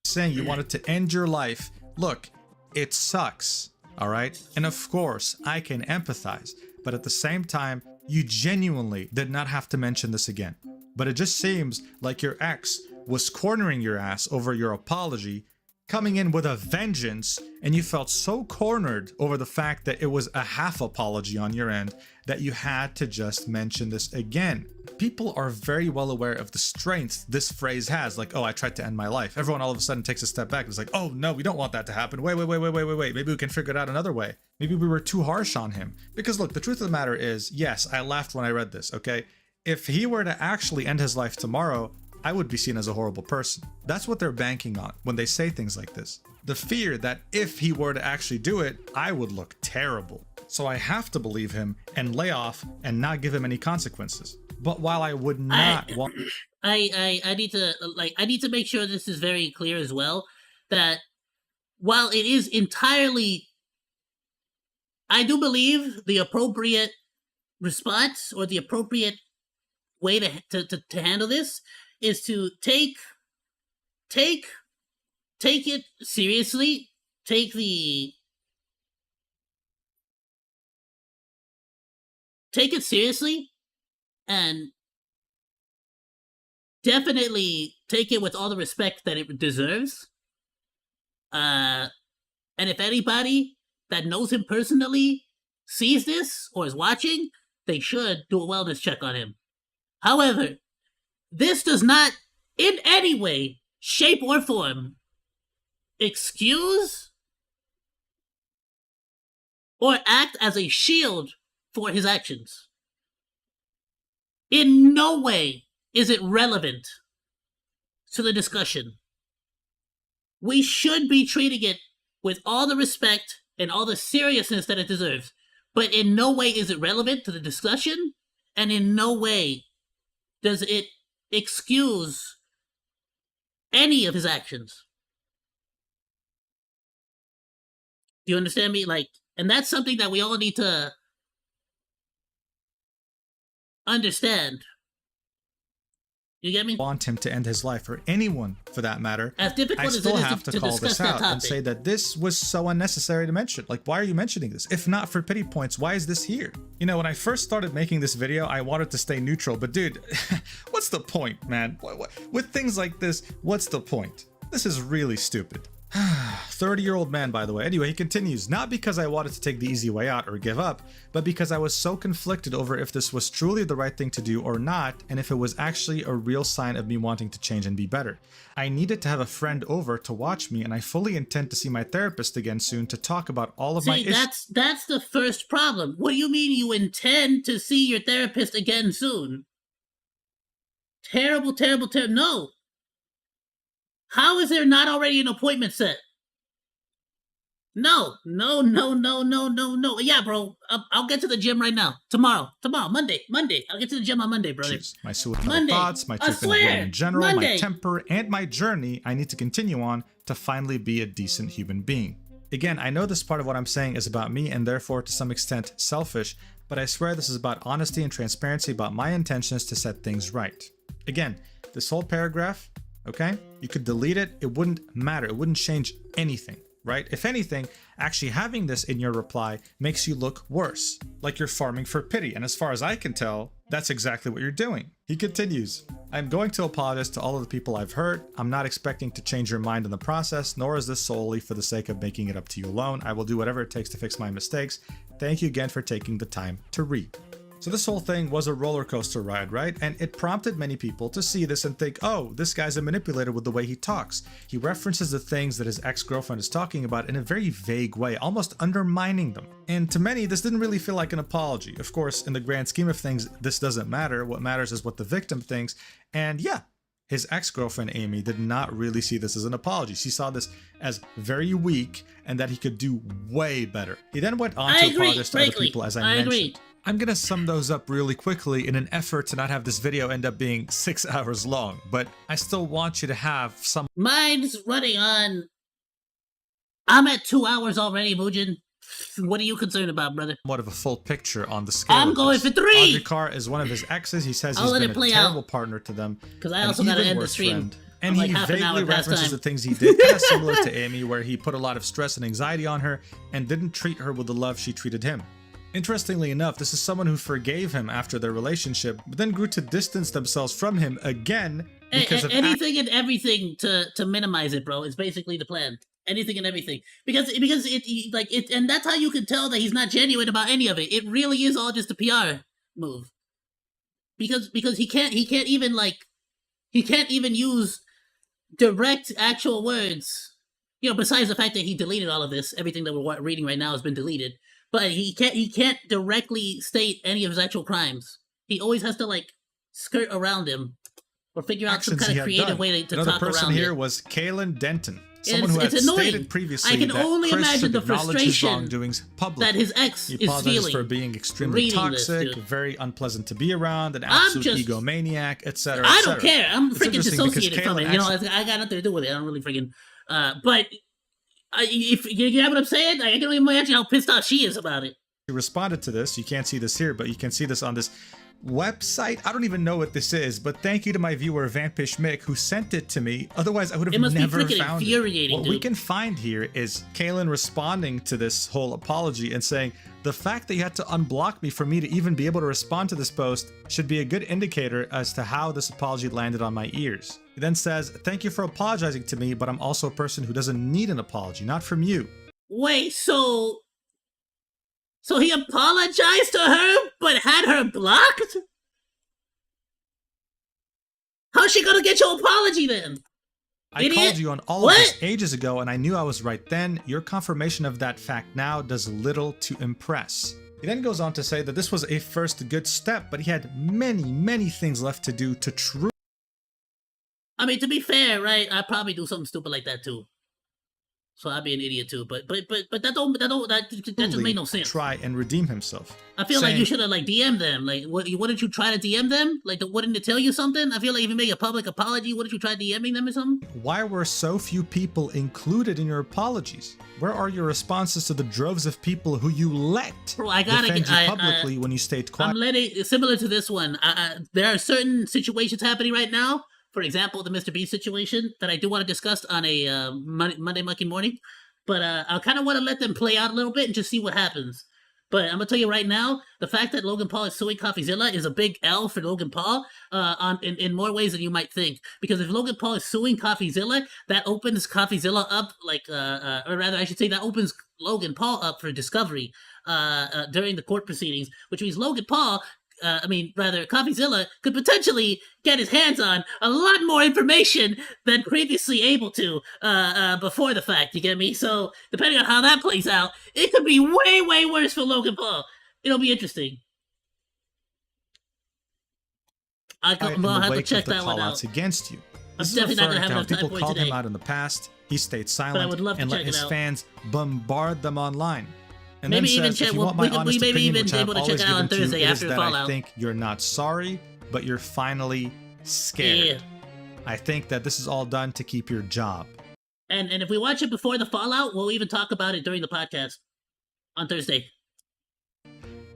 Saying you wanted to end your life. Look, it sucks. All right, and of course I can empathize, but at the same time, you genuinely did not have to mention this again. But it just seems like your ex was cornering your ass over your apology, coming in with a vengeance, and you felt so cornered over the fact that it was a half apology on your end that you had to just mention this again. People are very well aware of the strength this phrase has, like, oh, I tried to end my life. Everyone all of a sudden takes a step back and is like, oh no, we don't want that to happen. Wait. Maybe we can figure it out another way. Maybe we were too harsh on him. Because look, the truth of the matter is, yes, I laughed when I read this, okay? If he were to actually end his life tomorrow, I would be seen as a horrible person. That's what they're banking on when they say things like this. The fear that if he were to actually do it, I would look terrible. So I have to believe him and lay off and not give him any consequences. But while I would not want... I need to make sure this is very clear as well, that while it is entirely... I do believe the appropriate response or the appropriate way to handle this is to take it seriously, take it seriously, and definitely take it with all the respect that it deserves. And if anybody that knows him personally sees this or is watching, they should do a wellness check on him. However, this does not in any way, shape, or form excuse or act as a shield for his actions. In no way is it relevant to the discussion. We should be treating it with all the respect and all the seriousness that it deserves, but in no way is it relevant to the discussion, and in no way does it excuse any of his actions. Do you understand me? And that's something that we all need to understand. You get me? Want him to end his life, or anyone for that matter. As difficult I as still it is have to call discuss this that out topic, and say that this was so unnecessary to mention. Like, why are you mentioning this? If not for pity points, why is this here? You know, when I first started making this video, I wanted to stay neutral, but dude, what's the point, man? With things like this, what's the point? This is really stupid. 30-year-old man, by the way. Anyway, he continues, not because I wanted to take the easy way out or give up, but because I was so conflicted over if this was truly the right thing to do or not, and if it was actually a real sign of me wanting to change and be better. I needed to have a friend over to watch me, and I fully intend to see my therapist again soon to talk about all of my issues. That's the first problem. What do you mean you intend to see your therapist again soon? Terrible. No. How is there not already an appointment set? No. Yeah, bro. I'll get to the gym right now. Tomorrow, Monday. I'll get to the gym on Monday, brother. Jeez, my suicidal thoughts, my treatment in general, my temper, and my journey I need to continue on to finally be a decent human being. Again, I know this part of what I'm saying is about me and therefore to some extent selfish, but I swear this is about honesty and transparency about my intentions to set things right. Again, this whole paragraph, okay? You could delete it. It wouldn't matter. It wouldn't change anything, right? If anything, actually having this in your reply makes you look worse, like you're farming for pity. And as far as I can tell, that's exactly what you're doing. He continues, I'm going to apologize to all of the people I've hurt. I'm not expecting to change your mind in the process, nor is this solely for the sake of making it up to you alone. I will do whatever it takes to fix my mistakes. Thank you again for taking the time to read. So this whole thing was a roller coaster ride, right? And it prompted many people to see this and think, oh, this guy's a manipulator with the way he talks. He references the things that his ex-girlfriend is talking about in a very vague way, almost undermining them. And to many, this didn't really feel like an apology. Of course, in the grand scheme of things, this doesn't matter. What matters is what the victim thinks. And yeah, His ex-girlfriend Amy did not really see this as an apology. She saw this as very weak and that he could do way better. He then went on to apologize to other people, as I mentioned. I'm gonna sum those up really quickly in an effort to not have this video end up being 6 hours long, but I still want you to have some. Mine's running on. I'm at 2 hours already, Mujin. What are you concerned about, brother? Somewhat of a full picture on the scale. I'm going for 3! Audrey Carr is one of his exes. He says he's been a terrible partner to them. Because I also gotta end the stream. And he vaguely references the things he did, kind of similar to Amy, where he put a lot of stress and anxiety on her and didn't treat her with the love she treated him. Interestingly enough, this is someone who forgave him after their relationship, but then grew to distance themselves from him again because of anything and everything to minimize it, bro. It's basically the plan. Anything and everything, because it, and that's how you can tell that he's not genuine about any of it. It really is all just a PR move, because he can't even use direct actual words, besides the fact that he deleted all of this. Everything that we're reading right now has been deleted, but he can't directly state any of his actual crimes. He always has to skirt around him or figure out some kind of creative way to talk around it. Another person here was Kaylin Denton. Someone who had annoying. stated previously I can that only Chris imagine the frustration that his ex he is feeling. For being extremely toxic, very unpleasant to be around, an absolute egomaniac, etc. I don't care. I'm freaking dissociated from it. I got nothing to do with it. I don't really freaking. But if you get what I'm saying, I can only imagine how pissed off she is about it. He responded to this. You can't see this here, but you can see this on this website. I don't even know what this is, but thank you to my viewer Vampishmick Mick who sent it to me. Otherwise, I would have never found it. What we can find here is Kaylin responding to this whole apology and saying, the fact that you had to unblock me for me to even be able to respond to this post should be a good indicator as to how this apology landed on my ears. He then says, thank you for apologizing to me, but I'm also a person who doesn't need an apology, not from you. Wait, so he apologized to her, but had her blocked? How's she gonna get your apology then? I called you on all of this ages ago, and I knew I was right then. Your confirmation of that fact now does little to impress. He then goes on to say that this was a first good step, but he had many, many things left to do to truly. I mean, to be fair, right? I'd probably do something stupid like that too. So I'd be an idiot too, but that just made no sense. Try and redeem himself. I feel like you should have DM'd them. Wouldn't you try to DM them? Wouldn't it tell you something? I feel like if you make a public apology, wouldn't you try DMing them or something? Why were so few people included in your apologies? Where are your responses to the droves of people who you let defend you publicly when you stayed quiet? I'm letting, similar to this one. There are certain situations happening right now. For example, the Mr. Beast situation that I do want to discuss on a Monday Monkey morning, but I kind of want to let them play out a little bit and just see what happens. But I'm gonna tell you right now, the fact that Logan Paul is suing CoffeeZilla is a big L for Logan Paul, in more ways than you might think. Because if Logan Paul is suing CoffeeZilla, that opens CoffeeZilla up, or rather, I should say, that opens Logan Paul up for discovery during the court proceedings, which means Logan Paul. CoffeeZilla could potentially get his hands on a lot more information than previously able to before the fact, you get me? So, depending on how that plays out, it could be way, way worse for Logan Paul. It'll be interesting. I'll have to check that one out. Against you. I'm definitely not going to have enough time for it today. People called him out in the past, he stayed silent and let his fans bombard them online. And maybe then even says, check. We Maybe even able to check it out on Thursday after the fallout. I think you're not sorry, but you're finally scared. Yeah. I think that this is all done to keep your job. And if we watch it before the fallout, we'll even talk about it during the podcast on Thursday.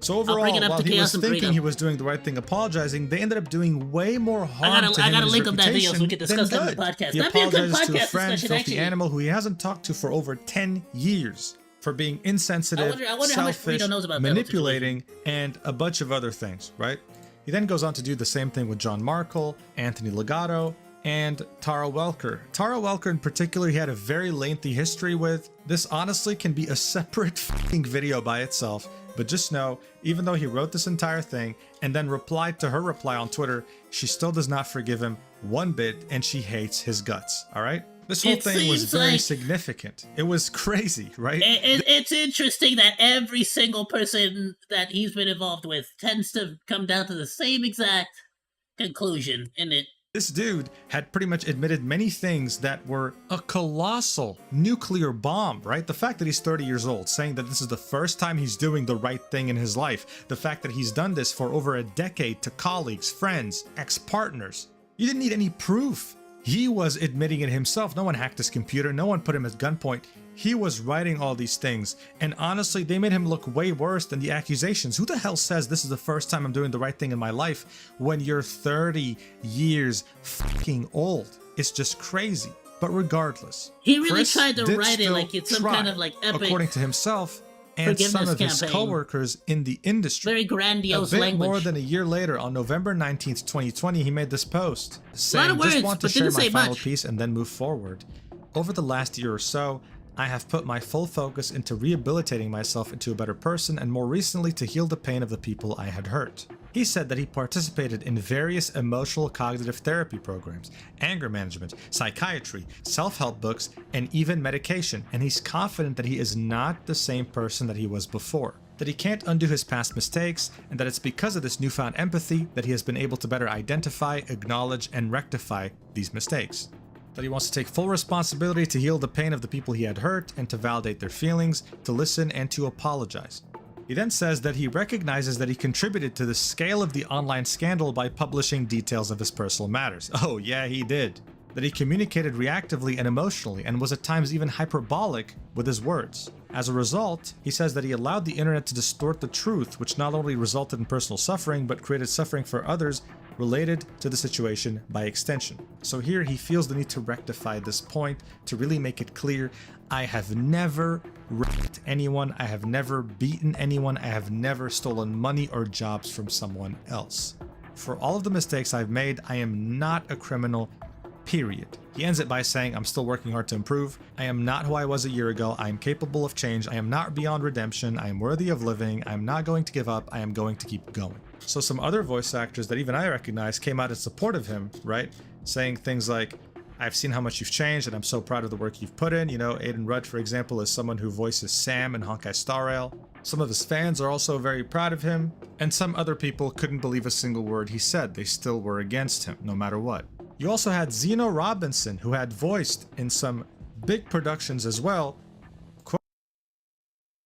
So overall, while he was thinking he was doing the right thing, apologizing, they ended up doing way more harm to him. I gotta link up that video so we can discuss that in the podcast. That'd be a good podcast discussion, to a friend, filthy animal who he hasn't talked to for over 10 years. For being insensitive, selfish, manipulating, and a bunch of other things, right? He then goes on to do the same thing with John Markle, Anthony Legato, and Tara Welker. Tara Welker in particular, he had a very lengthy history with. This honestly can be a separate f***ing video by itself, but just know, even though he wrote this entire thing and then replied to her reply on Twitter, she still does not forgive him one bit and she hates his guts, all right? This whole thing was very significant. It was crazy, right? It's interesting that every single person that he's been involved with tends to come down to the same exact conclusion, isn't it? This dude had pretty much admitted many things that were a colossal nuclear bomb, right? The fact that he's 30 years old, saying that this is the first time he's doing the right thing in his life, the fact that he's done this for over a decade to colleagues, friends, ex-partners. You didn't need any proof. He was admitting it himself. No one hacked his computer. No one put him at gunpoint. He was writing all these things, and honestly, they made him look way worse than the accusations. Who the hell says this is the first time I'm doing the right thing in my life when you're 30 years fucking old? It's just crazy. But regardless, he really Chris tried to did write it still like it's some try, kind of like epic, according to himself and some of his coworkers in the industry. Very grandiose a bit language. More than a year later, on November 19th, 2020, he made this post saying, words, just want to but share didn't my say final much. piece and then move forward. Over the last year or so, I have put my full focus into rehabilitating myself into a better person, and more recently to heal the pain of the people I had hurt. He said that he participated in various emotional cognitive therapy programs, anger management, psychiatry, self-help books, and even medication, and he's confident that he is not the same person that he was before. That he can't undo his past mistakes, and that it's because of this newfound empathy that he has been able to better identify, acknowledge, and rectify these mistakes. That he wants to take full responsibility to heal the pain of the people he had hurt and to validate their feelings, to listen, and to apologize. He then says that he recognizes that he contributed to the scale of the online scandal by publishing details of his personal matters. Oh yeah, he did. That he communicated reactively and emotionally and was at times even hyperbolic with his words. As a result, he says that he allowed the internet to distort the truth, which not only resulted in personal suffering, but created suffering for others related to the situation by extension. So here he feels the need to rectify this point, to really make it clear, I have never raped anyone, I have never beaten anyone, I have never stolen money or jobs from someone else. For all of the mistakes I've made, I am not a criminal, period. He ends it by saying, I'm still working hard to improve. I am not who I was a year ago. I am capable of change. I am not beyond redemption. I am worthy of living. I am not going to give up. I am going to keep going. So some other voice actors that even I recognize came out in support of him, right? Saying things like, I've seen how much you've changed and I'm so proud of the work you've put in. You know, Aiden Rudd, for example, is someone who voices Sam in Honkai Star Rail. Some of his fans are also very proud of him. And some other people couldn't believe a single word he said. They still were against him, no matter what. You also had Zeno Robinson, who had voiced in some big productions as well.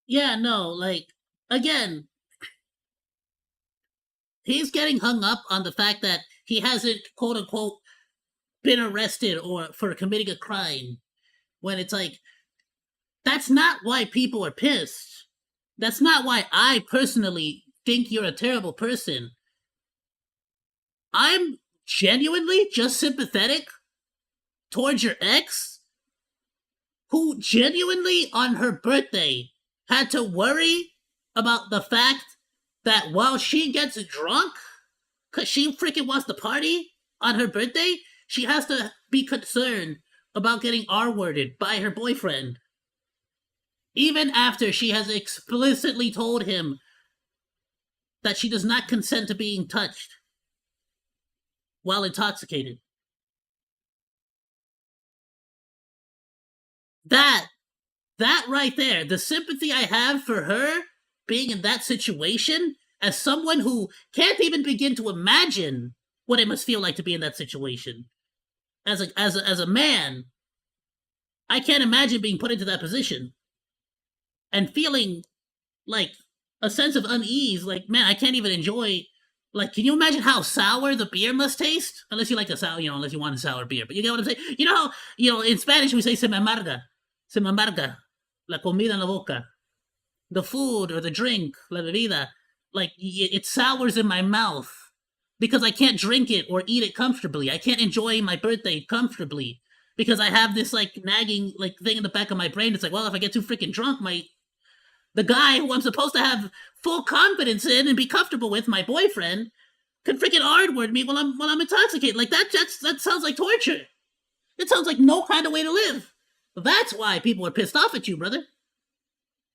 Yeah, no, like, again, he's getting hung up on the fact that he hasn't, quote unquote, been arrested or for committing a crime. When it's like, that's not why people are pissed. That's not why I personally think you're a terrible person. I'm genuinely just sympathetic towards your ex, who genuinely on her birthday had to worry about the fact that while she gets drunk, because she freaking wants to party on her birthday, she has to be concerned about getting R-worded by her boyfriend. Even after she has explicitly told him that she does not consent to being touched while intoxicated. That right there, the sympathy I have for her being in that situation, as someone who can't even begin to imagine what it must feel like to be in that situation. As a man, I can't imagine being put into that position and feeling like a sense of unease. Like, man, I can't even enjoy. Like, can you imagine how sour the beer must taste? Unless you like the sour, unless you want a sour beer. But you get what I'm saying? You know how, in Spanish we say se me amarga, la comida en la boca. The food or the drink, la bebida, like, it sours in my mouth because I can't drink it or eat it comfortably. I can't enjoy my birthday comfortably because I have this, like, nagging, like, thing in the back of my brain. It's like, well, if I get too freaking drunk, the guy who I'm supposed to have full confidence in and be comfortable with, my boyfriend, could freaking R-word me while I'm intoxicated. Like, that sounds like torture. It sounds like no kind of way to live. That's why people are pissed off at you, brother.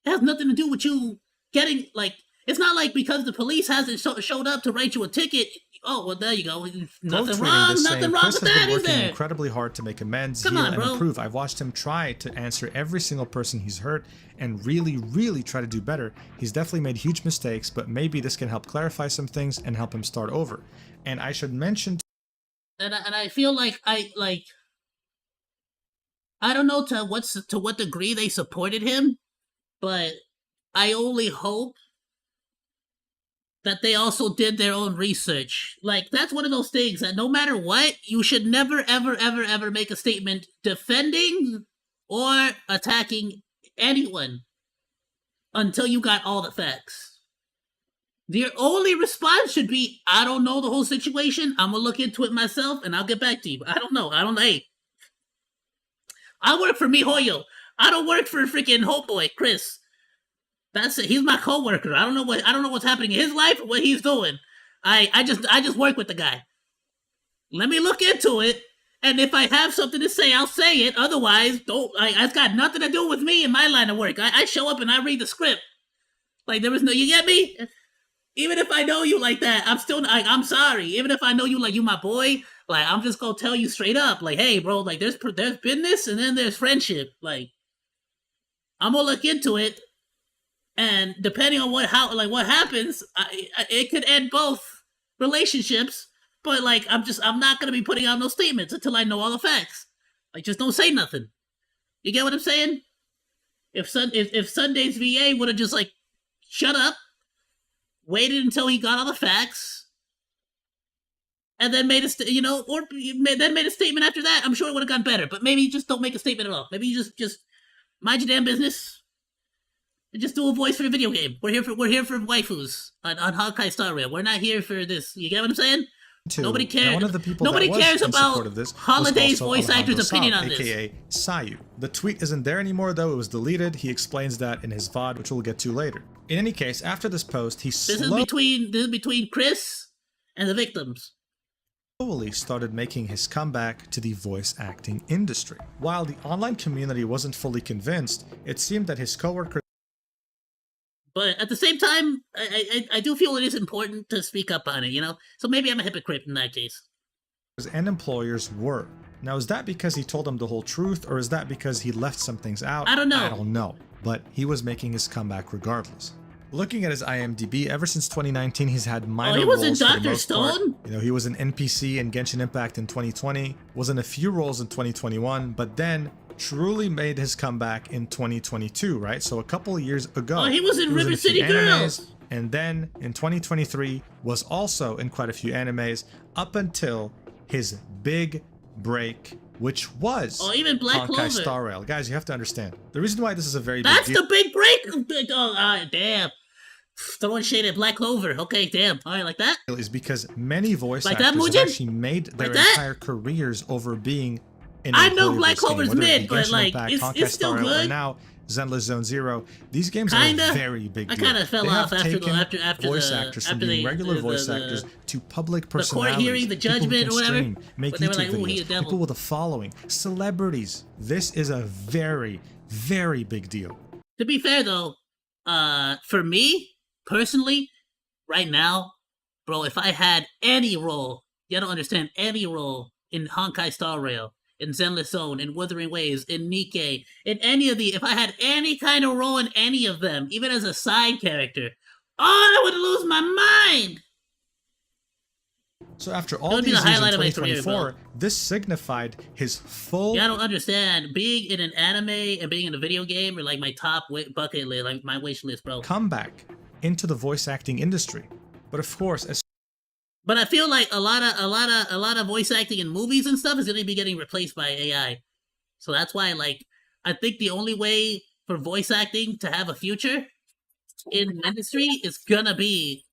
It has nothing to do with you getting, like, it's not like because the police hasn't showed up to write you a ticket. Oh, well, there you go. Nothing wrong with Chris that, has been is working there? incredibly hard to make amends, Come heal, on, and bro. improve. I've watched him try to answer every single person he's hurt and really, really try to do better. He's definitely made huge mistakes, but maybe this can help clarify some things and help him start over. And I should mention and I feel like I don't know to what degree they supported him, but I only hope that they also did their own research. Like, that's one of those things that no matter what, you should never, ever, ever, ever make a statement defending or attacking anyone until you got all the facts. Your only response should be, I don't know the whole situation. I'm gonna look into it myself and I'll get back to you. I don't know. Hey, I work for MiHoYo. I don't work for freaking homeboy, Chris. That's it. He's my coworker. I don't know what's happening in his life or what he's doing. I just work with the guy. Let me look into it, and if I have something to say, I'll say it. Otherwise, don't. It's got nothing to do with me and my line of work. I show up and I read the script. Like, there was no. You get me? Even if I know you like that, I'm still. I'm sorry. Even if I know you like you my boy, like, I'm just gonna tell you straight up. Like, hey, bro. Like, there's business and then there's friendship. Like, I'm gonna look into it. And depending on what happens, it could end both relationships. But like, I'm not gonna be putting out no statements until I know all the facts. Like, just don't say nothing. You get what I'm saying? If Sunday's VA would have just like shut up, waited until he got all the facts, and then made then made a statement after that, I'm sure it would have gone better. But maybe you just don't make a statement at all. Maybe you just mind your damn business. Just do a voice for the video game. We're here for waifus on Honkai Star Rail. We're not here for this. You get what I'm saying? Nobody cares. One of the people Nobody that cares was about of this Holiday's voice Alejandro actor's opinion Saab, on this. aka Ayoo. The tweet isn't there anymore though, it was deleted. He explains that in his VOD, which we'll get to later. In any case, after this post, he This is between Chris and the victims. Slowly started making his comeback to the voice acting industry. While the online community wasn't fully convinced, it seemed that his coworkers But at the same time, I do feel it is important to speak up on it, you know? So maybe I'm a hypocrite in that case. and employers were. Now, is that because he told them the whole truth, or is that because he left some things out? I don't know. I don't know, but he was making his comeback regardless. Looking at his IMDb, ever since 2019, he's had minor roles. Oh, he was in for the Dr. most part. Stone? You know, he was an NPC in Genshin Impact in 2020, was in a few roles in 2021, but then truly made his comeback in 2022, right? So a couple of years ago. Oh, he was in River a few City Girls. animes, and then in 2023 was also in quite a few animes up until his big break, which was even Black Honkai Clover. Star Rail. Guys, you have to understand. The reason why this is a very That's big deal the big break. Oh, damn. Throwing shade at Black Clover. Okay, damn. All right, like that? is because many voice Like actors that, have Mugen? actually made their Like that? entire careers over being in I a know playable Black game, Clover's whether it be mid, but, Genshin like, Impact, it's Honkai still Star Rail, or good. now Zenless Zone Zero. These games are Kinda. a very big I deal. kinda fell They off have after taken after voice the- actors from after being the- regular the- voice the- actors to public court personalities, hearing, the people who judgment can or whatever, stream, make but they were YouTube like, ooh, he a videos, devil. people with a following, celebrities. This is a very, very big deal. To be fair, though, for me, personally, right now, bro, if I had any role, you don't understand, any role in Honkai Star Rail, in Zenless Zone, in Wuthering Waves, in Nikke, in any of if I had any kind of role in any of them, even as a side character, I would lose my mind! So after That all would be these the years in highlight of my career, 2024, this signified his full Yeah, I don't understand. Being in an anime and being in a video game are like my top bucket list, like my wish list, bro. comeback into the voice acting industry. But of course, as But I feel like a lot of voice acting in movies and stuff is going to be getting replaced by AI. So that's why, like, I think the only way for voice acting to have a future in the industry is gonna be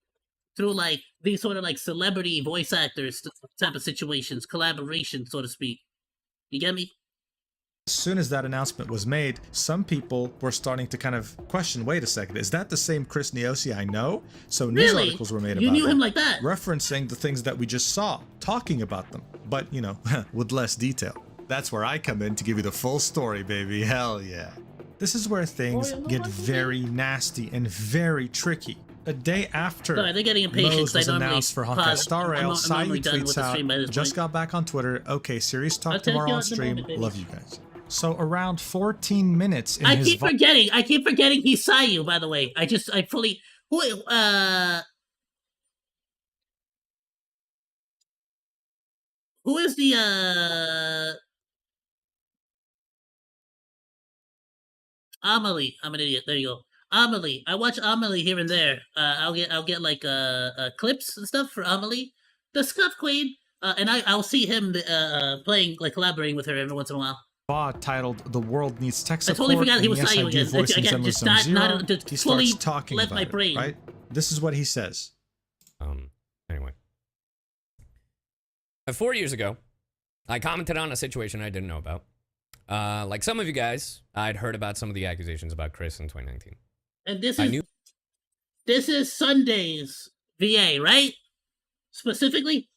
through like these sort of like celebrity voice actors type of situations, collaboration, so to speak. You get me? soon as that announcement was made, some people were starting to kind of question, wait a second, is that the same Chris Neosi I know? So news Really? articles were made You about knew him like that? referencing the things that we just saw, talking about them, but you know, with less detail. That's where I come in to give you the full story, baby. Hell yeah. This is where things get very nasty and very tricky. A day after Sorry, they're getting impatient Lowe's 'cause I was normally announced for Honkai pause. Star Rail, I'm normally Sayoo done with tweets the stream by out, this just point. got back on Twitter, okay, serious talk I'll take tomorrow you on out in a stream, moment, baby. love you guys. So around 14 minutes in I his keep forgetting he's Sayoo, by the way. I fully Who is the Amelie? I'm an idiot. There you go. Amelie. I watch Amelie here and there. I'll get like clips and stuff for Amelie, the Scuff Queen. And I'll see him playing, like collaborating with her every once in a while. Titled "The World Needs Tech I Support." totally forgot he was and yes, Ayoo I do again. voice in Again, Zen just Zone Zero. just He fully starts talking left about my it, brain. right? This is what he says. Anyway. 4 years ago, I commented on a situation I didn't know about. Like some of you guys, I'd heard about some of the accusations about Chris in 2019. And this I is knew this is Sunday's VA, right? Specifically.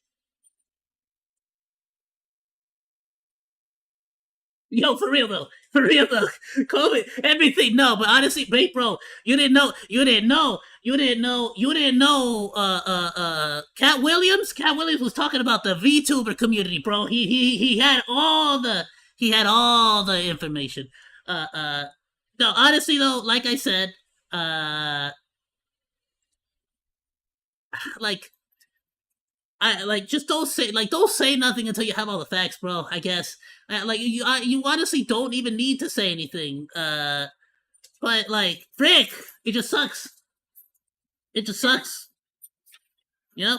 Yo, for real though, COVID, everything. No, but honestly, wait, bro, you didn't know. Cat Williams was talking about the Vtuber community, bro. He had all the information. No, honestly though, like I said, like. Just don't say nothing until you have all the facts, bro. I guess you honestly don't even need to say anything. But like, frick, it just sucks. It just sucks. Yep.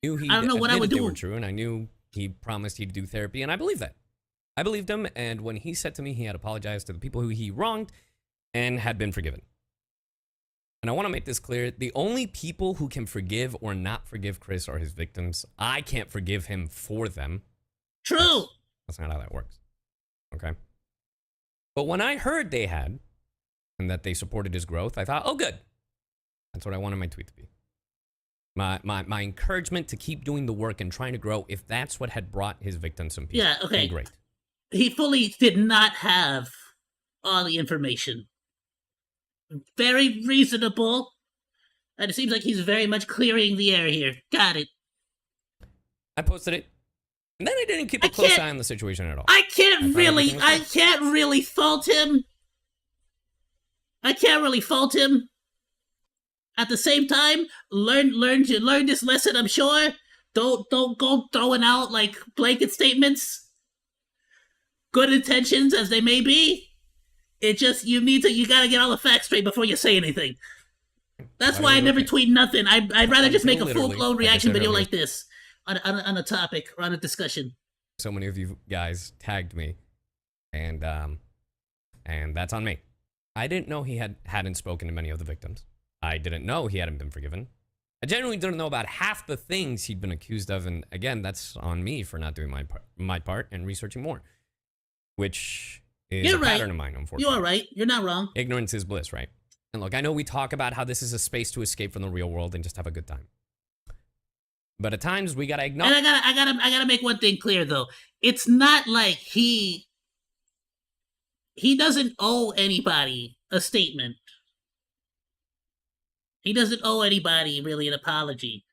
I don't know what I would do. They were true, and I knew he promised he'd do therapy, and I believe that. I believed him, and when he said to me he had apologized to the people who he wronged and had been forgiven. And I want to make this clear. The only people who can forgive or not forgive Chris are his victims. I can't forgive him for them. True. That's not how that works. Okay? But when I heard they had, and that they supported his growth, I thought, oh, good. That's what I wanted my tweet to be. My encouragement to keep doing the work and trying to grow, if that's what had brought his victims some peace. Yeah, okay. Then great. He fully did not have all the information. Very reasonable. And it seems like he's very much clearing the air here. Got it. I posted it. And then I didn't keep a close eye on the situation at all. I can't really fault him. At the same time, learn this lesson, I'm sure. Don't go throwing out like blanket statements. Good intentions as they may be. It just, you gotta get all the facts straight before you say anything. That's why I never tweet nothing. I'd rather just make a full-blown reaction video like this on a topic or on a discussion. So many of you guys tagged me, and that's on me. I didn't know he hadn't spoken to many of the victims. I didn't know he hadn't been forgiven. I genuinely didn't know about half the things he'd been accused of, and again, that's on me for not doing my part and researching more, which is a pattern of mine, unfortunately. You're right. You're not wrong. Ignorance is bliss, right? And look, I know we talk about how this is a space to escape from the real world and just have a good time. But at times we gotta acknowledge. And I gotta make one thing clear though. It's not like he doesn't owe anybody a statement. He doesn't owe anybody really an apology.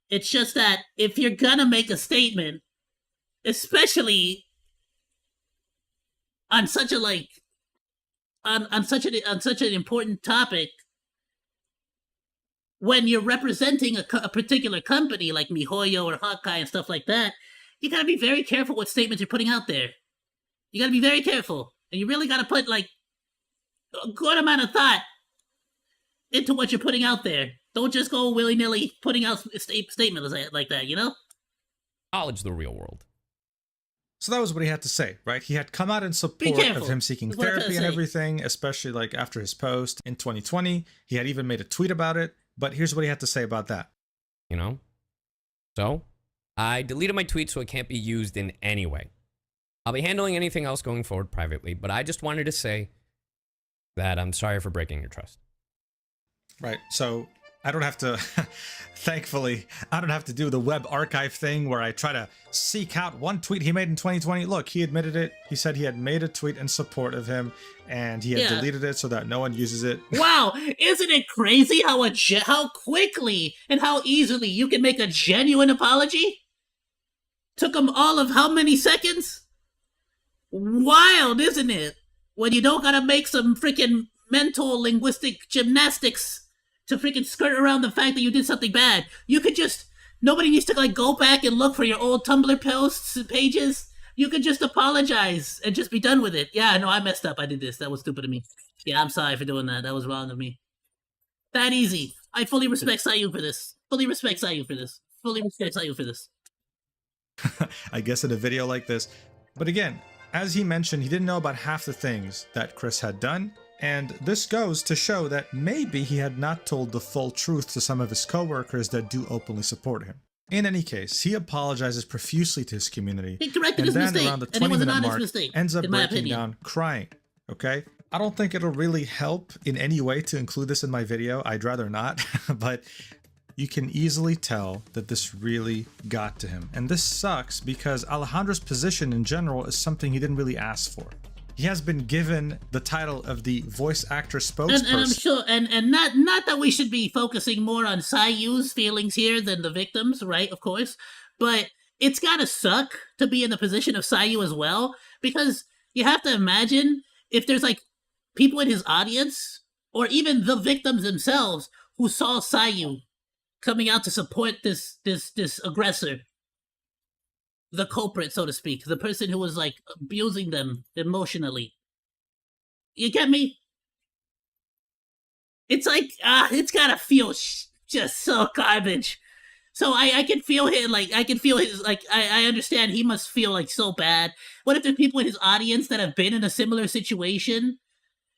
It's just that if you're gonna make a statement, especially on such a on such an important topic, when you're representing a particular company like MiHoYo or Hawkeye and stuff like that, you gotta be very careful what statements you're putting out there. You gotta be very careful, and you really gotta put like a good amount of thought into what you're putting out there. Don't just go willy-nilly putting out statements like that, you know? Acknowledge the real world. So that was what he had to say, right? He had come out in support of him seeking therapy and everything, especially like after his post in 2020. He had even made a tweet about it, but here's what he had to say about that. You know? So, I deleted my tweet so it can't be used in any way. I'll be handling anything else going forward privately, but I just wanted to say that I'm sorry for breaking your trust. Right, so I don't have to, thankfully, I don't have to do the web archive thing where I try to seek out one tweet he made in 2020. Look, he admitted it. He said he had made a tweet in support of him, and he had deleted it so that no one uses it. Wow, isn't it crazy how quickly and how easily you can make a genuine apology? Took him all of how many seconds? Wild, isn't it? When you don't gotta make some freaking mental linguistic gymnastics to freaking skirt around the fact that you did something bad. You could just Nobody needs to like go back and look for your old Tumblr posts and pages. You could just apologize and just be done with it. Yeah, no, I messed up. I did this. That was stupid of me. Yeah, I'm sorry for doing that. That was wrong of me. That easy. I fully respect Ayoo for this. Fully respect Ayoo for this. Fully respect Ayoo for this. I guess in a video like this. But again, as he mentioned, he didn't know about half the things that Chris had done. And this goes to show that maybe he had not told the full truth to some of his coworkers that do openly support him. In any case, he apologizes profusely to his community. He corrected and his then mistake, around the and it was an 20-minute honest mark, mistake, ends up in my breaking opinion. down crying. Okay? I don't think it'll really help in any way to include this in my video. I'd rather not. But you can easily tell that this really got to him. And this sucks because Alejandro's position in general is something he didn't really ask for. He has been given the title of the voice actor spokesperson. And I'm sure, and not that we should be focusing more on Ayoo's feelings here than the victims, right? Of course, but it's gotta suck to be in the position of Ayoo as well, because you have to imagine if there's like people in his audience or even the victims themselves who saw Ayoo coming out to support this aggressor. The culprit, so to speak, the person who was like abusing them emotionally. You get me? It's like, it's gotta feel just so garbage. So I can feel him, like, I can feel his, like, I understand he must feel like so bad. What if there's people in his audience that have been in a similar situation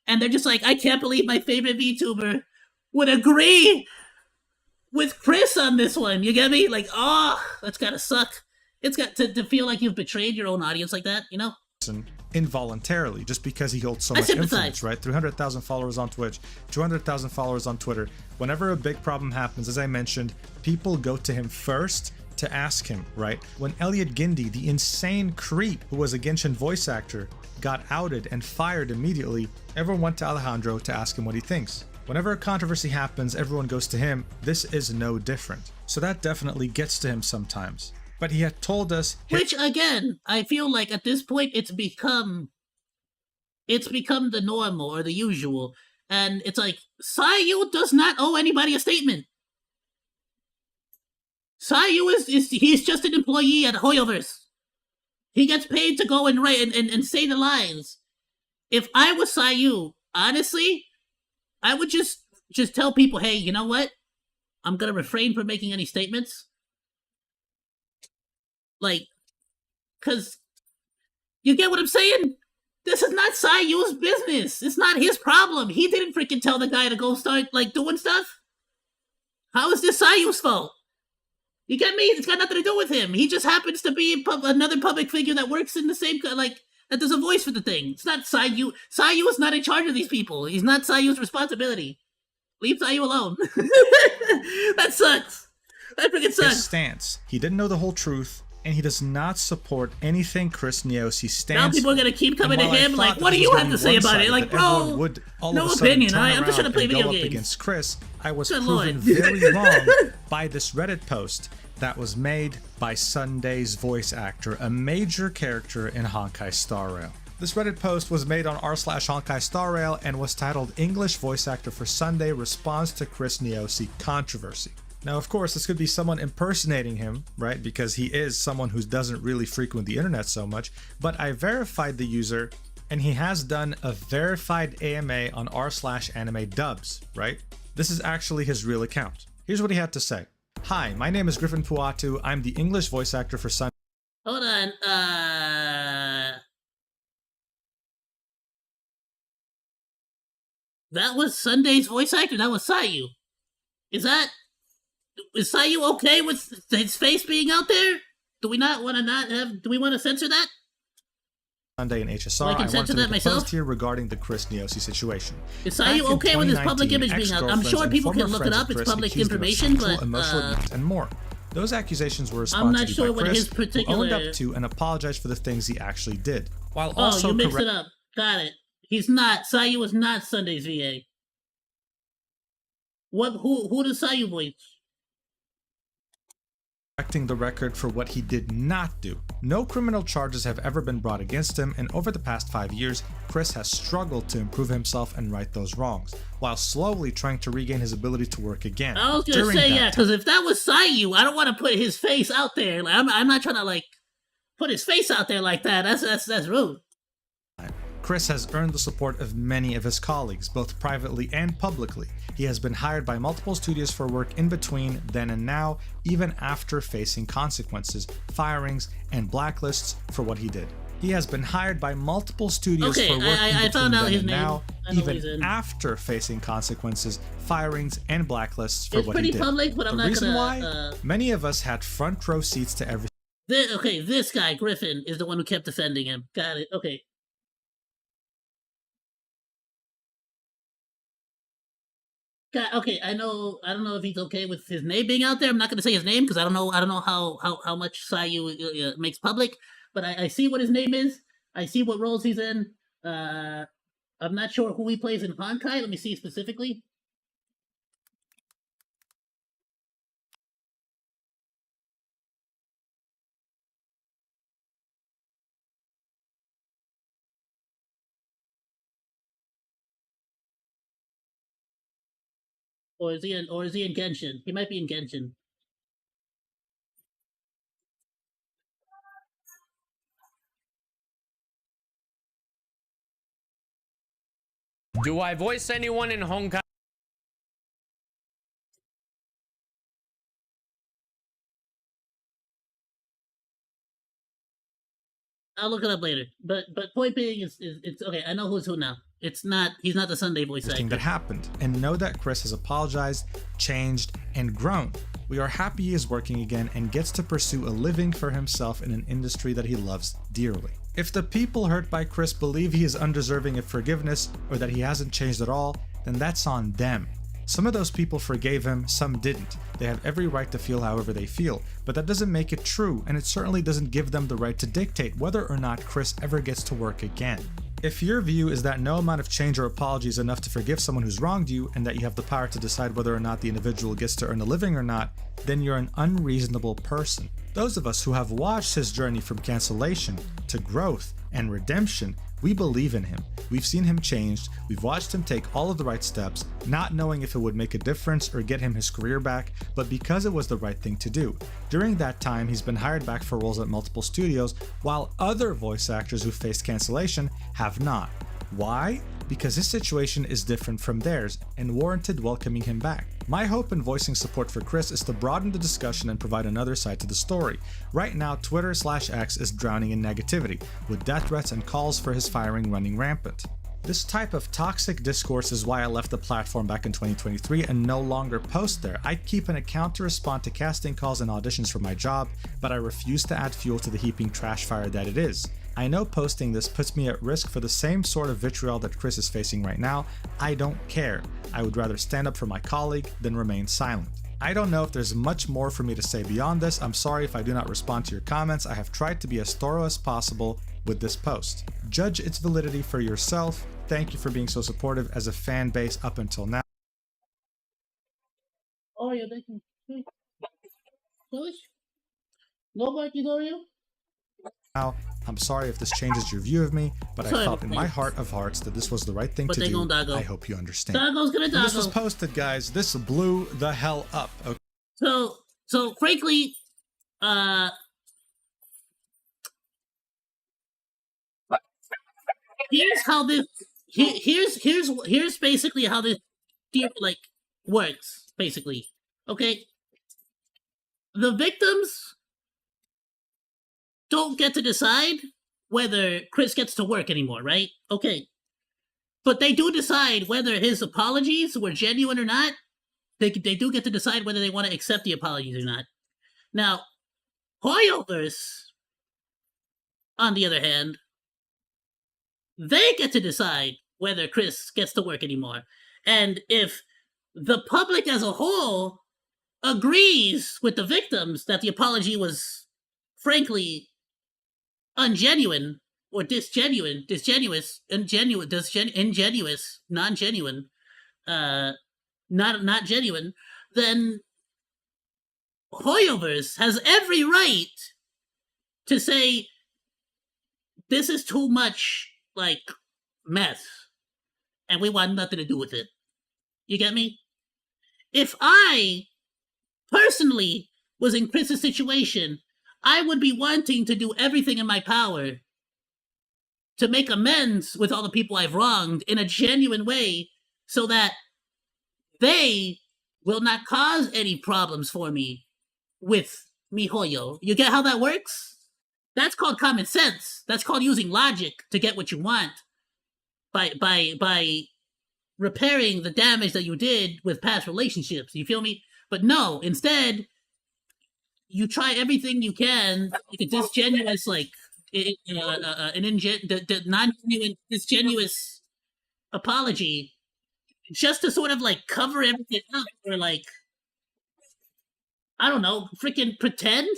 and they're just like, I can't believe my favorite VTuber would agree with Chris on this one. You get me? Like, oh, that's gotta suck. It's got to feel like you've betrayed your own audience like that, you know? Involuntarily, just because he holds so much influence, right? 300,000 followers on Twitch, 200,000 followers on Twitter. Whenever a big problem happens, as I mentioned, people go to him first to ask him, right? When Elliot Gindi, the insane creep who was a Genshin voice actor, got outed and fired immediately, everyone went to Alejandro to ask him what he thinks. Whenever a controversy happens, everyone goes to him. This is no different. So that definitely gets to him sometimes. But he had told us... Which, again, I feel like at this point it's become the normal or the usual. And it's like, Ayoo does not owe anybody a statement. Ayoo he's just an employee at Hoyoverse. He gets paid to go and write and say the lines. If I was Ayoo, honestly, I would just tell people, hey, you know what? I'm gonna refrain from making any statements. Like, cause you get what I'm saying? This is not Ayoo's business. It's not his problem. He didn't freaking tell the guy to go start like doing stuff. How is this Ayoo's fault? You get me? It's got nothing to do with him. He just happens to be another public figure that works in the same like that. There's a voice for the thing. It's not Ayoo. Ayoo is not in charge of these people. He's not Ayoo's responsibility. Leave Ayoo alone. That sucks. That freaking sucks. His stance. He didn't know the whole truth. And he does not support anything Chris Neosi stands. Now people are gonna keep coming to him like, what do you have to say about it? Like, bro, no opinion. I'm just trying to play video games. Against Chris, I was proven very wrong by this Reddit post that was made by Sunday's voice actor, a major character in Honkai Star Rail. This Reddit post was made on r/Honkai Star Rail and was titled English Voice Actor for Sunday Responds to Chris Neosi Controversy. Now, of course, this could be someone impersonating him, right? Because he is someone who doesn't really frequent the internet so much. But I verified the user, and he has done a verified AMA on r/anime dubs, right? This is actually his real account. Here's what he had to say. Hi, my name is Griffin Puatu. I'm the English voice actor for Sun. Hold on, that was Sunday's voice actor? That was Ayoo. Is Ayoo okay with his face being out there? Do we want to censor that? Sunday and HSR. I can censor that myself here regarding the Chris Neosi situation. Is Ayoo okay with his public image being out? I'm sure people can look it up. It's public information, but and more. Those accusations were I'm not responsive sure by what Chris, his particular... who owned up to and apologized for the things he actually did. While Oh, also you mixed it up. Got it. Ayoo is not Sunday's VA. Who does Ayoo voice? the record for what he did not do. No criminal charges have ever been brought against him, and over the past 5 years, Chris has struggled to improve himself and right those wrongs, while slowly trying to regain his ability to work again. I was gonna say, yeah, because if that was Ayoo, I don't want to put his face out there. Like, I'm not trying to, like, put his face out there like that. That's rude. Chris has earned the support of many of his colleagues, both privately and publicly. He has been hired by multiple studios for work in between then and now, even after facing consequences, firings, and blacklists for what he did. He has been hired by multiple studios for work I found out his name. now, even after facing consequences, firings, and blacklists for it's what he did. pretty public, but I'm the not reason gonna. why many of us had front row seats to everything. This guy Griffin is the one who kept defending him. Got it. Okay. Okay, I don't know if he's okay with his name being out there. I'm not going to say his name because I don't know how much Ayoo makes public. But I see what his name is. I see what roles he's in. I'm not sure who he plays in Honkai. Let me see specifically. Or is he in Genshin? He might be in Genshin. Do I voice anyone in Honkai? I'll look it up later. But point being is it's okay. I know who's who now. He's not the Sunday voice actor. That happened, and know that Chris has apologized, changed, and grown. We are happy he is working again and gets to pursue a living for himself in an industry that he loves dearly. If the people hurt by Chris believe he is undeserving of forgiveness or that he hasn't changed at all, then that's on them. Some of those people forgave him, some didn't. They have every right to feel however they feel, but that doesn't make it true, and it certainly doesn't give them the right to dictate whether or not Chris ever gets to work again. If your view is that no amount of change or apology is enough to forgive someone who's wronged you, and that you have the power to decide whether or not the individual gets to earn a living or not, then you're an unreasonable person. Those of us who have watched his journey from cancellation to growth and redemption, we believe in him. We've seen him changed, we've watched him take all of the right steps, not knowing if it would make a difference or get him his career back, but because it was the right thing to do. During that time, he's been hired back for roles at multiple studios, while other voice actors who faced cancellation have not. Why? Because his situation is different from theirs and warranted welcoming him back. My hope in voicing support for Chris is to broaden the discussion and provide another side to the story. Right now, Twitter/X is drowning in negativity, with death threats and calls for his firing running rampant. This type of toxic discourse is why I left the platform back in 2023 and no longer post there. I keep an account to respond to casting calls and auditions for my job, but I refuse to add fuel to the heaping trash fire that it is. I know posting this puts me at risk for the same sort of vitriol that Chris is facing right now. I don't care. I would rather stand up for my colleague than remain silent. I don't know if there's much more for me to say beyond this. I'm sorry if I do not respond to your comments. I have tried to be as thorough as possible with this post. Judge its validity for yourself. Thank you for being so supportive as a fan base up until now. Oreo, thank you. Delish? No Marky's Oreo? Now, I'm sorry if this changes your view of me, but I felt in my heart of hearts that this was the right thing to do. I hope you understand. Doggo's gonna doggo. This was posted, guys. This blew the hell up. Okay. So frankly, here's how this. Here's basically how this like works. Basically, okay. The victims don't get to decide whether Chris gets to work anymore, right? Okay. But they do decide whether his apologies were genuine or not. They do get to decide whether they want to accept the apologies or not. Now, Hoyoverse, on the other hand, they get to decide whether Chris gets to work anymore. And if the public as a whole agrees with the victims that the apology was, frankly, ungenuine or ingenuous, non-genuine, not genuine, then Hoyoverse has every right to say this is too much like mess, and we want nothing to do with it. You get me? If I personally was in Chris's situation, I would be wanting to do everything in my power to make amends with all the people I've wronged in a genuine way so that they will not cause any problems for me with MiHoYo. You get how that works? That's called common sense. That's called using logic to get what you want by repairing the damage that you did with past relationships. You feel me? But no, instead, you try everything you can, like a disingenuous, like the non-genuine, disingenuous apology, just to sort of like cover everything up, or like, I don't know, freaking pretend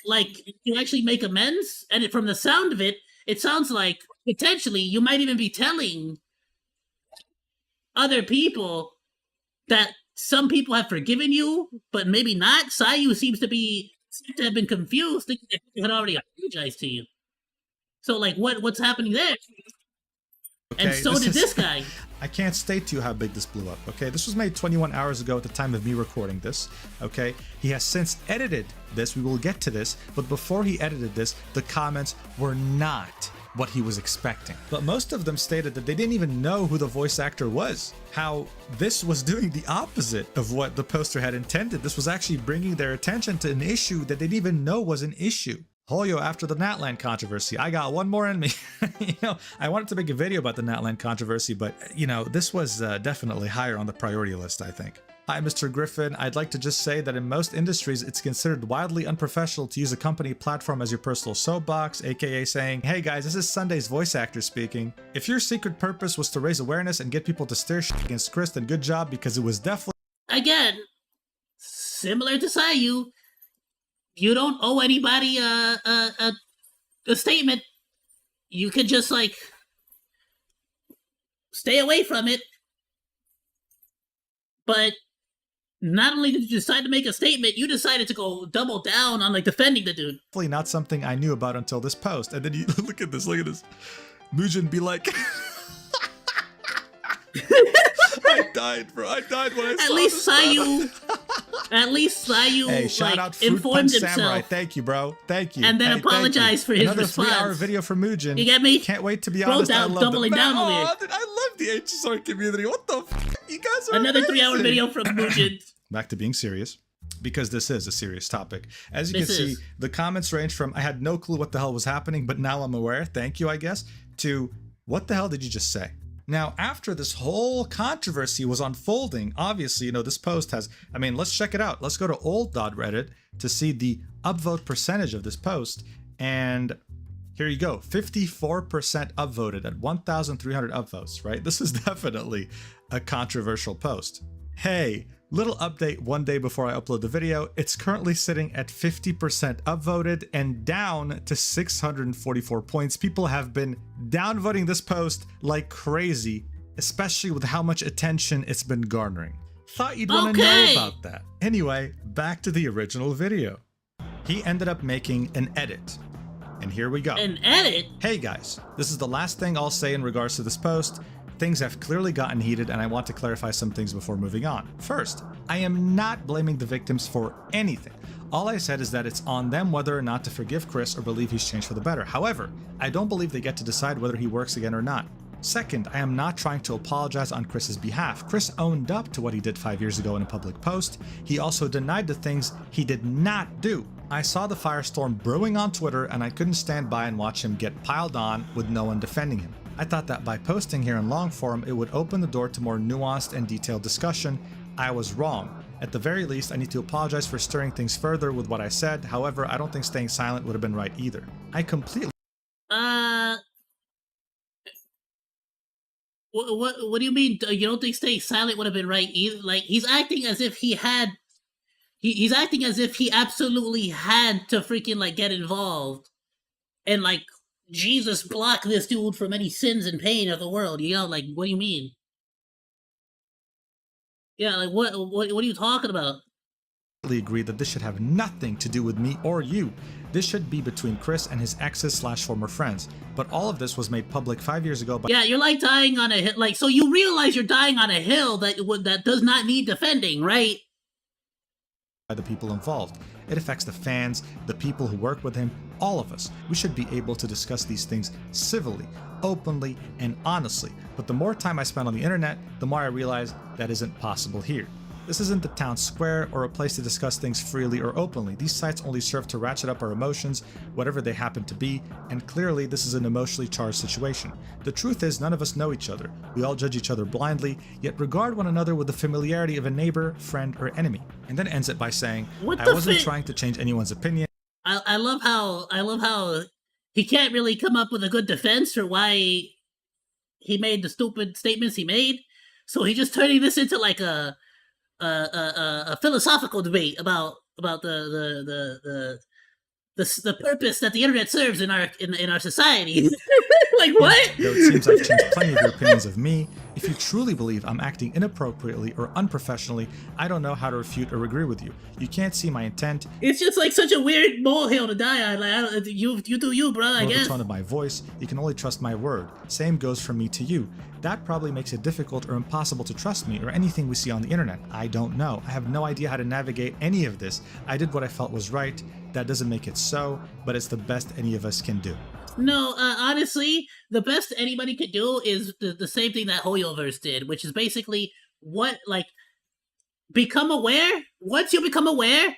like you actually make amends. And from the sound of it, it sounds like potentially you might even be telling other people that some people have forgiven you, but maybe not. Ayoo seems to have been confused, thinking that people had already apologized to you. So, like, what's happening there? Okay, and so did this guy. I can't state to you how big this blew up, okay? This was made 21 hours ago at the time of me recording this, okay? He has since edited this. We will get to this, but before he edited this, the comments were not what he was expecting. But most of them stated that they didn't even know who the voice actor was. How this was doing the opposite of what the poster had intended. This was actually bringing their attention to an issue that they didn't even know was an issue. Hoyo, after the Natland controversy, I got one more in me. I wanted to make a video about the Natland controversy, but, this was definitely higher on the priority list, I think. Hi, Mr. Griffin. I'd like to just say that in most industries, it's considered wildly unprofessional to use a company platform as your personal soapbox, aka saying, hey guys, this is Sunday's voice actor speaking. If your secret purpose was to raise awareness and get people to stare shit against Chris, then good job, because it was definitely... Again, similar to Ayoo, you don't owe anybody a statement. You could just, like, stay away from it. But not only did you decide to make a statement, you decided to go double down on, like, defending the dude. Definitely not something I knew about until this post. And then you look at this. Muujin be like... I died, bro. I died when I saw this. At least Ayoo hey, shout out Fruit informed Punch himself. Samurai. Thank you, bro. Thank you. And then apologized for his Another response. 3-hour video for Muujin. You get me? Can't wait to be Bro, honest. I love doubling down over here. I love the HSR community. What the f? You guys are Another amazing. 3-hour video from Muujin. Back to being serious, because this is a serious topic. As you can see, the comments range from I had no clue what the hell was happening, but now I'm aware, thank you, I guess, to what the hell did you just say? Now, after this whole controversy was unfolding, obviously, this post has, let's check it out. Let's go to old.reddit to see the upvote percentage of this post. And here you go, 54% upvoted at 1,300 upvotes, right? This is definitely a controversial post. Hey, little update one day before I upload the video. It's currently sitting at 50% upvoted and down to 644 points. People have been downvoting this post like crazy, especially with how much attention it's been garnering. Thought you'd want to know about that. Anyway, back to the original video. He ended up making an edit. And here we go. An edit? Hey guys, this is the last thing I'll say in regards to this post. Things have clearly gotten heated and I want to clarify some things before moving on. First, I am not blaming the victims for anything. All I said is that it's on them whether or not to forgive Chris or believe he's changed for the better. However, I don't believe they get to decide whether he works again or not. Second, I am not trying to apologize on Chris's behalf. Chris owned up to what he did 5 years ago in a public post. He also denied the things he did not do. I saw the firestorm brewing on Twitter and I couldn't stand by and watch him get piled on with no one defending him. I thought that by posting here in long form, it would open the door to more nuanced and detailed discussion. I was wrong. At the very least, I need to apologize for stirring things further with what I said. However, I don't think staying silent would have been right either. I completely... What do you mean? You don't think staying silent would have been right either? Like, he's acting as if he had... He's acting as if he absolutely had to freaking, like, get involved. And, like, Jesus block this dude from any sins and pain of the world, like, what do you mean? Yeah, like, what are you talking about? agreed that this should have nothing to do with me or you. This should be between Chris and his exes/former friends. But all of this was made public 5 years ago by— Yeah, you're like dying on a hill. Like, so you realize you're dying on a hill that does not need defending, right? by the people involved. It affects the fans, the people who work with him, all of us. We should be able to discuss these things civilly, openly, and honestly. But the more time I spend on the internet, the more I realize that isn't possible here. This isn't the town square or a place to discuss things freely or openly. These sites only serve to ratchet up our emotions, whatever they happen to be, and clearly this is an emotionally charged situation. The truth is, none of us know each other. We all judge each other blindly, yet regard one another with the familiarity of a neighbor, friend, or enemy. And then ends it by saying, I wasn't trying to change anyone's opinion. I love how he can't really come up with a good defense for why he made the stupid statements he made. So he's just turning this into like a philosophical debate about the purpose that the internet serves in our society. Like, what? Though it seems I've changed plenty of your opinions of me, if you truly believe I'm acting inappropriately or unprofessionally, I don't know how to refute or agree with you. You can't see my intent. It's just like such a weird molehill to die on. Like, you do you, bro, I guess. The tone of my voice, you can only trust my word. Same goes from me to you. That probably makes it difficult or impossible to trust me or anything we see on the internet. I don't know. I have no idea how to navigate any of this. I did what I felt was right. That doesn't make it so, but it's the best any of us can do. No, honestly, the best anybody could do is the same thing that Hoyoverse did, which is basically become aware. Once you become aware,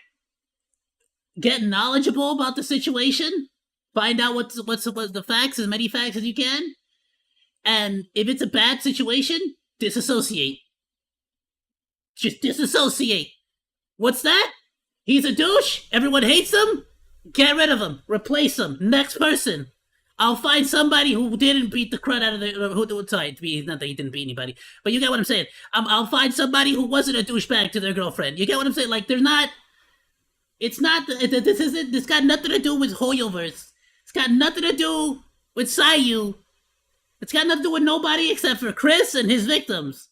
get knowledgeable about the situation, find out what's the facts, as many facts as you can, and if it's a bad situation, disassociate. Just disassociate. What's that? He's a douche? Everyone hates him? Get rid of him. Replace him. Next person. I'll find somebody who didn't beat the crud out of not that he didn't beat anybody, but you get what I'm saying. I'll find somebody who wasn't a douchebag to their girlfriend. You get what I'm saying? Like, this got nothing to do with Hoyoverse. It's got nothing to do with Ayoo. It's got nothing to do with nobody except for Chris and his victims.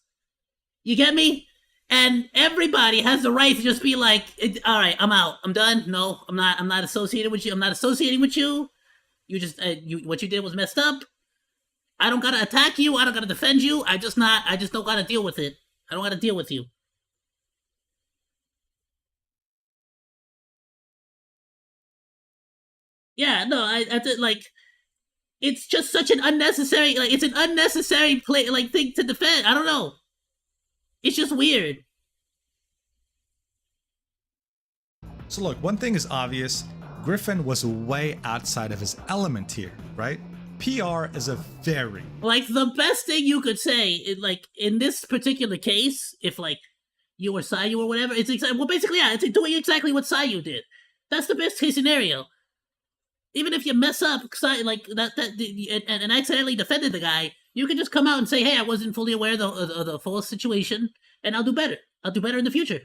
You get me? And everybody has the right to just be like, all right, I'm out. I'm done. No, I'm not associated with you. I'm not associating with you. You just, what you did was messed up. I don't gotta attack you. I don't gotta defend you. I just don't gotta deal with it. I don't gotta deal with you. Yeah, no, I like, it's just such an unnecessary, like, it's an unnecessary thing to defend. I don't know. It's just weird. So look, one thing is obvious. Griffin was way outside of his element here, right? PR is a very... Like, the best thing you could say, in this particular case, if, like, you or Ayoo or whatever, it's basically, yeah, it's doing exactly what Ayoo did. That's the best case scenario. Even if you mess up, and accidentally defended the guy, you can just come out and say, hey, I wasn't fully aware of the full situation, and I'll do better. I'll do better in the future.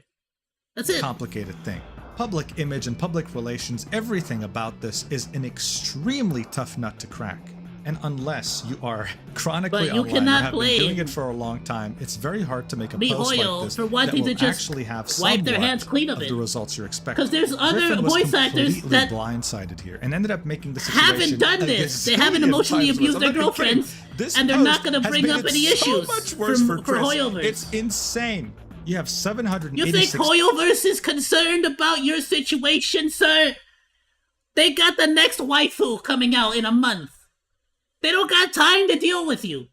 That's it. Complicated thing. Public image and public relations, everything about this is an extremely tough nut to crack. And unless you are chronically online and have been doing it for a long time, it's very hard to make a post like this for wanting that to will just actually have wipe their hands clean of it. The results you're expecting. Because there's other voice actors that blindsided here and ended up making the situation haven't done this. They haven't emotionally abused their girlfriends, and they're not going to bring up any issues for Hoyoverse. It's insane. You have 786... You think Hoyoverse is concerned about your situation, sir? They got the next waifu coming out in a month. They don't got time to deal with you.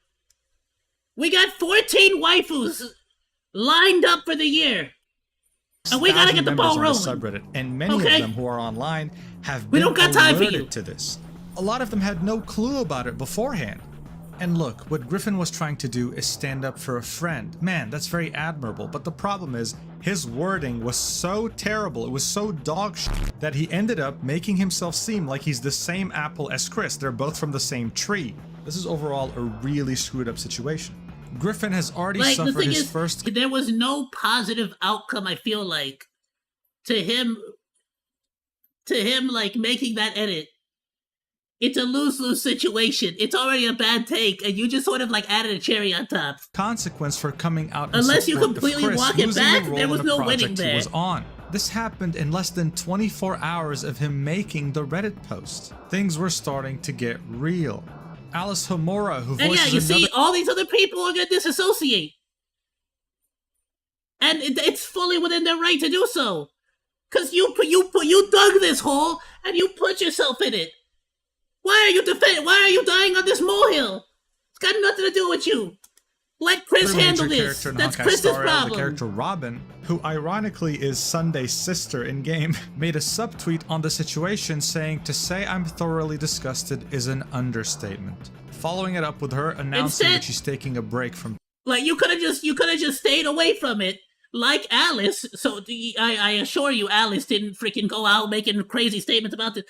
We got 14 waifus lined up for the year. And we gotta get the ball rolling. Subreddit, and many of them who are online have been alerted to this. A lot of them had no clue about it beforehand. And look, what Griffin was trying to do is stand up for a friend. Man, that's very admirable, but the problem is, his wording was so terrible, it was so dog shit, that he ended up making himself seem like he's the same apple as Chris. They're both from the same tree. This is overall a really screwed up situation. Griffin has already suffered his first... There was no positive outcome, I feel like, to him like making that edit. It's a lose-lose situation. It's already a bad take, and you just sort of like added a cherry on top. Consequence for coming out unless you completely walk it back, there was no winning there. Was on. This happened in less than 24 hours of him making the Reddit post. Things were starting to get real. Alice Homura, who voices and yeah, you another- see, all these other people are gonna disassociate. And it's fully within their right to do so. Cause you dug this hole and you put yourself in it. Why are you dying on this molehill? It's got nothing to do with you. Let Chris handle this. That's Chris's problem. The character Robin, who ironically is Sunday's sister in-game, made a subtweet on the situation saying to say I'm thoroughly disgusted is an understatement. Following it up with her announcing that she's taking a break from... Like, you could have just stayed away from it, like Alice. So I assure you, Alice didn't freaking go out making crazy statements about it.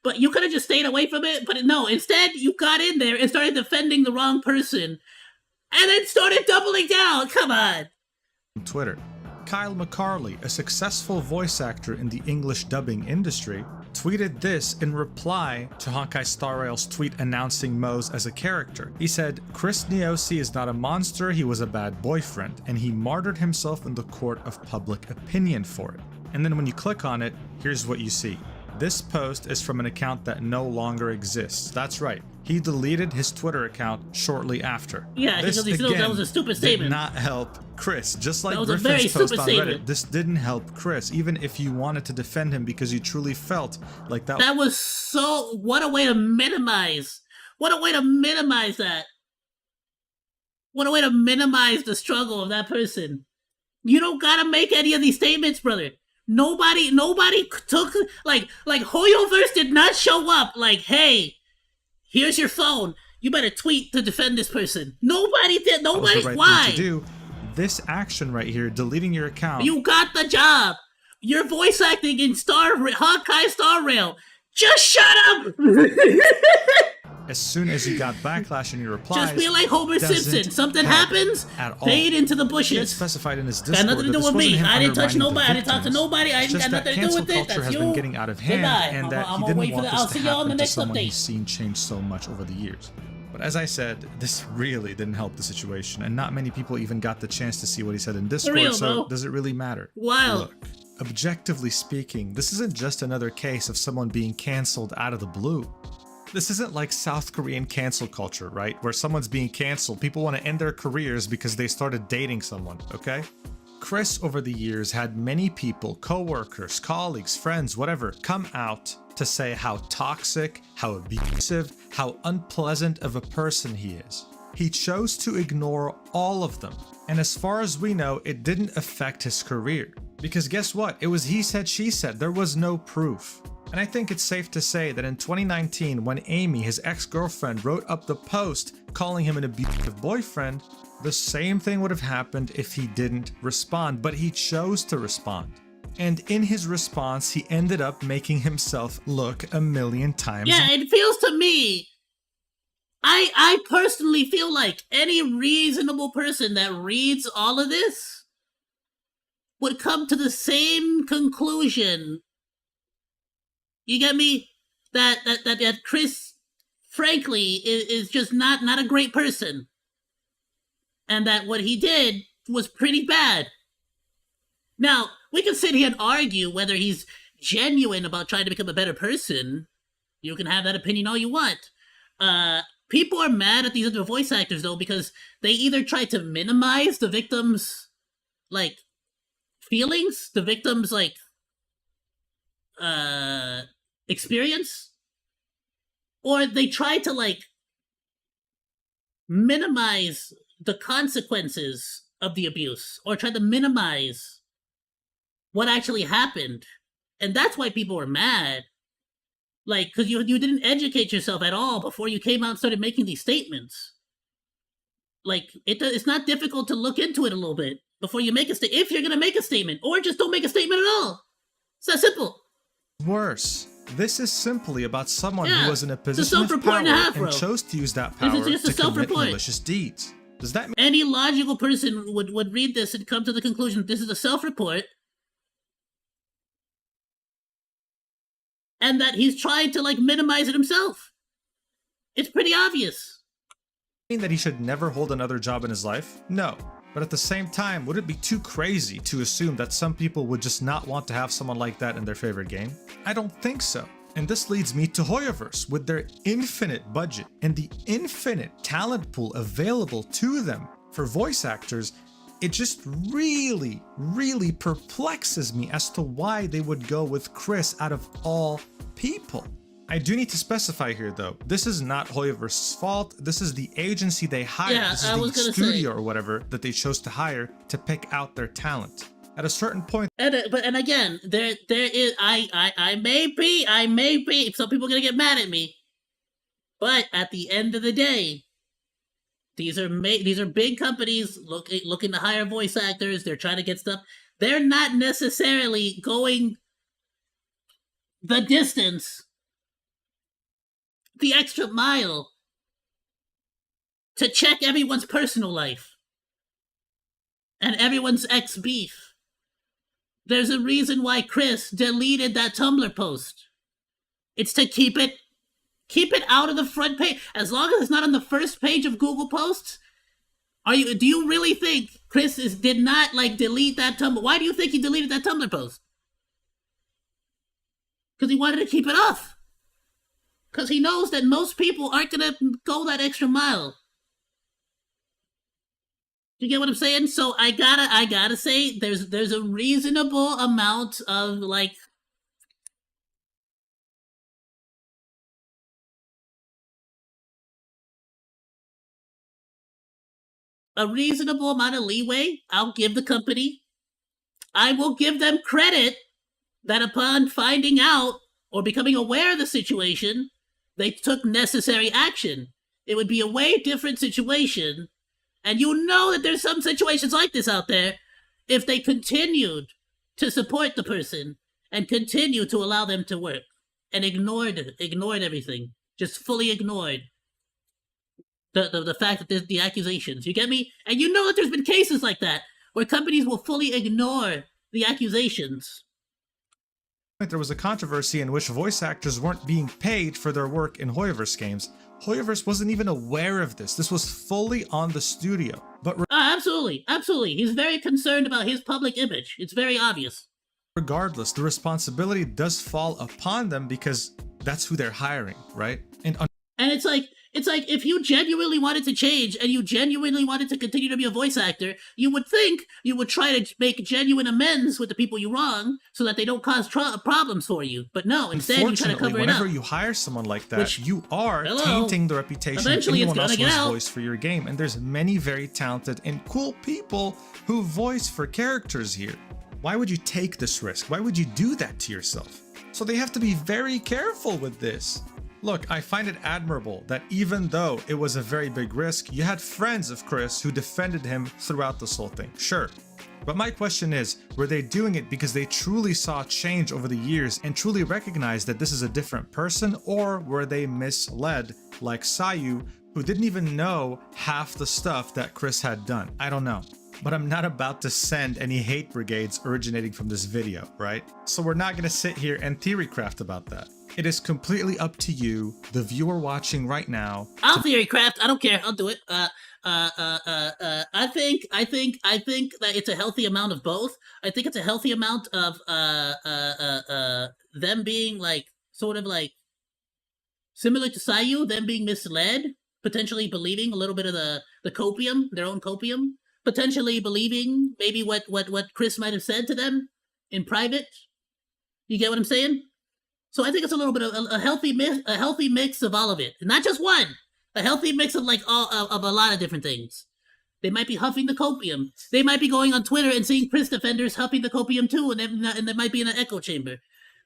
But you could have just stayed away from it. But no, instead you got in there and started defending the wrong person. And then started doubling down. Come on. Twitter. Kyle McCarley, a successful voice actor in the English dubbing industry, tweeted this in reply to Honkai Star Rail's tweet announcing Mose as a character. He said, Chris Neosi is not a monster, he was a bad boyfriend, and he martyred himself in the court of public opinion for it. And then when you click on it, here's what you see. This post is from an account that no longer exists. That's right. He deleted his Twitter account shortly after. Yeah, this, because he knows that was a stupid statement. Did not help Chris. Just like that was a very Griffin's post stupid on statement. Reddit, this didn't help Chris, even if you wanted to defend him because you truly felt like that. That was so... What a way to minimize. What a way to minimize that. What a way to minimize the struggle of that person. You don't gotta make any of these statements, brother. Nobody took... Like Hoyoverse did not show up like, hey, here's your phone. You better tweet to defend this person. Nobody did. Nobody. Right why? Thing to do. This action right here, deleting your account. You got the job. You're voice acting in Honkai Star Rail. Just shut up. As soon as you got backlash in your replies, just be like Homer Simpson. Something happens, fade into the bushes. He had specified in his Discord got nothing to do with me. I didn't touch nobody. I didn't talk to nobody. I didn't got nothing to do with it. Culture That's has you. been getting out of hand, and that he didn't want I'll this see to you on the happen to next someone update. he's seen change so much over the years. But as I said, this really didn't help the situation, and not many people even got the chance to see what he said in Discord, real, so bro. does it really matter? Wow. Look, objectively speaking, this isn't just another case of someone being cancelled out of the blue. This isn't like South Korean cancel culture, right? Where someone's being canceled, people want to end their careers because they started dating someone, okay? Chris, over the years, had many people, co-workers, colleagues, friends, whatever, come out to say how toxic, how abusive, how unpleasant of a person he is. He chose to ignore all of them. And as far as we know, it didn't affect his career. Because guess what? It was he said, she said. There was no proof. And I think it's safe to say that in 2019, when Amy, his ex-girlfriend, wrote up the post calling him an abusive boyfriend, the same thing would have happened if he didn't respond, but he chose to respond. And in his response, he ended up making himself look a million times. Yeah, it feels to me, I personally feel like any reasonable person that reads all of this would come to the same conclusion. You get me? That Chris, frankly, is just not a great person. And that what he did was pretty bad. Now, we can sit here and argue whether he's genuine about trying to become a better person. You can have that opinion all you want. People are mad at these other voice actors, though, because they either try to minimize the victim's, like, feelings, the victim's, like, experience, or they try to, like, minimize the consequences of the abuse, or try to minimize what actually happened. And that's why people are mad. Like, because you didn't educate yourself at all before you came out and started making these statements. Like, it's not difficult to look into it a little bit before you make a statement, if you're going to make a statement, or just don't make a statement at all. It's that simple. Worse. This is simply about someone who was in a position of self-report power and chose to use that power to commit malicious deeds. Does that mean any logical person would read this and come to the conclusion this is a self-report, and that he's trying to, like, minimize it himself? It's pretty obvious. that he should never hold another job in his life? No. But But at the same time, would it be too crazy to assume that some people would just not want to have someone like that in their favorite game? I don't think so. And this leads me to Hoyoverse with their infinite budget and the infinite talent pool available to them for voice actors. It just really, really perplexes me as to why they would go with Chris out of all people. I do need to specify here though, this is not Hoyoverse's fault. This is the agency they hired. Yeah, this is I the was gonna studio say. or whatever that they chose to hire to pick out their talent. At a certain point, And again, there is I may be. Some people are gonna get mad at me, but at the end of the day, these are big companies looking to hire voice actors. They're trying to get stuff. They're not necessarily going the distance, the extra mile to check everyone's personal life and everyone's ex-beef. There's a reason why Chris deleted that Tumblr post. It's to keep it out of the front page. As long as it's not on the first page of Google posts. Do you really think Chris did not delete that Tumblr? Why do you think he deleted that Tumblr post? Because he wanted to keep it off. Because he knows that most people aren't gonna go that extra mile. You get what I'm saying? So I gotta say there's a reasonable amount of leeway I'll give the company. I will give them credit that upon finding out or becoming aware of the situation, they took necessary action. It would be a way different situation. And you know that there's some situations like this out there if they continued to support the person and continue to allow them to work and ignored everything, just fully ignored the fact that there's the accusations. You get me? And you know that there's been cases like that where companies will fully ignore the accusations. there was a controversy in which voice actors weren't being paid for their work in Hoyoverse games. Hoyoverse wasn't even aware of this. This was fully on the studio. But Absolutely. He's very concerned about his public image. It's very obvious. regardless, the responsibility does fall upon them because that's who they're hiring, right? And it's like if you genuinely wanted to change and you genuinely wanted to continue to be a voice actor, you would think you would try to make genuine amends with the people you wrong so that they don't cause problems for you. But no, instead you try to cover it up. whenever you hire someone like that, you are tainting the reputation Eventually of anyone else it's who gonna has get out. voice for your game. And there's many very talented and cool people who voice for characters here. Why would you take this risk? Why would you do that to yourself? So they have to be very careful with this. Look, I find it admirable that even though it was a very big risk, you had friends of Chris who defended him throughout this whole thing. Sure. But my question is, were they doing it because they truly saw change over the years and truly recognized that this is a different person, or were they misled like Ayoo, who didn't even know half the stuff that Chris had done? I don't know. But I'm not about to send any hate brigades originating from this video, right? So we're not gonna sit here and theorycraft about that. It is completely up to you, the viewer watching right now. I'll theorycraft. I don't care. I'll do it. I think that it's a healthy amount of both. I think it's a healthy amount of them being sort of similar to Ayoo, them being misled, potentially believing a little bit of the copium, their own copium, potentially believing maybe what Chris might have said to them in private. You get what I'm saying? So I think it's a little bit of a healthy mix of all of it, not just one. A healthy mix of of a lot of different things. They might be huffing the copium. They might be going on Twitter and seeing Chris defenders huffing the copium too, and they might be in an echo chamber.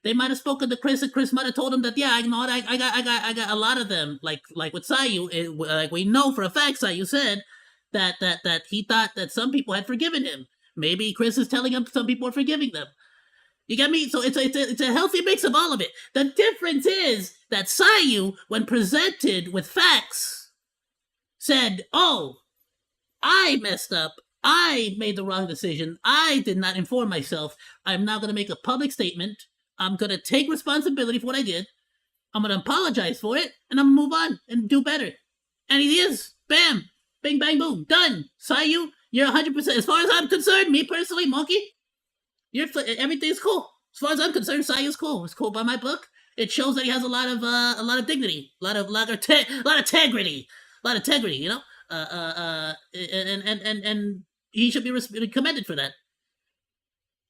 They might have spoken to Chris, and Chris might have told him that I got a lot of them. Like with Ayoo, like we know for a fact, Ayoo said that he thought that some people had forgiven him. Maybe Chris is telling him some people are forgiving them. You get me? So it's a healthy mix of all of it. The difference is that Ayoo, when presented with facts, said, "Oh, I messed up. I made the wrong decision. I did not inform myself. I'm now going to make a public statement. I'm going to take responsibility for what I did. I'm going to apologize for it, and I'm going to move on and do better." And he is. Bam. Bing, bang, boom. Done. Ayoo, You're 100%. As far as I'm concerned, me personally, Monkey, everything's cool. As far as I'm concerned, Sayoo's cool. It's cool by my book. It shows that he has a lot of dignity, a lot of integrity, You know, and he should be commended for that.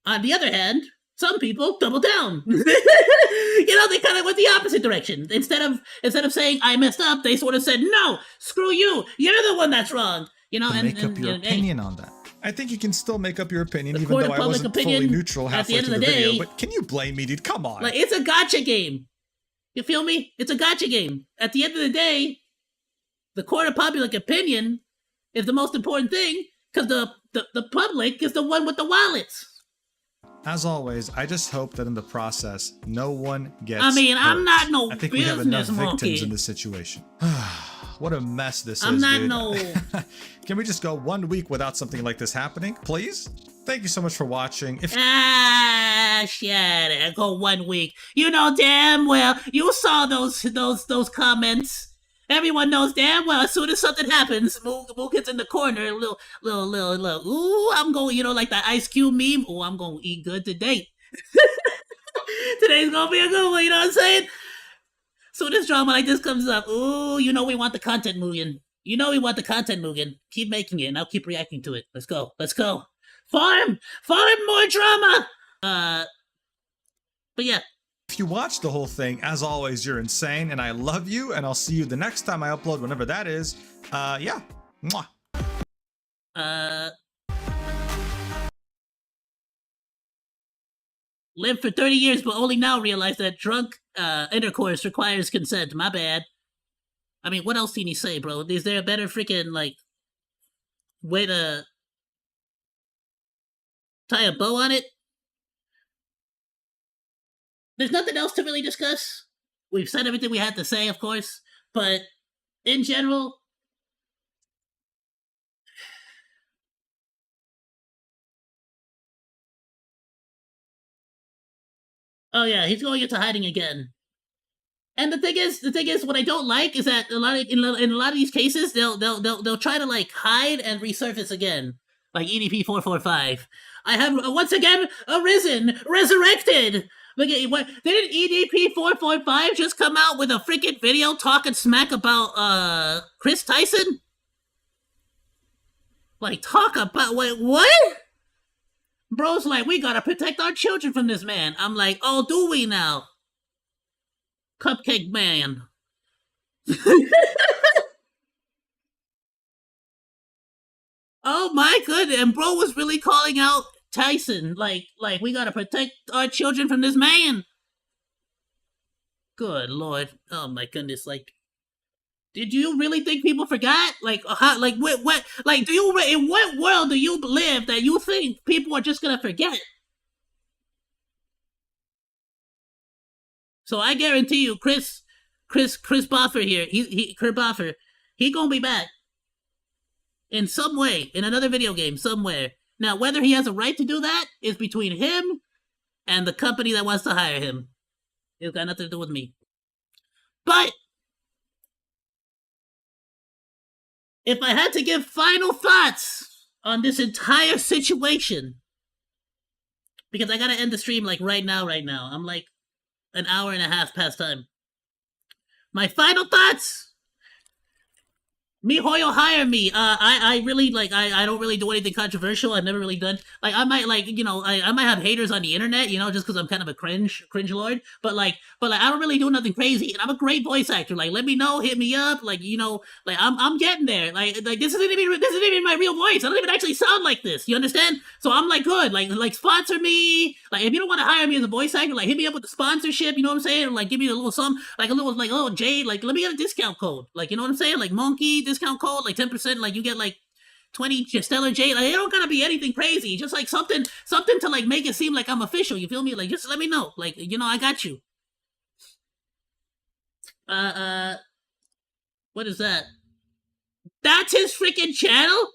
On the other hand, some people double down. You know, they kind of went the opposite direction. Instead of saying I messed up, they sort of said, "No, screw you. You're the one that's wrong." You know, and make up your opinion on that. I think you can still make up your opinion, even though I wasn't fully opinion, neutral halfway through the video. But can you blame me, dude? Come on. Like, it's a gotcha game. You feel me? It's a gotcha game. At the end of the day, the court of public opinion is the most important thing, because the public is the one with the wallets. As always, I just hope that in the process, no one gets I mean, hurt. I'm not no I think we have enough business victims monkey. in this situation. What a mess this I'm is, not dude. no. Can we just go 1 week without something like this happening, please? Thank you so much for watching. If Shit. Go 1 week. You know damn well. You saw those comments. Everyone knows damn well. As soon as something happens, Mook gets in the corner. Little. Ooh, I'm going. You know, like that Ice Cube meme. Ooh, I'm going to eat good today. Today's gonna be a good one. You know what I'm saying? So this drama like this comes up. Ooh, you know we want the content, Mugen. You know we want the content, Mugen. Keep making it, and I'll keep reacting to it. Let's go. Farm more drama. But yeah. If you watch the whole thing, as always, you're insane, and I love you, and I'll see you the next time I upload, whenever that is. Yeah. Mwah. Lived for 30 years, but only now realized that drunk intercourse requires consent. My bad. I mean, what else can you say, bro? Is there a better freaking, like, way to tie a bow on it? There's nothing else to really discuss. We've said everything we had to say, of course, but in general, oh yeah, he's going into hiding again. And the thing is, what I don't like is that in a lot of these cases, they'll try to like hide and resurface again, like EDP 445. I have once again resurrected. Look at what didn't EDP 445 just come out with a freaking video talking smack about Chris Tyson? Like, talk about what? Bro's like, we gotta protect our children from this man. I'm like, oh, do we now? Cupcake man. Oh my goodness, and bro was really calling out Tyson, like we gotta protect our children from this man. Good lord, oh my goodness, like, did you really think people forgot? Like, how, like what, like, do you in what world do you live that you think people are just gonna forget? So I guarantee you, Chris Boffer here, Chris Boffer, he gonna be back in some way in another video game somewhere. Now, whether he has a right to do that is between him and the company that wants to hire him. It's got nothing to do with me. But if I had to give final thoughts on this entire situation, because I gotta end the stream like right now. I'm like an hour and a half past time. My final thoughts. MiHoYo hire me. I really like. I don't really do anything controversial. I've never really done. Like, I might like, you know, I might have haters on the internet, you know, just because I'm kind of a cringe lord. But like I don't really do nothing crazy, and I'm a great voice actor. Like, let me know, hit me up. Like, you know, like I'm getting there. Like this isn't even my real voice. I don't even actually sound like this. You understand? So I'm like good. Like sponsor me. Like, if you don't want to hire me as a voice actor, like hit me up with the sponsorship. You know what I'm saying? Like, give me a little something, like a little jade. Like, let me get a discount code. Like, you know what I'm saying? Like Monkey discount code, like 10%, like you get like 20 stellar jade. Like, it don't gotta be anything crazy, just like something to like make it seem like I'm official. You feel me? Like, just let me know. Like, you know, I got you. What is that? That's his freaking channel?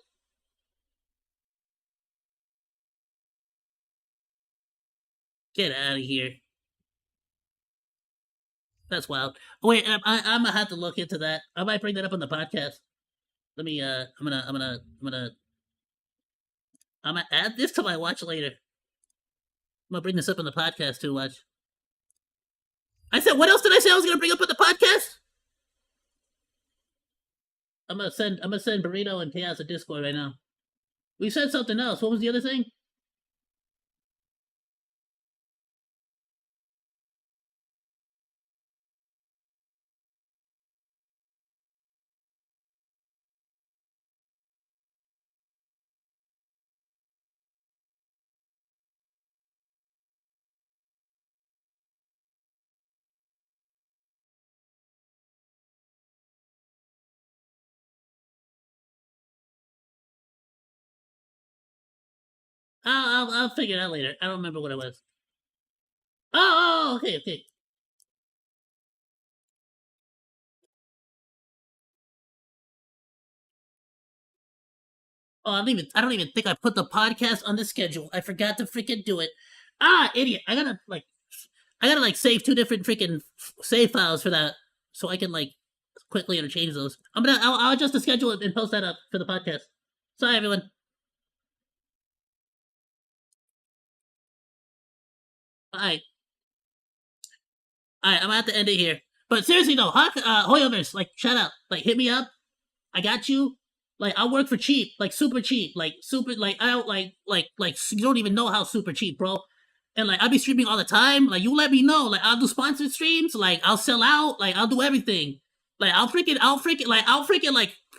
Get out of here. That's wild. Wait, I'm gonna have to look into that. I might bring that up on the podcast. Let me, I'm gonna I'm gonna add this to my watch later. I'm gonna bring this up on the podcast too. Watch. I said, what else did I say I was gonna bring up on the podcast? I'm gonna send Burrito and Chaos a Discord right now. We said something else. What was the other thing? I'll figure it out later. I don't remember what it was. Oh, okay. Oh, I don't even think I put the podcast on the schedule. I forgot to freaking do it. Idiot! I gotta save two different freaking save files for that, so I can quickly interchange those. I'll adjust the schedule and post that up for the podcast. Sorry, everyone. Alright, I'm gonna have to end it here. But seriously though, Hoyoverse, shout out, hit me up. I got you. I'll work for cheap, super cheap, super, I don't you don't even know how super cheap, bro. And I'll be streaming all the time. You let me know. I'll do sponsored streams. I'll sell out. I'll do everything. I'll freaking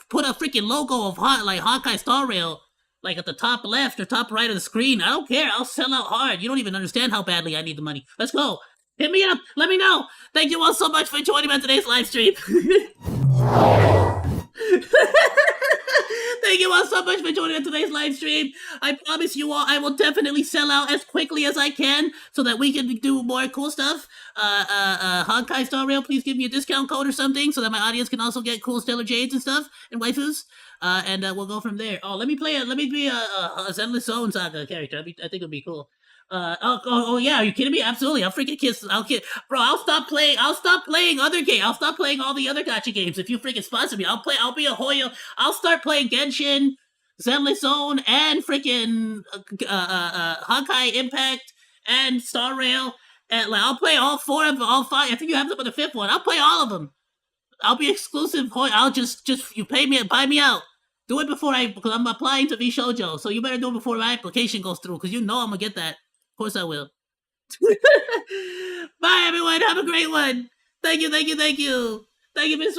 put a freaking logo of Honkai Star Rail at the top left or top right of the screen. I don't care. I'll sell out hard. You don't even understand how badly I need the money. Let's go. Hit me up. Let me know. Thank you all so much for joining me on today's live stream. Thank you all so much for joining in today's live stream. I promise you all I will definitely sell out as quickly as I can so that we can do more cool stuff. Honkai Star Rail, please give me a discount code or something so that my audience can also get cool Stellar Jades and stuff and waifus. And we'll go from there. Oh, let me be a Zenless Zone Saga character. I think it'd be cool. Yeah, are you kidding me? Absolutely. I'll freaking bro, I'll stop playing other games. I'll stop playing all the other gacha games if you freaking sponsor me. I'll be a Hoyo. I'll start playing Genshin, Zenless Zone, and freaking Honkai Impact and Star Rail. And I'll play all five. I think you have them on the fifth one. I'll play all of them. I'll be exclusive Hoyo. I'll just you pay me, buy me out. Do it because I'm applying to be shoujo. So you better do it before my application goes through, because you know I'm gonna get that. Of course I will. Bye, everyone. Have a great one. Thank you, Miss